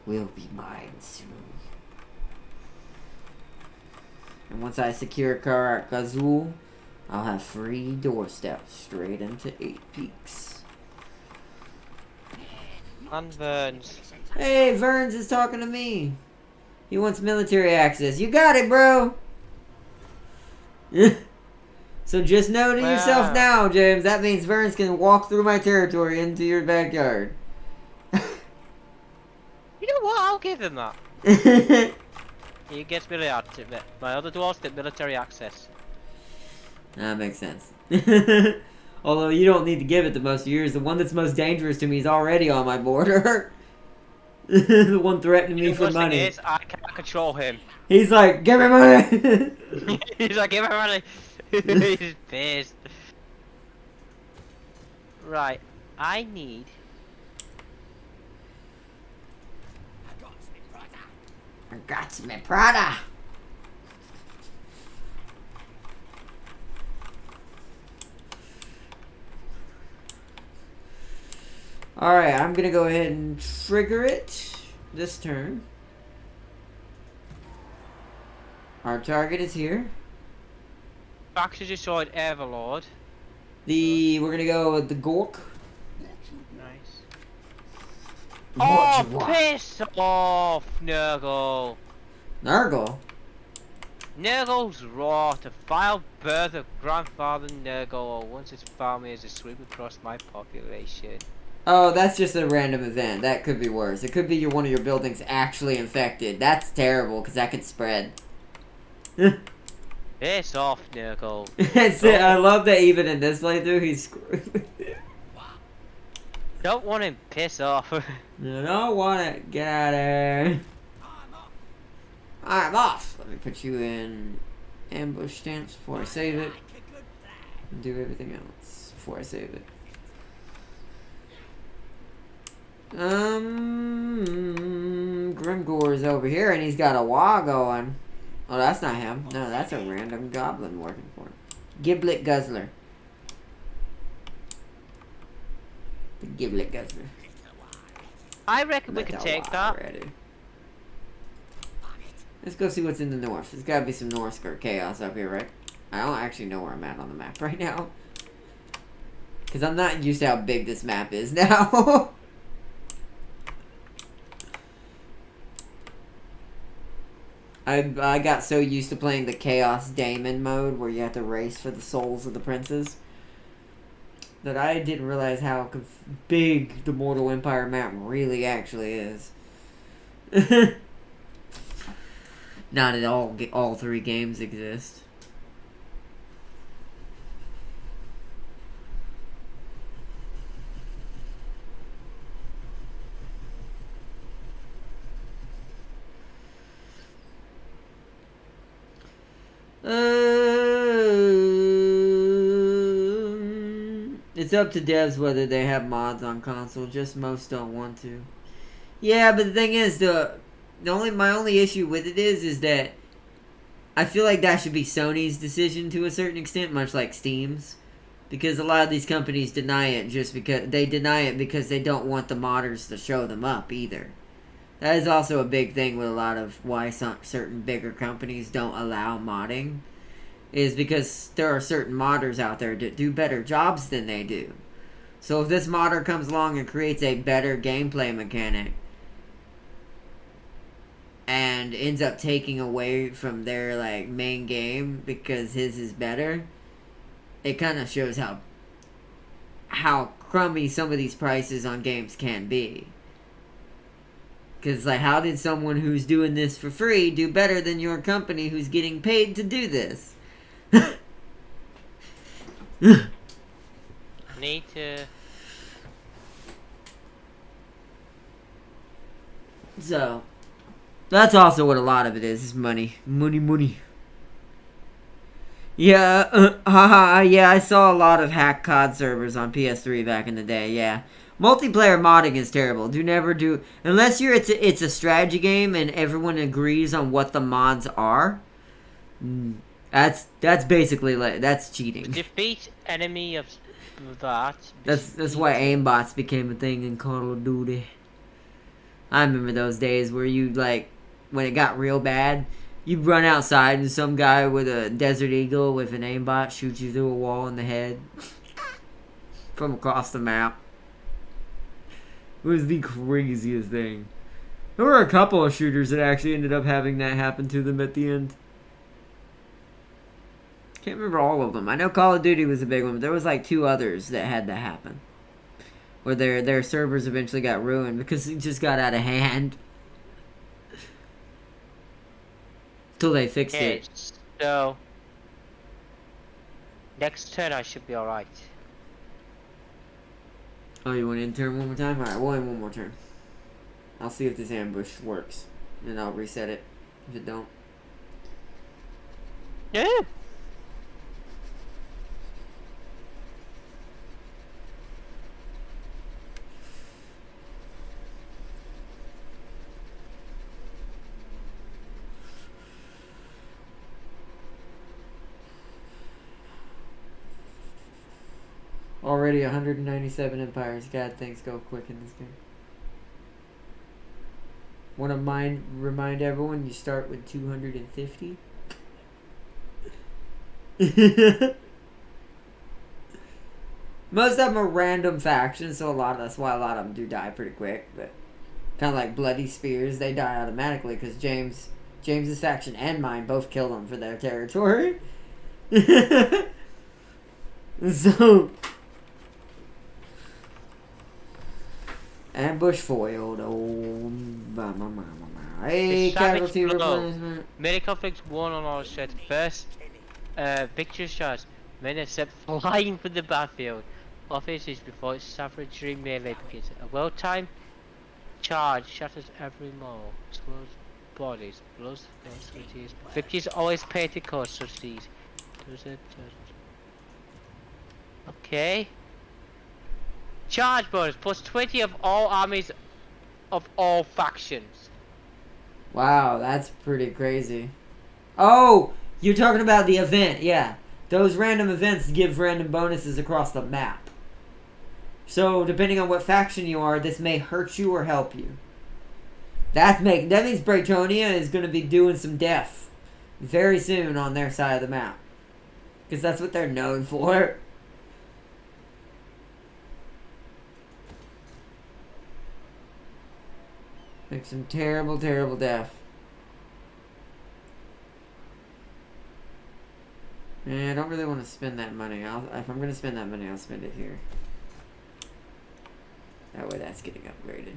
will be mine soon. And once I secure Karak Gazul, I'll have free doorsteps straight into 8 Peaks. And Burns. Hey, Verns is talking to me. He wants military access. You got it, bro. So just know to yourself Wow. now, James. That means Verns can walk through my territory into your backyard. You know what? I'll give him that. He gets military. My other dwarves get military access. That makes sense. Although you don't need to give it the most years. The one that's most dangerous to me is already on my border. The one threatening me for money. Is, I can't control him. He's like, give me money! He's like, give me money. He's pissed. Right, I need. I got me brother. I got me Prada! Alright, I'm gonna go ahead and trigger it this turn. Our target is here. Baxter destroyed Everlord. We're gonna go with the Gork. Nice. What Oh, you want? piss off, Nurgle. Nurgle? Nurgle's raw to vile birth of grandfather Nurgle once his family has a sweep across my population. Oh, that's just a random event. That could be worse. It could be one of your buildings actually infected. That's terrible, because that could spread. Piss off, Nurgle. I love that even in this playthrough, he's screwed. Don't want him piss off. I don't want it. Get out of here. I'm off. I'm off. Let me put you in ambush stance before I save it. Like a good plan. And do everything else before I save it. Grimgore's over here and he's got a wah going. Oh, that's not him. No, that's a random goblin working for him. Giblet Guzzler. The Giblet Guzzler. I reckon we Let can that take wah that. ready. Let's go see what's in the north. There's gotta be some Norse or chaos up here, right? I don't actually know where I'm at on the map right now. Because I'm not used to how big this map is now. I got so used to playing the Chaos Daemon mode where you have to race for the souls of the princes that I didn't realize how big the Mortal Empire map really actually is. Not at all three games exist. It's up to devs whether they have mods on console. Just most don't want to. Yeah, but the thing is, my only issue with it is that I feel like that should be Sony's decision to a certain extent, much like Steam's, because a lot of these companies deny it because they don't want the modders to show them up either. That is also a big thing with a lot of why certain bigger companies don't allow modding, is because there are certain modders out there that do better jobs than they do. So if this modder comes along and creates a better gameplay mechanic and ends up taking away from their main game because his is better, it kind of shows how crummy some of these prices on games can be. Because, how did someone who's doing this for free do better than your company who's getting paid to do this? Need to. So, that's also what a lot of it is money. Money. Yeah, yeah, I saw a lot of hack COD servers on PS3 back in the day, yeah. Multiplayer modding is terrible. Unless it's a strategy game and everyone agrees on what the mods are. That's basically that's cheating. Defeat enemy of that. That's why aimbots became a thing in Call of Duty. I remember those days where you when it got real bad, you'd run outside and some guy with a Desert Eagle with an aimbot shoots you through a wall in the head from across the map. It was the craziest thing. There were a couple of shooters that actually ended up having that happen to them at the end. Can't remember all of them. I know Call of Duty was a big one, but there was 2 others that had that happen. Where their servers eventually got ruined because it just got out of hand. Till they fixed it. So next turn I should be alright. Oh, you want to end turn one more time? Alright, we'll end one more turn. I'll see if this ambush works. And I'll reset it if it don't. Yeah. Already 197 empires. God, things go quick in this game. Want to remind everyone you start with 250? Most of them are random factions, so that's why a lot of them do die pretty quick. But kind of like Bloody Spears, they die automatically because James's faction and mine both kill them for their territory. So ambush foiled. Oh, hey, casualty replacement. Many conflicts won on all sets. First, victory shots. Many set flying from the battlefield. Officers before its savagery melee begins. A well-timed charge shatters every mole. Explodes bodies. Blows. Victories always pay to cause such these. Okay. Charge bonus plus 20 of all armies of all factions. Wow, that's pretty crazy. Oh, you're talking about the event, yeah. Those random events give random bonuses across the map. So, depending on what faction you are, this may hurt you or help you. That means Braytonia is going to be doing some death very soon on their side of the map. Because that's what they're known for. Like some terrible, terrible death. I don't really want to spend that money. If I'm going to spend that money, I'll spend it here. That way that's getting upgraded.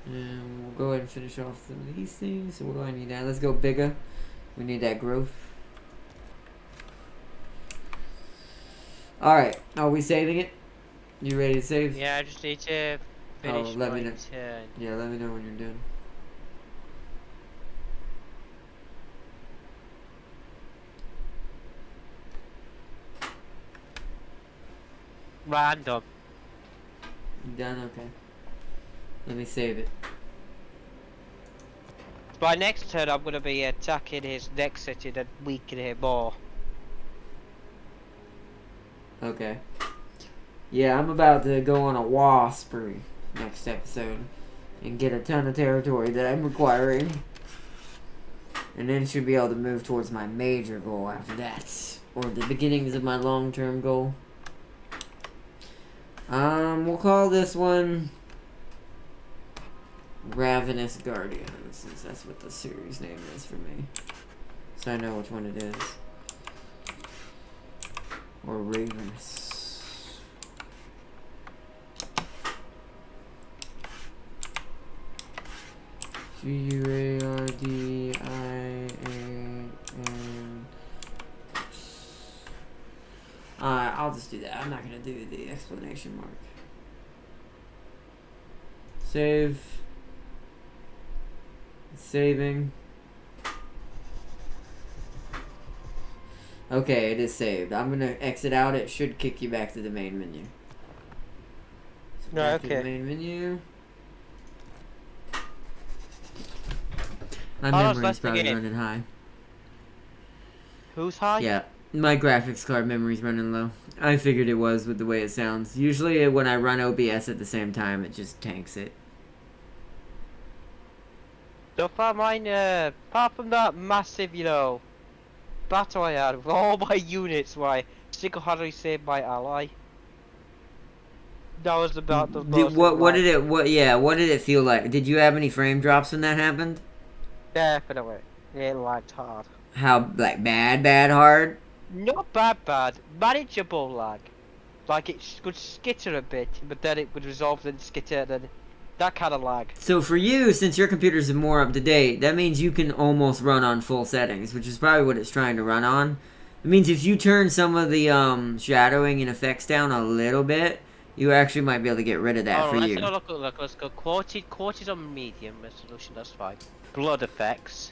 And we'll go ahead and finish off some of these things. So what do I need now? Let's go bigger. We need that growth. Alright, are we saving it? You ready to save? Yeah, I just need to finish let me my know. turn. Yeah, let me know when you're done. Random. You done? Okay. Let me save it. By next turn, I'm going to be attacking his next city and weakening him more. Okay. Yeah, I'm about to go on a war spree next episode and get a ton of territory that I'm requiring. And then should be able to move towards my major goal after that. Or the beginnings of my long-term goal. We'll call this one Ravenous Guardian, since that's what the series name is for me. So I know which one it is. Or Ravenous. Guardian. I'll just do that. I'm not gonna do the explanation mark. Save. Saving. Okay, it is saved. I'm gonna exit out. It should kick you back to the main menu. So No, back to the okay. main menu. My Oh, so memory's that's probably beginning. running high. Who's high? Yeah, my graphics card memory's running low. I figured it was with the way it sounds. Usually when I run OBS at the same time, it just tanks it. So far mine, apart from that massive, battle I had with all my units where I single-handedly saved my ally. That was about the most... What did it feel like? Did you have any frame drops when that happened? Definitely. It lagged hard. How, like, bad hard? Not bad. Manageable lag. Like it could skitter a bit, but then it would resolve and skitter, then that kind of lag. So for you, since your computers are more up to date, that means you can almost run on full settings, which is probably what it's trying to run on. It means if you turn some of the shadowing and effects down a little bit, you actually might be able to get rid of that for let's you. go look. Let's go. Quoted on medium resolution. That's fine. Blood effects.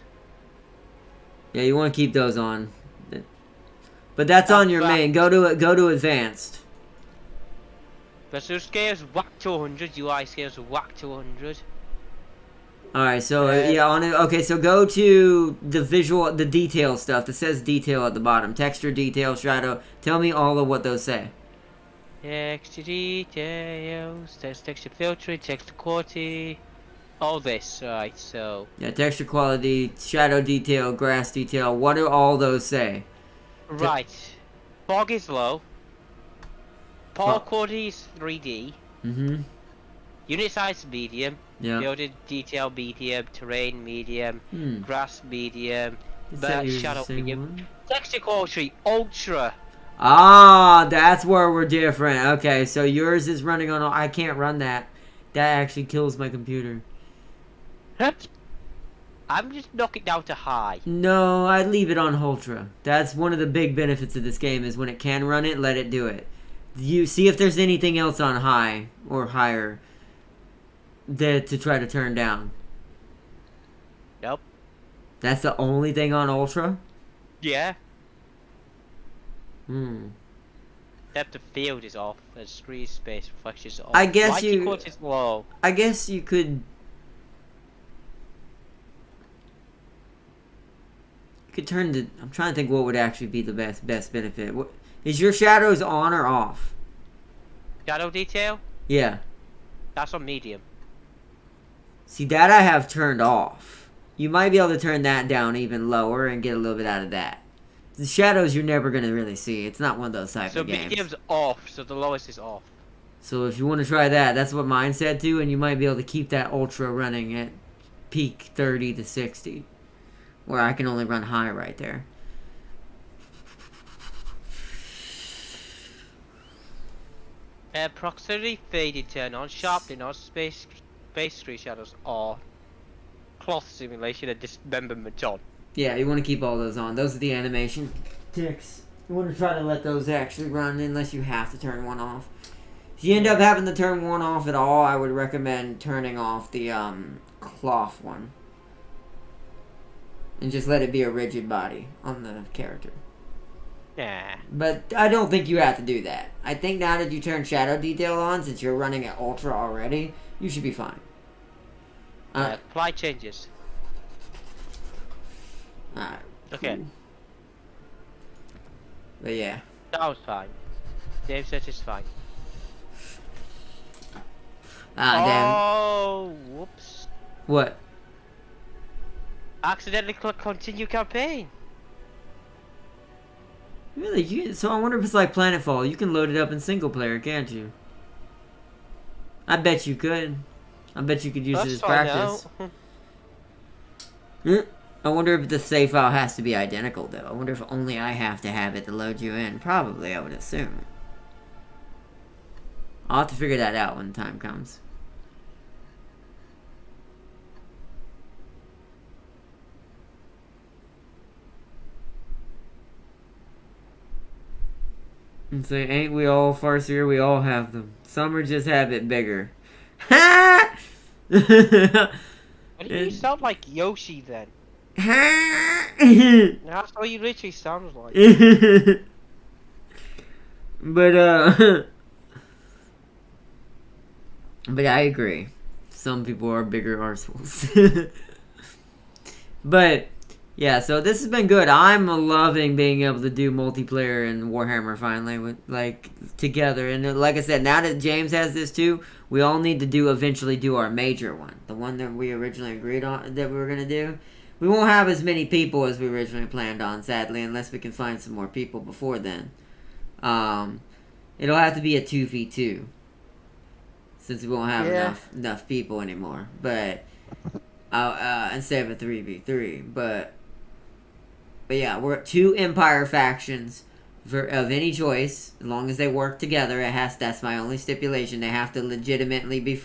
Yeah, you want to keep those on. But that's on your main. Go to advanced. Resolution scales whack to 100. UI scales whack to 100. All right, so yeah, on it. Okay, so go to the detail stuff that says detail at the bottom. Texture, detail, shadow. Tell me all of what those say. Texture details, texture filtering, texture quality, all this, right, so... Yeah, texture quality, shadow detail, grass detail, what do all those say? Right. Fog is low. Pole quality is 3D. Mm-hmm. Unit size medium. Yeah. Building detail medium, terrain medium, grass medium, shadow medium. Texture quality ultra. Ah, that's where we're different. Okay, so yours is running on... I can't run that. That actually kills my computer. I'm just knocking it down to high. No, I'd leave it on ultra. That's one of the big benefits of this game is when it can run it, let it do it. You see if there's anything else on high or higher to try to turn down. Nope. That's the only thing on ultra? Yeah. Depth of field is off, and screen space reflection is off. I guess Lighting quality is low. I guess you could turn the... I'm trying to think what would actually be the best benefit. What is your shadows on or off? Shadow detail? Yeah. That's on medium. See, that I have turned off. You might be able to turn that down even lower and get a little bit out of that. The shadows you're never going to really see. It's not one of those type of games. So medium's off, so the lowest is off. So if you want to try that, that's what mine said too, and you might be able to keep that ultra running at peak 30 to 60. Where I can only run high right there. Proximity fading turn on, sharpening on, space screen shadows on, cloth simulation and dismemberment on. Yeah, you want to keep all those on. Those are the animation ticks. You want to try to let those actually run unless you have to turn one off. If you end up having to turn one off at all, I would recommend turning off the cloth one. And just let it be a rigid body on the character. Nah. But I don't think you have to do that. I think now that you turn shadow detail on, since you're running at ultra already, you should be fine. Apply changes. Alright. Okay. Cool. But yeah. That was fine. Dave says it's fine. Oh, damn. Whoops. What? Accidentally click continue campaign. Really? So I wonder if it's like Planetfall. You can load it up in single player, can't you? I bet you could. I bet you could use it as practice. I wonder if the save file has to be identical, though. I wonder if only I have to have it to load you in. Probably, I would assume. I'll have to figure that out when the time comes. And say, ain't we all farcier? We all have them. Some are just have it bigger. Ha! Why do you sound like Yoshi then? That's what you literally sounds like. But but I agree. Some people are bigger arseholes. But yeah, so this has been good. I'm loving being able to do multiplayer in Warhammer finally, with like together. And like I said, now that James has this too, we all need to eventually do our major one, the one that we originally agreed on that we were gonna do. We won't have as many people as we originally planned on, sadly, unless we can find some more people before then. It'll have to be a 2v2, since we won't have enough people anymore. But instead of a 3v3, but yeah, we're 2 Empire factions of any choice, as long as they work together. That's my only stipulation. They have to legitimately be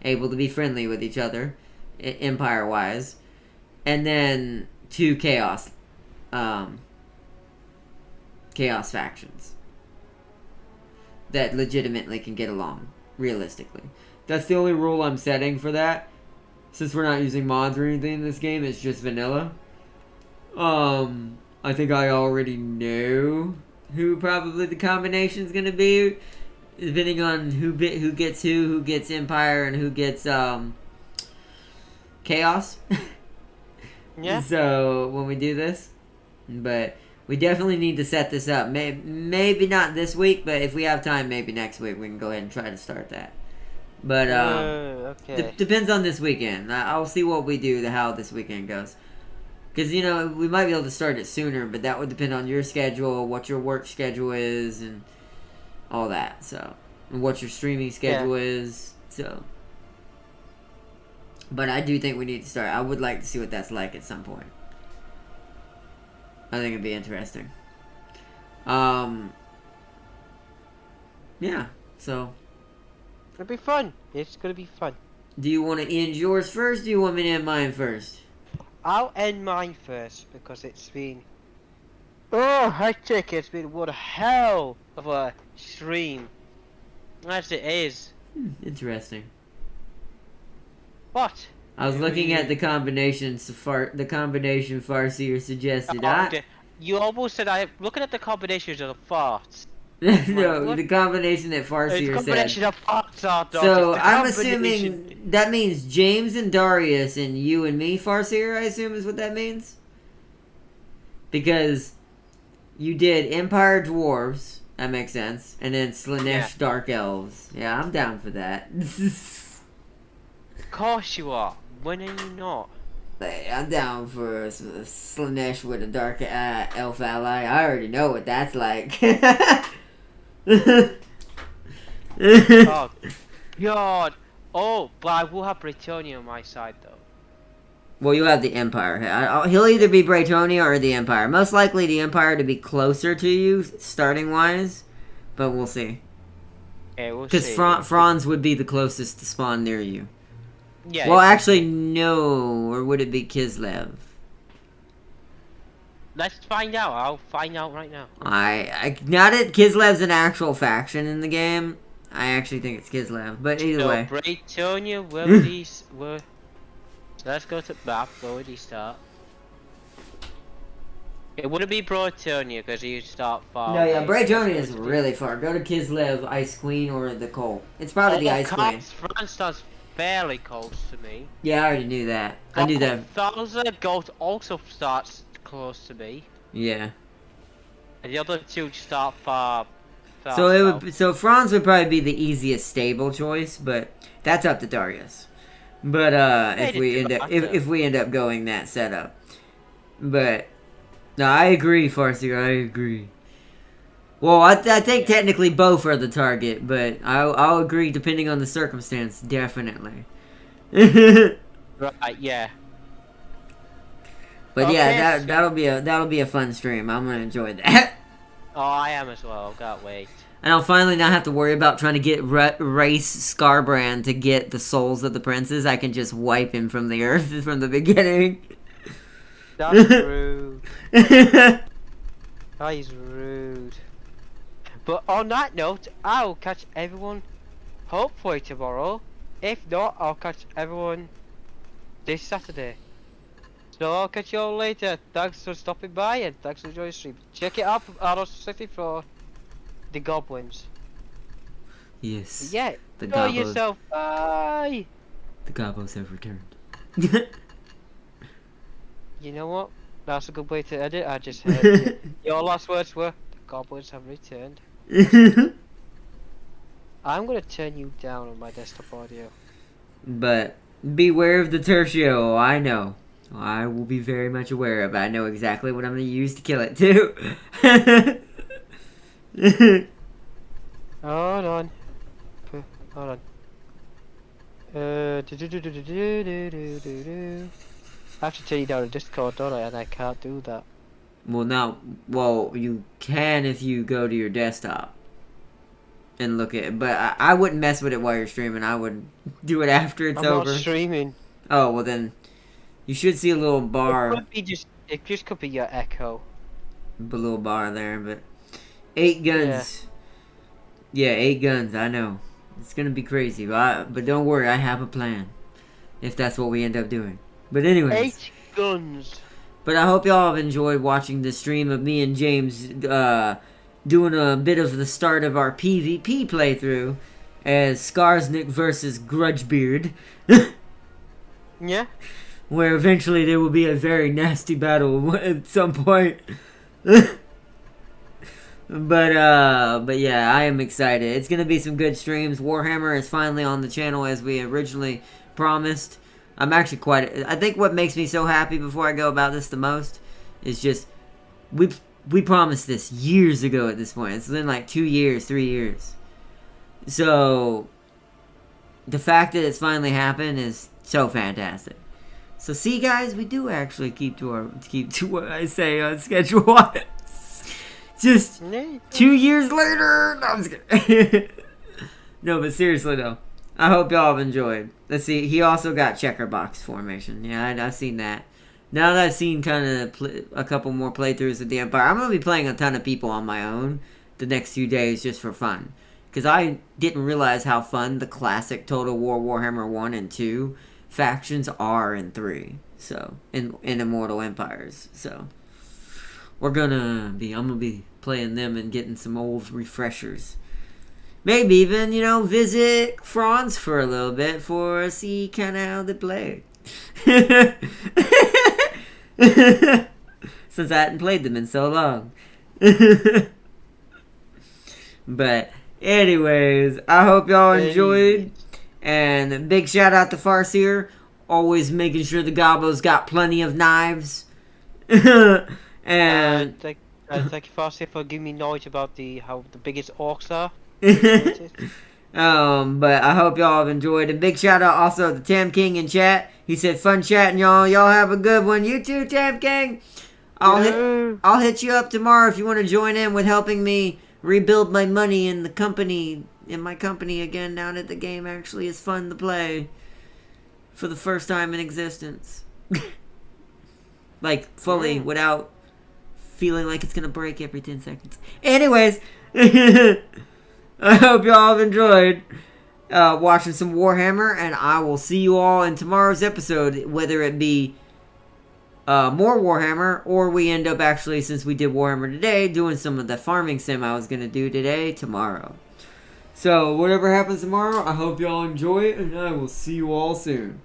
able to be friendly with each other, Empire-wise. And then 2 Chaos Chaos factions that legitimately can get along, realistically. That's the only rule I'm setting for that. Since we're not using mods or anything in this game, it's just vanilla. I think I already know who probably the combination's gonna be, depending on who gets who gets Empire, and who gets Chaos. Yeah. So when we do this, but we definitely need to set this up. Maybe not this week, but if we have time, maybe next week we can go ahead and try to start that. But okay. Depends on this weekend. I'll see what we do, how this weekend goes. Because, you know, we might be able to start it sooner, but that would depend on your schedule, what your work schedule is, and all that. So, and what your streaming schedule is. So, but I do think we need to start. I would like to see what that's like at some point. I think it'd be interesting. Yeah. So. It'll be fun. It's gonna be fun. Do you want to end yours first? Or do you want me to end mine first? I'll end mine first because it's been hectic. It's been one hell of a stream, as it is. Interesting. What? I was looking at the combination Farseer suggested. You almost said I'm looking at the combinations of the farts. No, What? the combination that It's Farseer combination said. of farts are not So just the I'm combination. assuming that means James and Darius and you and me, Farseer, I assume is what that means. Because you did Empire Dwarves, that makes sense, and then Slanesh Dark Elves. Yeah, I'm down for that. Of course you are. When are you not? I'm down for Slanesh with a dark elf ally. I already know what that's like. Oh God! Oh, but I will have Britannia on my side though. Well, you have the Empire. He'll either be Braytonia or the Empire. Most likely the Empire to be closer to you, starting wise. But we'll see. Yeah, we'll Because see. Franz would be the closest to spawn near you. Yeah. Well, actually, no. Or would it be Kislev? Let's find out. I'll find out right now. Not that Kislev's an actual faction in the game. I actually think it's Kislev. But either way. Britannia will be. Let's go to map. Where would he start? It wouldn't be Britannia because you start far. No, yeah, away. Braytonia is really far. Go to Kislev, Ice Queen, or the Cult. It's probably the Ice Queen. France starts fairly close to me. Yeah, I already knew that. I knew that. Thousand Goat also starts close to me. Yeah. And the other two start far. So Franz would probably be the easiest stable choice, but that's up to Darius. But if we end up going that setup. But no, I agree, Farseer. I agree. Well, I think technically both are the target, but I'll agree depending on the circumstance, definitely. Right, yeah. But Okay, yeah, that'll be a fun stream. I'm gonna enjoy that. Oh, I am as well. Can't wait. And I'll finally not have to worry about trying to get race Scarbrand to get the souls of the princes. I can just wipe him from the earth from the beginning. That's rude. That is rude. But on that note, I'll catch everyone hopefully tomorrow. If not, I'll catch everyone this Saturday. So I'll catch you all later. Thanks for stopping by and thanks for joining the stream. Check it out from Arnold City for the goblins. Yes. Yeah. The Enjoy gobos. yourself. Bye. The gobos have returned. You know what? That's a good way to end it. I just heard it. Your last words were the goblins have returned. I'm gonna turn you down on my desktop audio. But beware of the tertio. I know. I will be very much aware of it. I know exactly what I'm going to use to kill it too. Hold on. Hold on. I have to turn you down in Discord, don't I? And I can't do that. Well, you can if you go to your desktop and look at it. But I wouldn't mess with it while you're streaming. I would do it after it's I'm over. not streaming. Oh, well then, you should see a little bar. It just could be your echo. A little bar there, but 8 guns. Yeah, 8 guns. I know. It's gonna be crazy, but don't worry. I have a plan. If that's what we end up doing. But anyways. 8 guns. But I hope y'all have enjoyed watching the stream of me and James doing a bit of the start of our PvP playthrough as Skarsnik versus Grudgebeard. Yeah. Where eventually there will be a very nasty battle at some point. But yeah, I am excited. It's gonna be some good streams. Warhammer is finally on the channel as we originally promised. I'm actually I think what makes me so happy before I go about this the most is just we promised this years ago at this point. It's been like 2 years, 3 years. So the fact that it's finally happened is so fantastic. So see guys, we do actually keep to what I say on schedule. Just 2 years later. No, I'm just kidding. No, but seriously though, I hope y'all have enjoyed. Let's see. He also got checker box formation. Yeah, I've seen that. Now that I've seen kind of a couple more playthroughs of the Empire, I'm gonna be playing a ton of people on my own the next few days just for fun. Because I didn't realize how fun the classic Total War Warhammer 1 and 2 factions are in 3. So in Immortal Empires. So I'm gonna be playing them and getting some old refreshers. Maybe even, visit France for a little bit for see kind of how they play. Since I hadn't played them in so long. But anyways, I hope y'all enjoyed. And big shout out to Farseer. Always making sure the Gobbo's got plenty of knives. And thank you, Farsi, for giving me knowledge about how the biggest orcs are. But I hope y'all have enjoyed. A big shout out also to Tam King in chat. He said fun chatting, y'all. Y'all have a good one. You too, Tam King. I'll hit you up tomorrow if you want to join in with helping me rebuild my money in my company again now that the game actually is fun to play for the first time in existence. Like fully without feeling like it's gonna break every 10 seconds. Anyways, I hope y'all have enjoyed watching some Warhammer, and I will see you all in tomorrow's episode, whether it be more Warhammer, or we end up actually, since we did Warhammer today, doing some of the farming sim I was going to do today, tomorrow. So, whatever happens tomorrow, I hope y'all enjoy it, and I will see you all soon.